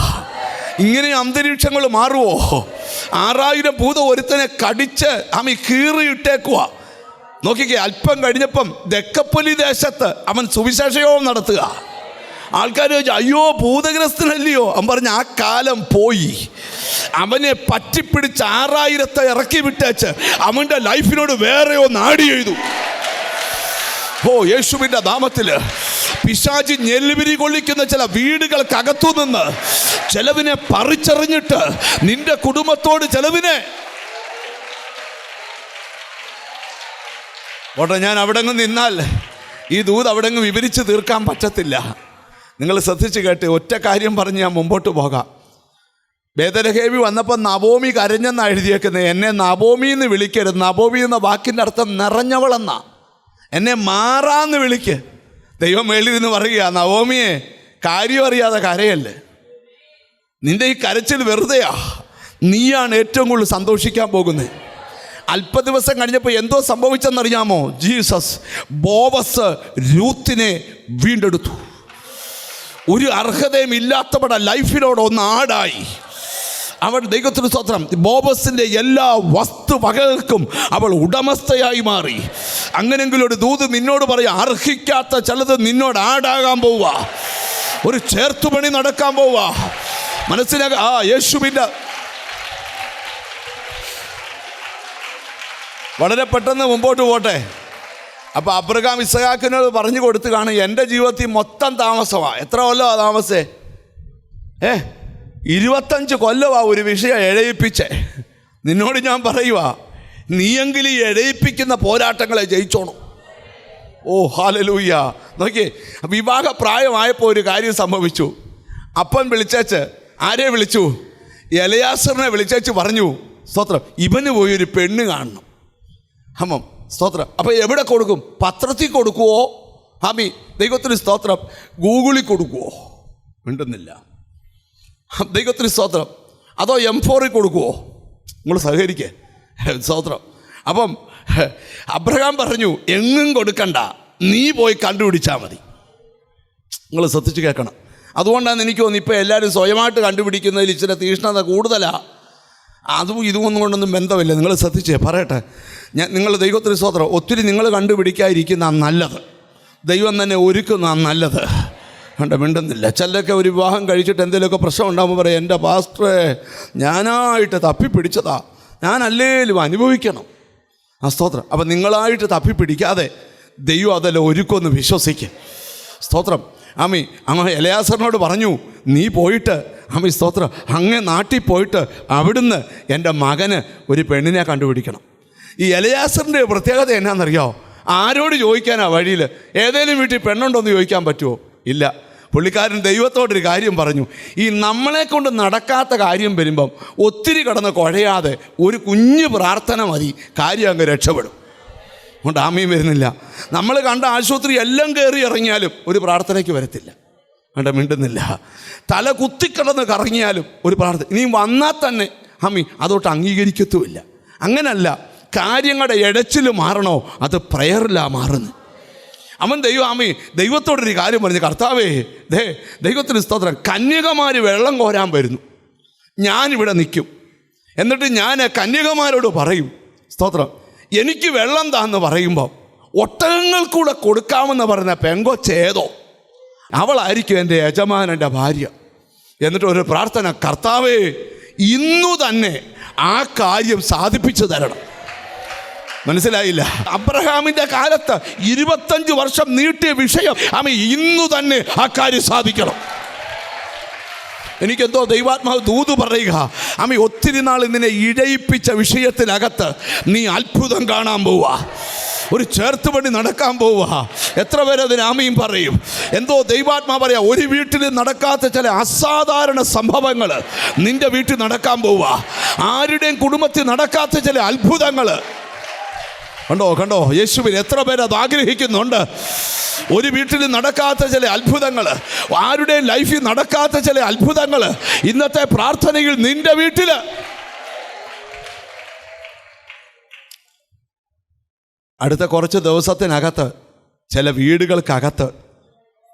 ഇങ്ങനെ അന്തരീക്ഷങ്ങൾ മാറുമോ? 6000 ഭൂതം ഒരുത്തനെ കടിച്ച് കീറിയിട്ടേക്കുക. നോക്കിക്കേ, അല്പം കഴിഞ്ഞപ്പം ദക്കപ്പൊലി ദേശത്ത് അവൻ സുവിശേഷയോഗം നടത്തുക. ആൾക്കാർ ചോദിച്ചു, അയ്യോ ഭൂതഗ്രസ്തനല്ലയോ? അവൻ പറഞ്ഞ, ആ കാലം പോയി. അവനെ പറ്റിപ്പിടിച്ച് 6000 ഇറക്കി വിട്ടേച്ച് അവൻ്റെ ലൈഫിനോട് വേറെ ഒന്ന് ആഡ് ചെയ്തു. യേശുവിൻ്റെ നാമത്തിൽ പിശാചി ഞെല്ലുവിരി കൊള്ളിക്കുന്ന ചില വീടുകൾക്കകത്തു നിന്ന് ചിലവിനെ പറിച്ചെറിഞ്ഞിട്ട് നിന്റെ കുടുംബത്തോട് ചിലവിനെ ഓട്ടെ. ഞാൻ അവിടെ നിന്നാൽ ഈ ദൂത് അവിടെ വിവരിച്ച് തീർക്കാൻ പറ്റത്തില്ല. നിങ്ങൾ ശ്രദ്ധിച്ച് കേട്ട് ഒറ്റ കാര്യം പറഞ്ഞ് ഞാൻ മുമ്പോട്ട് പോകാം. ബേഥലഹേമി വന്നപ്പോൾ നവോമി കരഞ്ഞെന്നാണ് എഴുതിയേക്കുന്നത്. എന്നെ നവോമി എന്ന് വിളിക്കരുത്. നവോമി എന്ന വാക്കിൻ്റെ അർത്ഥം നിറഞ്ഞവളെന്നാ. എന്നെ മാറാന്ന് വിളിക്ക്. ദൈവം മേളിരുന്ന് പറയുക, നവോമിയെ കാര്യം അറിയാതെ കരയല്ലേ, നിന്റെ ഈ കരച്ചിൽ വെറുതെയാ, നീയാണ് ഏറ്റവും കൂടുതൽ സന്തോഷിക്കാൻ പോകുന്നത്. അല്പ ദിവസം കഴിഞ്ഞപ്പോൾ എന്തോ സംഭവിച്ചെന്നറിയാമോ? ജീസസ് ബോവസ് രൂത്തിനെ വീണ്ടെടുത്തു. ഒരു അർഹതയും ഇല്ലാത്തവടെ ലൈഫിനോട് ഒന്ന് ആടായി. അവൾ ദൈവത്തിന് സ്തോത്രം, ബോബസിൻ്റെ എല്ലാ വസ്തുവകകൾക്കും അവൾ ഉടമസ്ഥയായി മാറി. അങ്ങനെങ്കിലും ഒരു ദൂത് നിന്നോട് പറയാം, അർഹിക്കാത്ത ചിലത് നിന്നോട് ആടാകാൻ പോവുക, ഒരു ചേർത്തുപണി നടക്കാൻ പോവുക. മനസ്സിലാക യേശുവിൻ്റെ വളരെ പെട്ടെന്ന് മുമ്പോട്ട് പോട്ടെ. അപ്പോൾ അബ്രഹാം ഇസ്ഹാക്കിനോട് പറഞ്ഞു കൊടുത്ത് കാണും, എൻ്റെ ജീവിതത്തിൽ മൊത്തം താമസമാണ്. എത്ര കൊല്ലമാണ് താമസേ? 25 കൊല്ലമാണ് ഒരു വിഷയം എഴയിപ്പിച്ചേ. നിന്നോട് ഞാൻ പറയുക, നീയെങ്കിലും ഈ എഴയിപ്പിക്കുന്ന പോരാട്ടങ്ങളെ ജയിച്ചോണം. ഓ ഹല്ലേലൂയ. നോക്കിയേ, വിവാഹ പ്രായമായപ്പോൾ ഒരു കാര്യം സംഭവിച്ചു. അപ്പൻ വിളിച്ചേച്ച് ആരെ വിളിച്ചു? എലയാസറിനെ വിളിച്ചേച്ച് പറഞ്ഞു, സ്തോത്രം, ഇവന് പോയി ഒരു പെണ്ണ് കാണണം. ഹമം സ്തോത്രം. അപ്പോൾ എവിടെ കൊടുക്കും? പത്രത്തിൽ കൊടുക്കുവോ? ഹാമി ദൈവത്തിന് സ്തോത്രം, ഗൂഗിളിൽ കൊടുക്കുവോ? മിണ്ടുന്നില്ല. ദൈവത്തിന് സ്തോത്രം. അതോ M4 കൊടുക്കുവോ? നിങ്ങൾ സഹകരിക്കേ. സ്തോത്രം. അപ്പം അബ്രഹാം പറഞ്ഞു, എങ്ങും കൊടുക്കണ്ട, നീ പോയി കണ്ടുപിടിച്ചാൽ മതി. നിങ്ങൾ ശ്രദ്ധിച്ച് കേൾക്കണം. അതുകൊണ്ടാണ് എനിക്ക് തോന്നുന്നു ഇപ്പോൾ എല്ലാവരും സ്വയമായിട്ട് കണ്ടുപിടിക്കുന്നതിൽ ഇച്ചിരി തീഷ്ണത കൂടുതലാണ്. അതും ഇതുമൊന്നും കൊണ്ടൊന്നും ബന്ധമില്ല. നിങ്ങൾ ശ്രദ്ധിച്ചേ പറയട്ടെ. നിങ്ങൾ ദൈവത്തിന് സ്തോത്രം, ഒത്തിരി നിങ്ങൾ കണ്ടുപിടിക്കാതിരിക്കുന്ന നല്ലത്, ദൈവം തന്നെ ഒരുക്കുന്ന നല്ലത്. കണ്ട മിണ്ടുന്നില്ല. ചിലരൊക്കെ ഒരു വിവാഹം കഴിച്ചിട്ട് എന്തെങ്കിലുമൊക്കെ പ്രശ്നം ഉണ്ടാകുമ്പോൾ പറയും, എൻ്റെ പാസ്റ്ററെ ഞാനായിട്ട് തപ്പിപ്പിടിച്ചതാ, ഞാനല്ലേലും അനുഭവിക്കണം. സ്തോത്രം. അപ്പം നിങ്ങളായിട്ട് തപ്പിപ്പിടിക്കാതെ ദൈവം അതെല്ലാം ഒരുക്കുമെന്ന് വിശ്വസിക്കുക. സ്തോത്രം. ആമി അങ്ങ് എലയാസറിനോട് പറഞ്ഞു, നീ പോയിട്ട് ആമി സ്തോത്രം അങ്ങേ നാട്ടിൽ പോയിട്ട് അവിടുന്ന് എൻ്റെ മകന് ഒരു പെണ്ണിനെ കണ്ടുപിടിക്കണം. ഈ എലയാസറിൻ്റെ പ്രത്യേകത എന്നാണെന്നറിയാമോ? ആരോട് ചോദിക്കാനാ വഴിയിൽ? ഏതെങ്കിലും വീട്ടിൽ പെണ്ണുണ്ടോയെന്ന് ചോദിക്കാൻ പറ്റുമോ? ഇല്ല. പുള്ളിക്കാരൻ ദൈവത്തോടൊരു കാര്യം പറഞ്ഞു, ഈ നമ്മളെ കൊണ്ട് നടക്കാത്ത കാര്യം വരുമ്പം ഒത്തിരി കടന്ന് കുഴയാതെ ഒരു കുഞ്ഞു പ്രാർത്ഥന മതി, കാര്യം അങ്ങ് രക്ഷപ്പെടും. അതുകൊണ്ട് ആമയും വരുന്നില്ല. നമ്മൾ കണ്ട ആശുപത്രി എല്ലാം കയറി ഇറങ്ങിയാലും ഒരു പ്രാർത്ഥനയ്ക്ക് വരത്തില്ല. കണ്ട മിണ്ടുന്നില്ല. തല കുത്തിക്കിടന്ന് കറങ്ങിയാലും ഒരു പ്രാർത്ഥന ഇനിയും വന്നാൽ തന്നെ ആമി അതോട്ട് അംഗീകരിക്കത്തുമില്ല. അങ്ങനല്ല, കാര്യങ്ങളുടെ ഇടച്ചിൽ മാറണോ അത് പ്രയറിലാണ് മാറുന്നത്. അവൻ ആമി ദൈവത്തോടൊരു കാര്യം പറഞ്ഞു, കർത്താവേ ദൈവത്തിന് സ്തോത്രം, കന്യകമാർ വെള്ളം കോരാൻ വരുന്നു, ഞാനിവിടെ നിൽക്കും. എന്നിട്ട് ഞാൻ കന്യകമാരോട് പറയും, സ്തോത്രം, എനിക്ക് വെള്ളം താന്ന് പറയുമ്പോൾ ഒട്ടകങ്ങൾക്കൂടെ കൊടുക്കാമെന്ന് പറഞ്ഞ പെങ്കൊച്ചേതോ അവളായിരിക്കും എൻ്റെ യജമാനൻ്റെ ഭാര്യ. എന്നിട്ട് ഒരു പ്രാർത്ഥന, കർത്താവേ ഇന്നു തന്നെ ആ കാര്യം സാധിപ്പിച്ചു തരണം. മനസ്സിലായില്ല? അബ്രഹാമിൻ്റെ കാലത്ത് 25 വർഷം നീട്ടിയ വിഷയം ആമി ഇന്നു തന്നെ ആ കാര്യം സാധിക്കണം. എനിക്കെന്തോ ദൈവാത്മാവ് ദൂത് പറയുക, ആമി ഒത്തിരി നാൾ നിന്നെ ഇഴയിപ്പിച്ച വിഷയത്തിനകത്ത് നീ അത്ഭുതം കാണാൻ പോവുക, ഒരു ചേർത്തുപണി നടക്കാൻ പോവുക. എത്ര പേര് അതിന് ആമയും പറയും? എന്തോ ദൈവാത്മാ പറയാ, ഒരു വീട്ടിൽ നടക്കാത്ത ചില അസാധാരണ സംഭവങ്ങൾ നിന്റെ വീട്ടിൽ നടക്കാൻ പോവുക. ആരുടെയും കുടുംബത്തിൽ നടക്കാത്ത ചില അത്ഭുതങ്ങൾ കണ്ടോ യേശുവിൽ എത്ര പേര് അത് ആഗ്രഹിക്കുന്നുണ്ട്? ഒരു വീട്ടിൽ നടക്കാത്ത ചില അത്ഭുതങ്ങൾ, ആരുടെയും ലൈഫിൽ നടക്കാത്ത ചില അത്ഭുതങ്ങൾ ഇന്നത്തെ പ്രാർത്ഥനയിൽ നിന്റെ വീട്ടിൽ. അടുത്ത കുറച്ച് ദിവസത്തിനകത്ത് ചില വീടുകൾക്കകത്ത്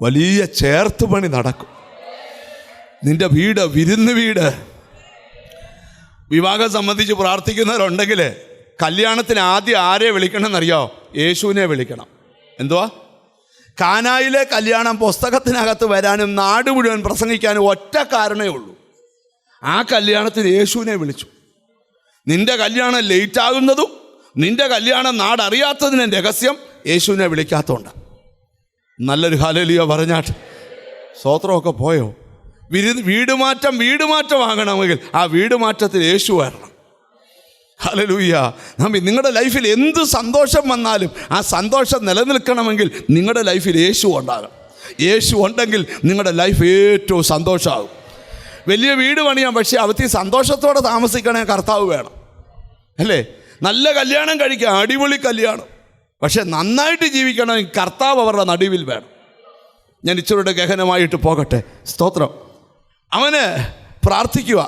വലിയ ചേർത്തുപണി നടക്കും. നിന്റെ വീട് വിരുന്ന് വീട്. വിവാഹം സംബന്ധിച്ച് പ്രാർത്ഥിക്കുന്നവരുണ്ടെങ്കിൽ കല്യാണത്തിന് ആദ്യം ആരെ വിളിക്കണമെന്നറിയോ? യേശുവിനെ വിളിക്കണം. എന്തുവാ? കാനായിലെ കല്യാണം പുസ്തകത്തിനകത്ത് വരാനും നാട് മുഴുവൻ പ്രസംഗിക്കാനും ഒറ്റ കാരണമേ ഉള്ളൂ, ആ കല്യാണത്തിന് യേശുവിനെ വിളിച്ചു. നിന്റെ കല്യാണം ലേറ്റാകുന്നതും നിന്റെ കല്യാണം നാടറിയാത്തതിന് രഹസ്യം യേശുവിനെ വിളിക്കാത്തതുകൊണ്ട്. നല്ലൊരു ഹല്ലേലൂയ പറഞ്ഞാട്ട്. സ്തോത്രമൊക്കെ പോയോ? വീട് മാറ്റം ആകണമെങ്കിൽ ആ വീട് മാറ്റത്തിൽ യേശു വരണം. ഹല്ലേലൂയ. നിങ്ങളുടെ ലൈഫിൽ എന്ത് സന്തോഷം വന്നാലും ആ സന്തോഷം നിലനിൽക്കണമെങ്കിൽ നിങ്ങളുടെ ലൈഫിൽ യേശു ഉണ്ടാകണം. യേശു ഉണ്ടെങ്കിൽ നിങ്ങളുടെ ലൈഫ് ഏറ്റവും സന്തോഷമാകും. വലിയ വീട് പണിയാം, പക്ഷേ അവത്തി സന്തോഷത്തോടെ താമസിക്കണേ കർത്താവ് വേണം, അല്ലേ? നല്ല കല്യാണം കഴിക്കാം, അടിപൊളി കല്യാണം, പക്ഷെ നന്നായിട്ട് ജീവിക്കണമെങ്കിൽ കർത്താവ് അവരുടെ നടുവിൽ വേണം. ഞാൻ ഇച്ചിരിയുടെ ഗഹനമായിട്ട് പോകട്ടെ. സ്തോത്രം. അവന് പ്രാർത്ഥിക്കുക.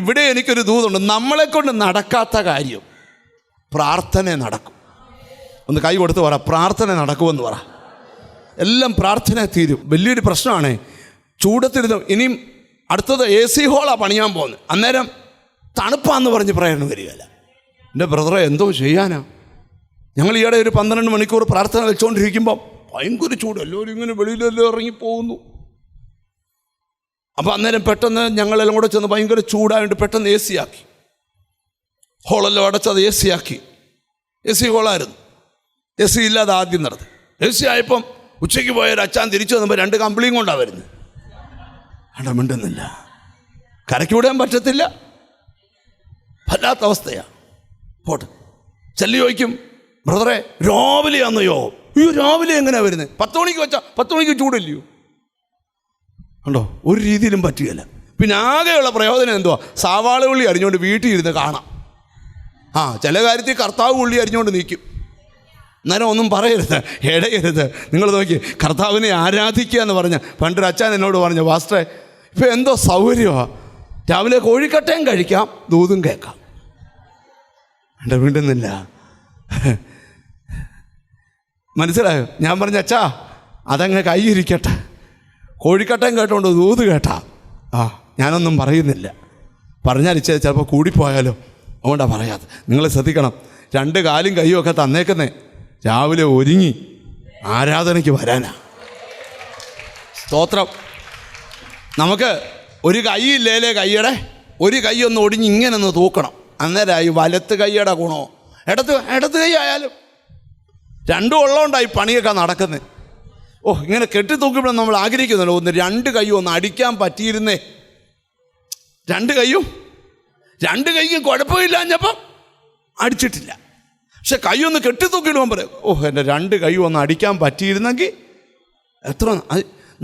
ഇവിടെ എനിക്കൊരു ദൂതുണ്ട്. നമ്മളെ കൊണ്ട് നടക്കാത്ത കാര്യം പ്രാർത്ഥന നടക്കും. ഒന്ന് കൈ കൊടുത്ത് പറ, പ്രാർത്ഥന നടക്കുമെന്ന് പറ. എല്ലാം പ്രാർത്ഥന തീരും. വലിയൊരു പ്രശ്നമാണ് ചൂടത്തിരുന്ന്. ഇനിയും അടുത്തത് AC ഹോളാണ് പണിയാൻ പോകുന്നത്. അന്നേരം തണുപ്പാന്ന് പറഞ്ഞ് പ്രേരണ വരികയില്ല. എൻ്റെ ബ്രദറെ എന്തോ ചെയ്യാനാ? ഞങ്ങൾ ഈയിടെ ഒരു 12 മണിക്കൂർ പ്രാർത്ഥന വെച്ചുകൊണ്ടിരിക്കുമ്പം ഭയങ്കര ചൂട്, എല്ലാവരും ഇങ്ങനെ വെളിയിലെല്ലാം ഇറങ്ങിപ്പോകുന്നു. അപ്പോൾ അന്നേരം പെട്ടെന്ന് ഞങ്ങളെല്ലാം കൂടെ ചെന്ന് ഭയങ്കര ചൂടായിട്ട് പെട്ടെന്ന് AC ആക്കി. ഹോളെല്ലാം അടച്ചത് AC ആക്കി. AC ഹോളായിരുന്നു. AC ഇല്ലാതെ ആദ്യം നടത്തി. AC ആയപ്പം ഉച്ചയ്ക്ക് പോയൊരു അച്ഛൻ തിരിച്ചു വന്നപ്പോൾ 2 കമ്പിളിയും കൊണ്ടാണ് വരുന്നത്. അവിടെ മിണ്ടുന്നില്ല, കരയ്ക്ക് വിടാൻ പറ്റത്തില്ല, വല്ലാത്ത അവസ്ഥയാണ്. പോട്ടെ. ചെല്ലി ചോദിക്കും, ബ്രദറെ രാവിലെയാണെന്നോ? അയ്യോ, രാവിലെ എങ്ങനെയാണ് വരുന്നത്? 10 മണിക്ക് വെച്ചാൽ 10 മണിക്ക് ചൂടില്ലയോ? കണ്ടോ, ഒരു രീതിയിലും പറ്റുകയില്ല. പിന്നെ ആകെയുള്ള പ്രയോജനം എന്തുവാ? സവാള ഉള്ളി അരിഞ്ഞുകൊണ്ട് വീട്ടിൽ ഇരുന്ന് കാണാം. ചില കാര്യത്തിൽ കർത്താവ് ഉള്ളി അരിഞ്ഞുകൊണ്ട് നിൽക്കും. അന്നേരം ഒന്നും പറയരുത്, ഇടയരുത്. നിങ്ങൾ നോക്കി, കർത്താവിനെ ആരാധിക്കുക എന്ന് പറഞ്ഞ പണ്ടൊരു അച്ഛൻ എന്നോട് പറഞ്ഞു, പാസ്റ്ററെ ഇപ്പം എന്തോ സൗകര്യമാണ്, രാവിലെ കോഴിക്കട്ടയും കഴിക്കാം, ദൂതും കേൾക്കാം. എൻ്റെ വീണ്ടുന്നില്ല. മനസ്സിലായോ? ഞാൻ പറഞ്ഞ അച്ഛാ അതങ്ങ് കൈയിരിക്കട്ടെ, കോഴിക്കട്ടയും കേട്ടോണ്ട് ദൂത് കേട്ടാ ഞാനൊന്നും പറയുന്നില്ല. പറഞ്ഞാൽ ചിലപ്പോൾ കൂടിപ്പോയാലോ, അതുകൊണ്ടാണ് പറയാതെ. നിങ്ങൾ ശ്രദ്ധിക്കണം, 2 കാലും കൈയും ഒക്കെ തന്നേക്കുന്നേ രാവിലെ ഒരുങ്ങി ആരാധനയ്ക്ക് വരാനാ. സ്തോത്രം. നമുക്ക് ഒരു കൈയില്ലേലേ, കൈയുടെ ഒരു കൈ ഒന്ന് ഒടിഞ്ഞ് ഇങ്ങനെ ഒന്ന് തൂക്കണം. അന്നേരമായി വലത്ത് കൈയുടെ ഗുണമോ. ഇടത്ത് കൈ ആയാലും 2 ഉള്ളതുകൊണ്ടായി പണിയൊക്കെ നടക്കുന്നത്. ഇങ്ങനെ കെട്ടി തൂക്കിയപ്പോൾ നമ്മൾ ആഗ്രഹിക്കുന്നുണ്ടോ, 2 കൈയും ഒന്ന് അടിക്കാൻ പറ്റിയിരുന്നേ. 2 കൈക്കും കുഴപ്പമില്ലാഞ്ഞപ്പം അടിച്ചിട്ടില്ല. പക്ഷെ കൈ ഒന്ന് കെട്ടി തൂക്കിയിടുമ്പോൾ പറയും, എൻ്റെ 2 കൈയും ഒന്ന് അടിക്കാൻ പറ്റിയിരുന്നെങ്കിൽ എത്ര.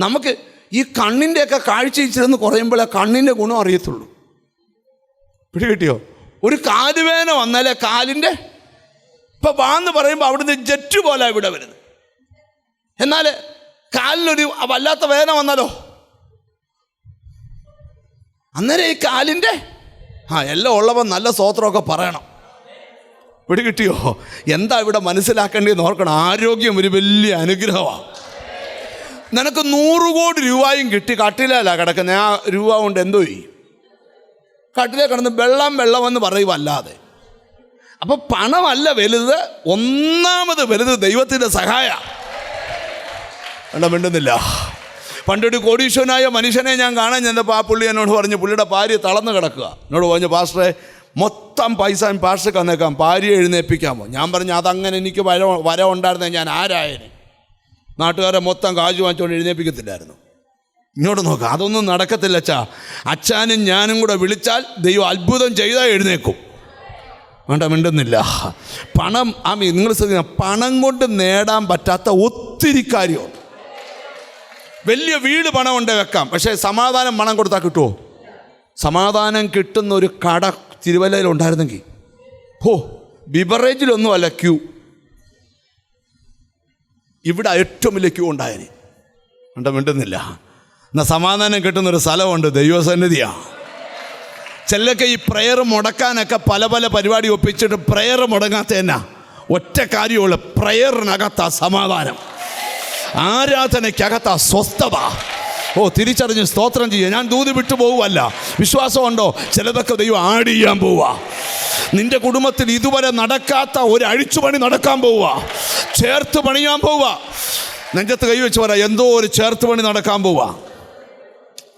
നമുക്ക് ഈ കണ്ണിൻ്റെയൊക്കെ കാഴ്ച ഇച്ചിരുന്ന് കുറയുമ്പോഴേ കണ്ണിൻ്റെ ഗുണം അറിയത്തുള്ളൂ. പിടികിട്ടിയോ? ഒരു കാലുവേന വന്നാലേ കാലിൻ്റെ ഇപ്പം വാന്ന് പറയുമ്പോൾ അവിടുന്ന് ജെറ്റ് പോലെ ഇവിടെ വരുന്നത്. എന്നാൽ കാലിനൊരു വല്ലാത്ത വേദന വന്നാലോ, അന്നേരം ഈ കാലിൻ്റെ എല്ലാം ഉള്ളപ്പോൾ നല്ല സ്തോത്രമൊക്കെ പറയണം. പിടികിട്ടിയോ? എന്താ ഇവിടെ മനസ്സിലാക്കേണ്ടതെന്ന് ഓർക്കണം. ആരോഗ്യം ഒരു വലിയ അനുഗ്രഹമാണ്. നിനക്ക് 100 കോടി രൂപയും കിട്ടി, കട്ടിലല്ല കിടക്കുന്നത്. ആ രൂപ കൊണ്ട് എന്തോ ചെയ്യും? കട്ടിലേ കിടന്ന് വെള്ളമെന്ന് പറയുമല്ലാതെ. അപ്പം പണമല്ല വലുത്, ഒന്നാമത് വലുത് ദൈവത്തിൻ്റെ സഹായ. മിണ്ടുന്നില്ല. പണ്ടൊരു കോടീശ്വരനായ മനുഷ്യനെ ഞാൻ കാണാൻ ചെന്നപ്പോൾ ആ പുള്ളി എന്നോട് പറഞ്ഞു, പുള്ളിയുടെ ഭാര്യ തളർന്ന് കിടക്കുക. എന്നോട് പറഞ്ഞു, പാസ്റ്ററെ മൊത്തം പൈസ പാസ്റ്റർക്ക് വന്നേക്കാം, ഭാര്യയെ എഴുന്നേൽപ്പിക്കാമോ? ഞാൻ പറഞ്ഞു, അതങ്ങനെ എനിക്ക് വര ഉണ്ടായിരുന്നേ ഞാൻ ആരായനെ. നാട്ടുകാരെ മൊത്തം കാശ് വാങ്ങിച്ചുകൊണ്ട് എഴുന്നേൽപ്പിക്കത്തില്ലായിരുന്നു. ഇങ്ങോട്ട് നോക്കാം, അതൊന്നും നടക്കത്തില്ല അച്ഛാ. അച്ഛനും ഞാനും കൂടെ വിളിച്ചാൽ ദൈവം അത്ഭുതം ചെയ്താൽ എഴുന്നേക്കും. വേണ്ട, മിണ്ടുന്നില്ല. പണം നിങ്ങൾ ശ്രദ്ധിക്കണം, പണം കൊണ്ട് നേടാൻ പറ്റാത്ത ഒത്തിരി കാര്യമുണ്ട്. വലിയ വീട് പണം കൊണ്ട് വെക്കാം, പക്ഷേ സമാധാനം പണം കൊടുത്താൽ കിട്ടുമോ? സമാധാനം കിട്ടുന്ന ഒരു കട തിരുവല്ലയിലുണ്ടായിരുന്നെങ്കിൽ ബിവറേജിലൊന്നും അല്ല ക്യൂ. ഇവിടെ ഏറ്റവും വലിയ ക്യൂ ഉണ്ടായേനെ. മിണ്ടുന്നില്ല. എന്നാൽ സമാധാനം കിട്ടുന്നൊരു സ്ഥലമുണ്ട്, ദൈവസന്നിധിയാണ്. ചിലർക്ക് ഈ പ്രെയർ മുടക്കാനൊക്കെ പല പരിപാടി ഒപ്പിച്ചിട്ട് പ്രെയർ മുടങ്ങാത്ത തന്നെ ഒറ്റ കാര്യമുള്ളൂ, പ്രെയറിനകത്താ സമാധാനം, ആരാധനയ്ക്കകത്താ സ്വസ്ഥത. തിരിച്ചറിഞ്ഞ് സ്തോത്രം ചെയ്യുക. ഞാൻ ദൂത് വിട്ടു പോവുമല്ല. വിശ്വാസമുണ്ടോ? ചിലതൊക്കെ ദൈവം ആഡ് ചെയ്യാൻ പോവുക. നിന്റെ കുടുംബത്തിൽ ഇതുവരെ നടക്കാത്ത ഒരു അഴിച്ചുപണി നടക്കാൻ പോവുക, ചേർത്ത് പണിയാൻ പോവുക. നെഞ്ചത്ത് കൈവച്ച് പറയാം, എന്തോ ഒരു ചേർത്ത് പണി നടക്കാൻ പോവുക.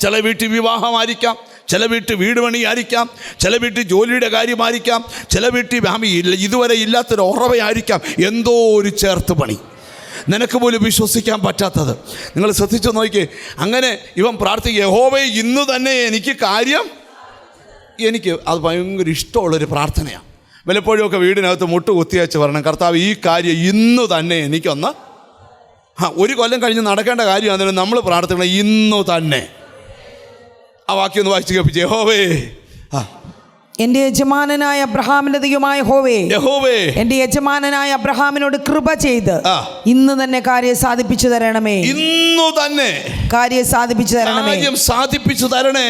ചില വീട്ടിൽ വിവാഹമായിരിക്കാം, ചില വീട്ടിൽ വീട് പണിയായിരിക്കാം, ചില വീട്ടിൽ ജോലിയുടെ കാര്യമായിരിക്കാം, ചില വീട്ടിൽ ഇതുവരെ ഇല്ലാത്തൊരു ഉറവയായിരിക്കാം. എന്തോ ഒരു ചേർത്ത് പണി. നിനക്ക് പോലും വിശ്വസിക്കാൻ പറ്റാത്തത്. നിങ്ങൾ ശ്രദ്ധിച്ചു നോക്കിയേ. അങ്ങനെ ഇവൻ പ്രാർത്ഥിക്കുക, യഹോവേ ഇന്ന് തന്നെ എനിക്ക് കാര്യം. എനിക്ക് അത് ഭയങ്കര ഇഷ്ടമുള്ളൊരു പ്രാർത്ഥനയാണ്. വല്ലപ്പോഴുമൊക്കെ വീടിനകത്ത് മുട്ട് കുത്തിയച്ച് പറയണം, കർത്താവ് ഈ കാര്യം ഇന്ന് തന്നെ എനിക്കൊന്ന്. ഒരു കൊല്ലം കഴിഞ്ഞ് നടക്കേണ്ട കാര്യമാണെങ്കിലും നമ്മൾ പ്രാർത്ഥിക്കണം ഇന്നു തന്നെ. ആ വാക്യം ഒന്ന് വായിച്ച് കേൾപ്പിച്ചേ. യഹോവേ, എന്റെ യജമാനനായ അബ്രഹാമിന്റെ ദൈവമായ യഹോവേ, എന്റെ യജമാനനായ അബ്രഹാമിനോട് കൃപ ചെയ്ത് ഇന്ന് തന്നെ കാര്യം സാധിപ്പിച്ചു തരണമേ. ഇന്നു തന്നെ കാര്യം സാധിപ്പിച്ചു തരണമേ. കാര്യം സാധിപ്പിച്ചു തരണേ.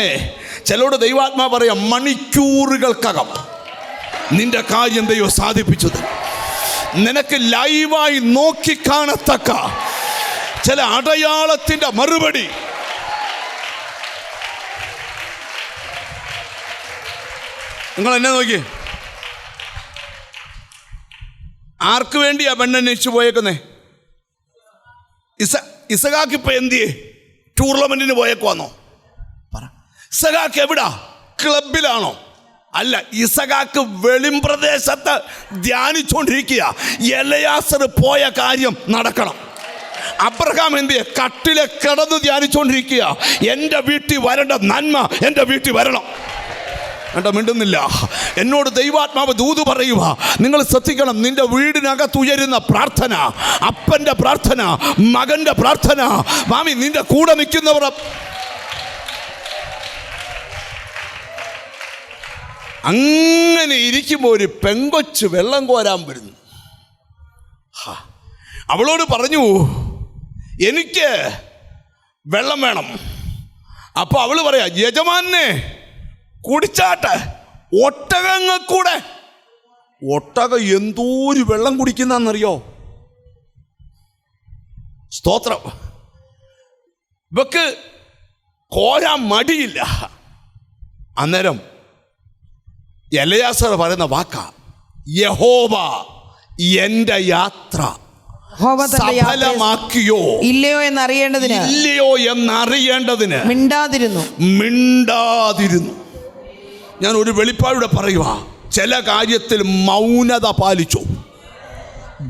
ചിലരോട് ദൈവാത്മാ പറയാം, മണിക്കൂറുകൾക്കകം നിന്റെ കാര്യം ദൈവം സാധിപ്പിച്ചു തരും. നിനക്ക് ലൈവായി നോക്കിക്കാണത്തക്ക ചില അടയാളത്തിന്റെ മറുപടി. നിങ്ങൾ എന്നെ നോക്കിയേ. ആർക്ക് വേണ്ടിയാ പെണ്ണന്വേഷിച്ചു പോയേക്കുന്നേ? ഇസഹാക്ക് ഇപ്പൊ എന്തിയേ? ടൂർണമെന്റിന് പോയേക്കുവാന്നോ? പറ. ഇസഹാക്ക് എവിടാ? ക്ലബിലാണോ? അല്ല, ഇസഹാക്ക് വെളിമ്പ്രദേശത്ത് ധ്യാനിച്ചുകൊണ്ടിരിക്കുക. എലയാസർ പോയ കാര്യം നടക്കണം. അബ്രഹാം എന്തിയെ? കട്ടിലെ കിടന്ന് ധ്യാനിച്ചുകൊണ്ടിരിക്കുക. എൻ്റെ വീട്ടിൽ വരേണ്ട നന്മ എൻ്റെ വീട്ടിൽ വരണം. എൻ്റെ മിണ്ടുന്നില്ല. എന്നോട് ദൈവാത്മാവ് ദൂത് പറയുക, നിങ്ങൾ ശ്രദ്ധിക്കണം. നിന്റെ വീടിനകത്തുയരുന്ന പ്രാർത്ഥന, അപ്പൻ്റെ പ്രാർത്ഥന, മകൻ്റെ പ്രാർത്ഥന, മാമി നിന്റെ കൂടെ നിൽക്കുന്നവർ. അങ്ങനെ ഇരിക്കുമ്പോൾ ഒരു പെങ്കൊച്ച് വെള്ളം കോരാൻ വരുന്നു. അവളോട് പറഞ്ഞു, എനിക്ക് വെള്ളം വേണം. അപ്പൊ അവള് പറയാ, യജമാനെ കുടിച്ചാട്ടെ. ഒട്ടകങ്ങൾക്കൂടെ. ഒട്ടകം എന്തോരു വെള്ളം കുടിക്കുന്നറിയോ? സ്തോത്രം. ഇവക്ക് കോരാൻ മടിയില്ല. അന്നേരം എലയാസർ പറയുന്ന വാക്കാ, യഹോവ എൻ്റെ യാത്ര സഫലമാക്കിയോ ഇല്ലയോ എന്നറിയേണ്ടതിന് മിണ്ടാതിരുന്നു. ഞാൻ ഒരു വെളിപ്പാടുടെ പറയുക, ചില കാര്യത്തിൽ മൗനത പാലിച്ചു.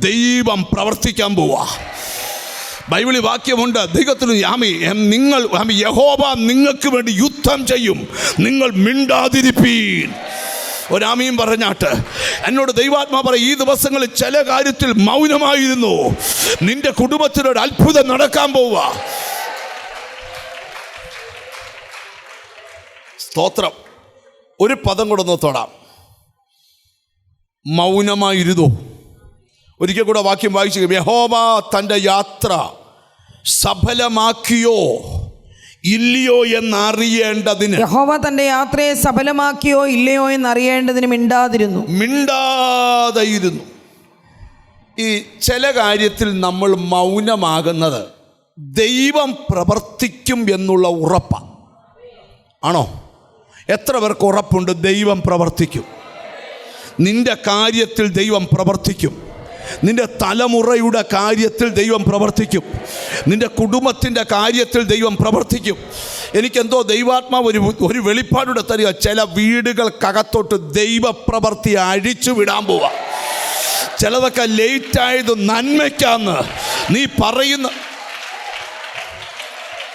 ദൈവം പ്രവർത്തിക്കാൻ പോവാ. ബൈബിളിൽ വാക്യമുണ്ട്, ദൈവത്തിന് നിങ്ങൾ യഹോവ നിങ്ങൾക്ക് വേണ്ടി യുദ്ധം ചെയ്യും, നിങ്ങൾ മിണ്ടാതിരിപ്പീൻ. ഒരാമയും പറഞ്ഞാട്ട് എന്നോട് ദൈവാത്മാ പറയും, ഈ ദിവസങ്ങളിൽ ചില കാര്യത്തിൽ മൗനമായിരുന്നു. നിന്റെ കുടുംബത്തിനൊരു അത്ഭുതം നടക്കാൻ പോവുക. സ്തോത്രം. ഒരു പദം കൂടെ ഒന്ന് തൊടാം. മൗനമായിരുന്നു. ഒരിക്കൽ കൂടെ വാക്യം വായിച്ചു. യഹോവ തൻ്റെ യാത്ര സഫലമാക്കിയോ ഇല്ലയോ എന്നറിയേണ്ടതിന്. യഹോവ തന്റെ യാത്രയെ സഫലമാക്കിയോ ഇല്ലയോ എന്നറിയേണ്ടതിന് മിണ്ടാതിരുന്നു. ഈ ചില കാര്യത്തിൽ നമ്മൾ മൗനമാകുന്നത് ദൈവം പ്രവർത്തിക്കും എന്നുള്ള ഉറപ്പാണ്. ആണോ? എത്ര പേർക്ക് ഉറപ്പുണ്ട് ദൈവം പ്രവർത്തിക്കും? നിന്റെ കാര്യത്തിൽ ദൈവം പ്രവർത്തിക്കും. നിന്റെ തലമുറയുടെ കാര്യത്തിൽ ദൈവം പ്രവർത്തിക്കും. നിന്റെ കുടുംബത്തിൻ്റെ കാര്യത്തിൽ ദൈവം പ്രവർത്തിക്കും. എനിക്കെന്തോ ദൈവാത്മാവ് ഒരു വെളിപ്പാടുടെ തരിക. ചില വീടുകൾക്കകത്തോട്ട് ദൈവപ്രവർത്തി അഴിച്ചു വിടാൻ പോവാ. ചിലതൊക്കെ ലേറ്റായത് നന്മയ്ക്കാന്ന് നീ പറയുന്ന.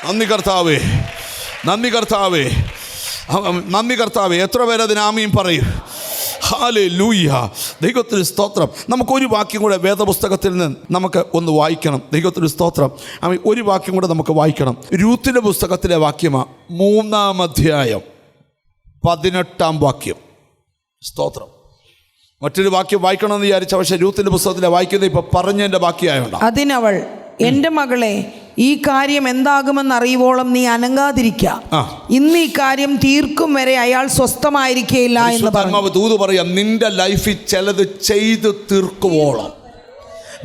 നന്ദി കർത്താവേ, നന്ദി കർത്താവേ, നന്ദി കർത്താവേ. എത്ര പേരതിന് ആമീൻ പറയും? ഹല്ലേലൂയ. ദൈവത്തിന് സ്തോത്രം. നമുക്കൊരു വാക്യം കൂടെ വേദപുസ്തകത്തിൽ നിന്ന് നമുക്ക് ഒന്ന് വായിക്കണം. ദൈവത്തിന് സ്തോത്രം. ഒരു വാക്യം കൂടെ നമുക്ക് വായിക്കണം. രൂത്തിന്റെ പുസ്തകത്തിലെ വാക്യമാണ് 3-ാം അധ്യായം 18-ാം വാക്യം. സ്തോത്രം. മറ്റൊരു വാക്യം വായിക്കണമെന്ന് വിചാരിച്ച, പക്ഷേ രൂത്തിന്റെ പുസ്തകത്തിലെ വായിക്കുന്നത് ഇപ്പൊ പറഞ്ഞതിന്റെ ബാക്കിയായോണ്ട്. അതിനവൾ, എൻ്റെ മകളെ, ഈ കാര്യം എന്താകുമെന്ന് അറിയുവോളം നീ അനങ്ങാതിരിക്ക. ഇന്ന് ഈ കാര്യം തീർക്കും വരെ അയാൾ സ്വസ്ഥമായിരിക്കില്ല എന്ന് പറഞ്ഞു. ദൂത് പറയാം, നിന്റെ ലൈഫിൽ ചിലത് ചെയ്ത് തീർക്കുവോളം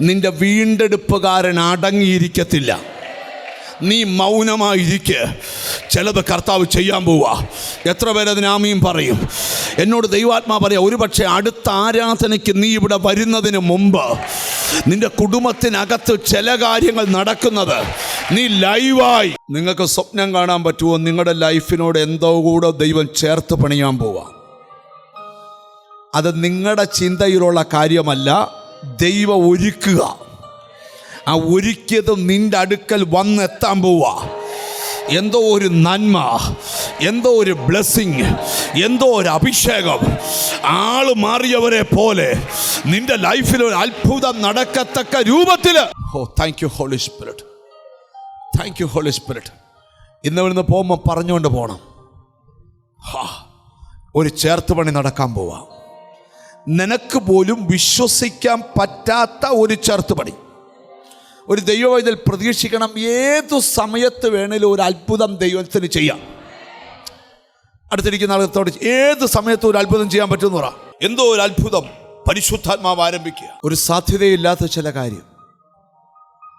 നിന്റെ വീണ്ടെടുപ്പുകാരൻ അടങ്ങിയിരിക്കത്തില്ല. നീ മൗനമായിരിക്കുക. ചിലത് കർത്താവ് ചെയ്യാൻ പോവാ. എത്ര പേരതിന് ആമീൻ പറയും? എന്നോട് ദൈവാത്മാ പറയാം, ഒരുപക്ഷെ അടുത്ത ആരാധനയ്ക്ക് നീ ഇവിടെ വരുന്നതിന് മുമ്പ് നിന്റെ കുടുംബത്തിനകത്ത് ചില കാര്യങ്ങൾ നടക്കുന്നത് നീ ലൈവായി. നിങ്ങൾക്ക് സ്വപ്നം കാണാൻ പറ്റുമോ? നിങ്ങളുടെ ലൈഫിനോട് എന്തോ കൂടെ ദൈവം ചേർത്ത് പണിയാൻ പോവാ. അത് നിങ്ങളുടെ ചിന്തയിലുള്ള കാര്യമല്ല, ദൈവം ഒരുക്കുക. ആ ഒരുക്കിയതും നിന്റെ അടുക്കൽ വന്നെത്താൻ പോവാ. എന്തോ ഒരു നന്മ, എന്തോ ഒരു ബ്ലെസ്സിങ്, എന്തോ ഒരു അഭിഷേകം, ആള് മാറിയവരെ പോലെ നിന്റെ ലൈഫിൽ ഒരു അത്ഭുതം നടക്കത്തക്ക രൂപത്തിൽ. Oh, thank you Holy Spirit, thank you Holy Spirit. ഇന്ന് ഇവിടുന്ന് പോകുമ്പോൾ പറഞ്ഞുകൊണ്ട് പോകണം, ഒരു ചേർത്തുപണി നടക്കാൻ പോവാം. നിനക്ക് പോലും വിശ്വസിക്കാൻ പറ്റാത്ത ഒരു ചേർത്തുപണി. ഒരു ദൈവവൈതൽ പ്രതീക്ഷിക്കണം, ഏതു സമയത്ത് വേണേലും ഒരു അത്ഭുതം ദൈവത്തിന് ചെയ്യാം. അടുത്തിരിക്കുന്ന ആളുകളോട് ഏത് സമയത്ത് ഒരു അത്ഭുതം ചെയ്യാൻ പറ്റുമെന്ന് പറ. എന്തോ ഒരു അത്ഭുതം പരിശുദ്ധാത്മാവ് ആരംഭിക്കുക. ഒരു സാധ്യതയില്ലാത്ത ചില കാര്യം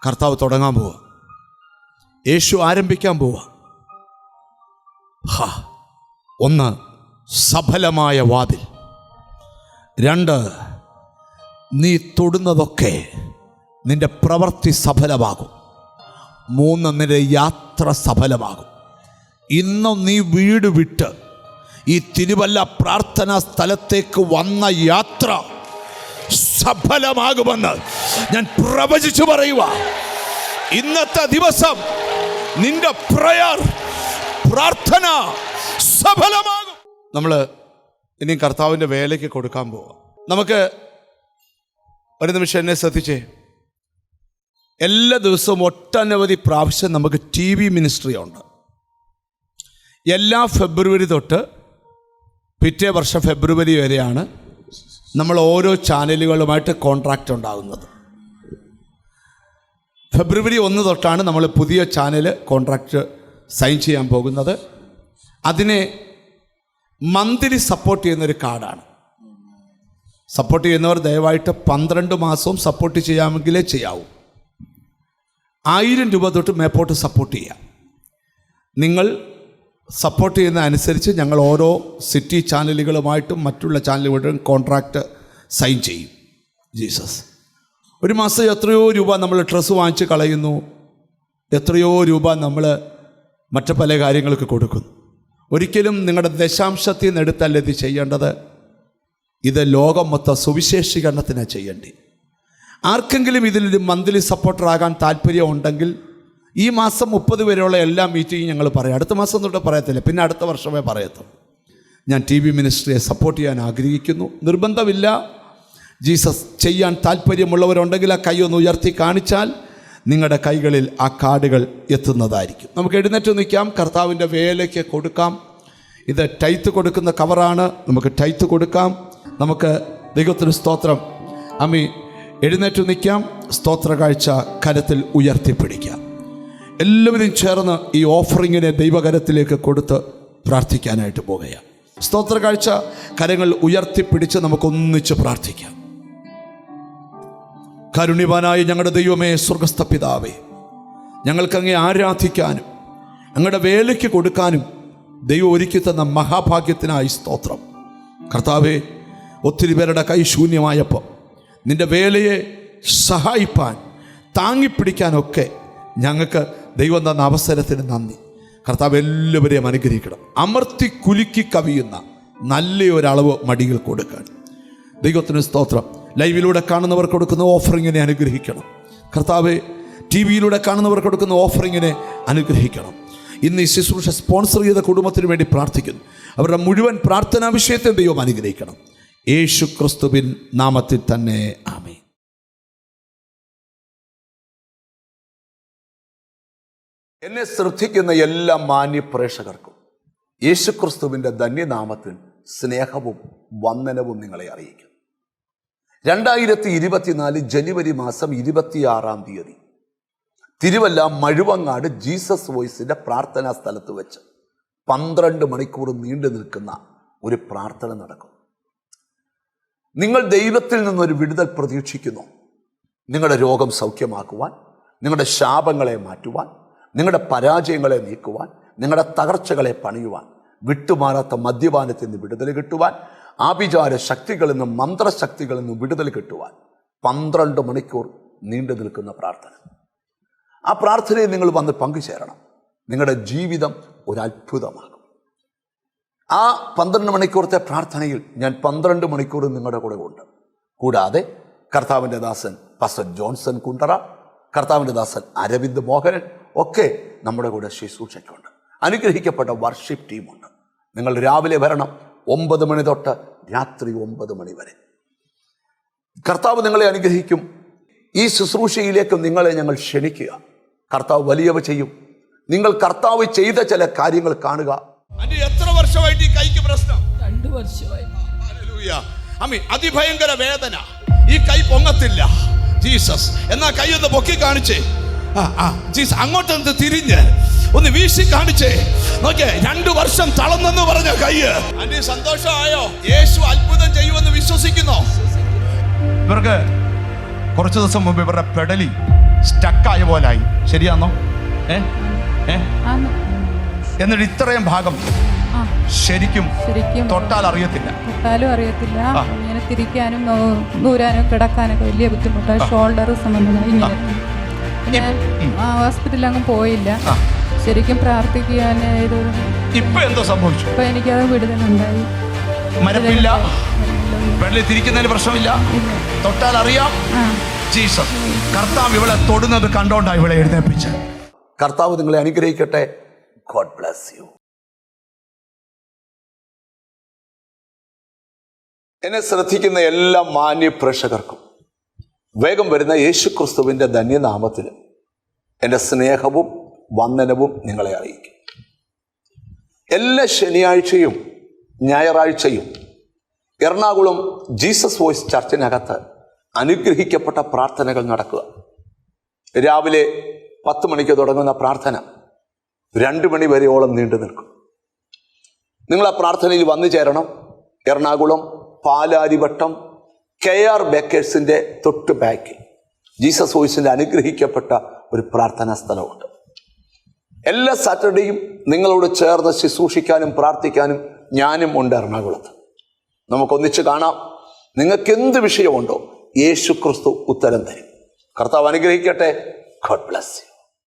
കർത്താവ് തുടങ്ങാൻ പോവുക, യേശു ആരംഭിക്കാൻ പോവുക. ഒന്ന്, സഫലമായ വാതിൽ. രണ്ട്, നീ തൊടുന്നതൊക്കെ നിന്റെ പ്രവൃത്തി സഫലമാകും. മൂന്ന്, നിന്റെ യാത്ര സഫലമാകും. ഇന്നും നീ വീട് വിട്ട് ഈ തിരുവല്ല പ്രാർത്ഥനാ സ്ഥലത്തേക്ക് വന്ന യാത്ര സഫലമാകുമെന്ന് ഞാൻ പ്രവചിച്ചു പറയുക. ഇന്നത്തെ ദിവസം നിന്റെ പ്രാർത്ഥന സഫലമാകും. നമ്മൾ ഇനി കർത്താവിൻ്റെ വേലയ്ക്ക് കൊടുക്കാൻ പോവാം. നമുക്ക് ഒരു നിമിഷം എന്നെ ശ്രദ്ധിച്ചേ. എല്ലാ ദിവസവും ഒട്ടനവധി പ്രാവശ്യം നമുക്ക് TV മിനിസ്ട്രി ഉണ്ട്. എല്ലാ ഫെബ്രുവരി തൊട്ട് പിറ്റേ വർഷം ഫെബ്രുവരി വരെയാണ് നമ്മൾ ഓരോ ചാനലുകളുമായിട്ട് കോൺട്രാക്റ്റ് ഉണ്ടാകുന്നത്. ഫെബ്രുവരി 1 തൊട്ടാണ് നമ്മൾ പുതിയ ചാനൽ കോൺട്രാക്റ്റ് സൈൻ ചെയ്യാൻ പോകുന്നത്. അതിനെ മന്ത്ലി സപ്പോർട്ട് ചെയ്യുന്നൊരു കാർഡാണ്. സപ്പോർട്ട് ചെയ്യുന്നവർ ദയവായിട്ട് 12 മാസവും സപ്പോർട്ട് ചെയ്യാമെങ്കിലേ ചെയ്യാവൂ. 1000 രൂപ തൊട്ട് മേപ്പോട്ട് സപ്പോർട്ട് ചെയ്യാം. നിങ്ങൾ സപ്പോർട്ട് ചെയ്യുന്ന അനുസരിച്ച് ഞങ്ങൾ ഓരോ സിറ്റി ചാനലുകളുമായിട്ടും മറ്റുള്ള ചാനലുകളുമായിട്ടും കോൺട്രാക്റ്റ് സൈൻ ചെയ്യും. ജീസസ്. ഒരു മാസം എത്രയോ രൂപ നമ്മൾ ഡ്രസ്സ് വാങ്ങിച്ച് കളയുന്നു, എത്രയോ രൂപ നമ്മൾ മറ്റു പല കാര്യങ്ങൾക്ക് കൊടുക്കുന്നു. ഒരിക്കലും നിങ്ങളുടെ ദശാംശത്തിൽ നിന്ന് എടുത്തല്ല ഇത് ചെയ്യേണ്ടത്. ഇത് ലോകം മൊത്തം സുവിശേഷീകരണത്തിനാണ് ചെയ്യേണ്ടത്. ആർക്കെങ്കിലും ഇതിലൊരു മന്ത്ലി സപ്പോർട്ടറാകാൻ താല്പര്യം ഉണ്ടെങ്കിൽ ഈ മാസം 30 വരെയുള്ള എല്ലാ മീറ്റിങ്ങും ഞങ്ങൾ പറയാം. അടുത്ത മാസം തൊട്ട് പറയത്തില്ല, പിന്നെ അടുത്ത വർഷമേ പറയത്തുള്ളൂ. ഞാൻ TV മിനിസ്ട്രിയെ സപ്പോർട്ട് ചെയ്യാൻ ആഗ്രഹിക്കുന്നു. നിർബന്ധമില്ല. ജീസസ് ചെയ്യാൻ താല്പര്യമുള്ളവരുണ്ടെങ്കിൽ ആ കൈ ഒന്ന് ഉയർത്തി കാണിച്ചാൽ നിങ്ങളുടെ കൈകളിൽ ആ കാർഡുകൾ എത്തുന്നതായിരിക്കും. നമുക്ക് എഴുന്നേറ്റ് നിൽക്കാം, കർത്താവിൻ്റെ വേലയ്ക്ക് കൊടുക്കാം. ഇത് ടൈത്ത് കൊടുക്കുന്ന കവറാണ്, നമുക്ക് ടൈത്ത് കൊടുക്കാം. നമുക്ക് ദൈവത്തിന് സ്തോത്രം. അമ്മി എഴുന്നേറ്റ് നിൽക്കാം, സ്തോത്ര കാഴ്ച കരത്തിൽ ഉയർത്തിപ്പിടിക്കാം. എല്ലാവരും ചേർന്ന് ഈ ഓഫറിങ്ങിനെ ദൈവകരത്തിലേക്ക് കൊടുത്ത് പ്രാർത്ഥിക്കാനായിട്ട് പോകുകയാണ്. സ്തോത്ര കാഴ്ച കരങ്ങൾ ഉയർത്തിപ്പിടിച്ച് നമുക്കൊന്നിച്ച് പ്രാർത്ഥിക്കാം. കാരുണ്യവാനായ ഞങ്ങളുടെ ദൈവമേ, സ്വർഗസ്ഥ പിതാവേ, ഞങ്ങൾക്കങ്ങേ ആരാധിക്കാനും ഞങ്ങളുടെ വേലയ്ക്ക് കൊടുക്കാനും ദൈവം ഒരുക്കി തന്ന മഹാഭാഗ്യത്തിനായി സ്തോത്രം. കർത്താവേ, ഒത്തിരി പേരുടെ കൈ ശൂന്യമായപ്പോൾ നിൻ്റെ വേലയെ സഹായിപ്പാൻ താങ്ങിപ്പിടിക്കാനൊക്കെ ഞങ്ങൾക്ക് ദൈവം തന്ന അവസരത്തിന് നന്ദി. കർത്താവ് എല്ലാവരെയും അനുഗ്രഹിക്കണം. അമർത്തി കുലുക്കി കവിയുന്ന നല്ലൊരളവ് മടിയിൽ കൊടുക്കാൻ ദൈവത്തിന് സ്തോത്രം. ലൈവിലൂടെ കാണുന്നവർ കൊടുക്കുന്ന ഓഫറിങ്ങിനെ അനുഗ്രഹിക്കണം കർത്താവെ. TV-യിലൂടെ കാണുന്നവർ കൊടുക്കുന്ന ഓഫറിങ്ങിനെ അനുഗ്രഹിക്കണം. ഇന്ന് ഈ ശുശ്രൂഷ സ്പോൺസർ ചെയ്ത കുടുംബത്തിന് വേണ്ടി പ്രാർത്ഥിക്കുന്നു. അവരുടെ മുഴുവൻ പ്രാർത്ഥനാ വിഷയത്തെ ദൈവം അനുഗ്രഹിക്കണം. യേശു ക്രിസ്തുവിൻ നാമത്തിൽ തന്നെ ആമേൻ. എന്നെ ശ്രദ്ധിക്കുന്ന എല്ലാ മാന്യ പ്രേക്ഷകർക്കും യേശു ക്രിസ്തുവിൻ്റെ ധന്യനാമത്തിൽ സ്നേഹവും വന്ദനവും നിങ്ങളെ അറിയിക്കും. 2024 ജനുവരി മാസം 26-ാം തീയതി തിരുവല്ല മഴുവങ്ങാട് ജീസസ് വോയിസിൻ്റെ പ്രാർത്ഥനാ സ്ഥലത്ത് വെച്ച് 12 മണിക്കൂർ നീണ്ടു നിൽക്കുന്ന ഒരു പ്രാർത്ഥന നടക്കും. നിങ്ങൾ ദൈവത്തിൽ നിന്നൊരു വിടുതൽ പ്രതീക്ഷിക്കുന്നു. നിങ്ങളുടെ രോഗം സൗഖ്യമാക്കുവാൻ, നിങ്ങളുടെ ശാപങ്ങളെ മാറ്റുവാൻ, നിങ്ങളുടെ പരാജയങ്ങളെ നീക്കുവാൻ, നിങ്ങളുടെ തകർച്ചകളെ പണിയുവാൻ, വിട്ടുമാറാത്ത മദ്യപാനത്തിൽ നിന്ന് വിടുതൽ കിട്ടുവാൻ, ആഭിചാര ശക്തികളിൽ നിന്നും മന്ത്രശക്തികളിൽ നിന്നും വിടുതൽ കിട്ടുവാൻ 12 മണിക്കൂർ നീണ്ടു നിൽക്കുന്ന പ്രാർത്ഥന. ആ പ്രാർത്ഥനയിൽ നിങ്ങൾ വന്ന് പങ്കുചേരണം. നിങ്ങളുടെ ജീവിതം ഒരു അത്ഭുതമാകും. ആ 12 മണിക്കൂറത്തെ പ്രാർത്ഥനയിൽ ഞാൻ 12 മണിക്കൂർ നിങ്ങളുടെ കൂടെ ഉണ്ട്. കൂടാതെ കർത്താവിൻ്റെ ദാസൻ പാസ്റ്റർ ജോൺസൺ കുണ്ടറ, കർത്താവിൻ്റെ ദാസൻ അരവിന്ദ് മോഹനൻ ഒക്കെ നമ്മുടെ കൂടെ ശുശ്രൂഷയ്ക്കുണ്ട്. അനുഗ്രഹിക്കപ്പെട്ട വർഷിപ്പ് ടീമുണ്ട്. നിങ്ങൾ രാവിലെ വരണം, 9 മണി തൊട്ട് രാത്രി 9 മണി വരെ. കർത്താവ് നിങ്ങളെ അനുഗ്രഹിക്കും. ഈ ശുശ്രൂഷയിലേക്ക് നിങ്ങളെ ഞങ്ങൾ ക്ഷണിക്കുക. കർത്താവ് വലിയവ ചെയ്യും. നിങ്ങൾ കർത്താവ് ചെയ്ത ചില കാര്യങ്ങൾ കാണുക. എത്ര വർഷമായിട്ട് ഈ കൈക്ക് പ്രശ്നം? 2 വർഷമായി. ഹല്ലേലൂയ. ആമീൻ. അതിഭയങ്കര വേദന, ഈ കൈ പൊങ്ങത്തില്ല. ജീസസ്, എന്നാ കൈ ഒന്ന് പൊക്കി കാണിച്ചേ. ജീസസ്, അങ്ങോട്ടൊന്ന് തിരിഞ്ഞ് ഒന്ന് വീശി കാണിച്ചേ. നോക്കേ, 2 വർഷം തളർന്നെന്ന് പറഞ്ഞ കൈ. അന്റെ സന്തോഷമായോ? യേശു അത്ഭുതം ചെയ്യുമെന്ന് വിശ്വസിക്കുന്നോ? ഇവർക്ക് കുറച്ച് ദിവസം മുമ്പ് ഇവരുടെ പെടലി സ്റ്റക്കായ പോലായി. ശരിയാണോ? എന്നിട്ട് ഇത്രയും ഭാഗം ശരിക്കും തൊട്ടാൽ അറിയത്തില്ല. തൊട്ടാലും അറിയത്തില്ല. ഇങ്ങനെ തിരിക്കാനും നൂരാനും കിടക്കാനൊക്കെ വലിയ ബുദ്ധിമുട്ടാണ്. ഷോൾഡർ സംബന്ധമായി ഇങ്ങനെ. ഞാൻ ഹോസ്പിറ്റലിൽ അങ്ങ് പോയില്ല. ശരിക്കും പ്രാർത്ഥിക്കാൻ ഇപ്പൊ എന്തോ സംഭവിച്ചു? ഇപ്പൊ എനിക്കത് വിടുതലുണ്ടായി. മരപ്പില്ല, വെള്ളി തിരിക്കുന്നതിന് പ്രശ്നമില്ല, തൊട്ടാൽ അറിയാം. ജീസസ്, കർത്താവ് ഇവളെ തൊടുന്നത് കണ്ടോണ്ടാ ഇവളെ എഴുന്നേൽപ്പിച്ച്. കർത്താവ് നിങ്ങളെ അനുഗ്രഹിക്കട്ടെ. God bless you. എന്നെ ശ്രദ്ധിക്കുന്ന എല്ലാ മാന്യ പ്രേക്ഷകർക്കും വേഗം വരുന്ന യേശുക്രിസ്തുവിൻ്റെ ധന്യനാമത്തിൽ എൻ്റെ സ്നേഹവും വന്ദനവും നിങ്ങളെ അറിയിക്കും. എല്ലാ ശനിയാഴ്ചയും ഞായറാഴ്ചയും എറണാകുളം ജീസസ് വോയിസ് ചർച്ചിനകത്ത് അനുഗ്രഹിക്കപ്പെട്ട പ്രാർത്ഥനകൾ നടക്കുക. രാവിലെ 10 മണിക്ക് തുടങ്ങുന്ന പ്രാർത്ഥന 2 മണി വരെയോളം നീണ്ടു നിൽക്കും. നിങ്ങൾ ആ പ്രാർത്ഥനയിൽ വന്നു ചേരണം. എറണാകുളം പാലാരിവട്ടം KR ബേക്കേഴ്സിൻ്റെ തൊട്ട് ബാക്കിൽ ജീസസ് വോയിസിൻ്റെ അനുഗ്രഹിക്കപ്പെട്ട ഒരു പ്രാർത്ഥനാ സ്ഥലമുണ്ട്. എല്ലാ സാറ്റർഡേയും നിങ്ങളോട് ചേർന്ന് ശുശ്രൂഷിക്കാനും പ്രാർത്ഥിക്കാനും ഞാനും ഉണ്ട് എറണാകുളത്ത്. നമുക്കൊന്നിച്ച് കാണാം. നിങ്ങൾക്ക് എന്ത് വിഷയമുണ്ടോ യേശു ക്രിസ്തു ഉത്തരം തരും. കർത്താവ് അനുഗ്രഹിക്കട്ടെ. God bless you.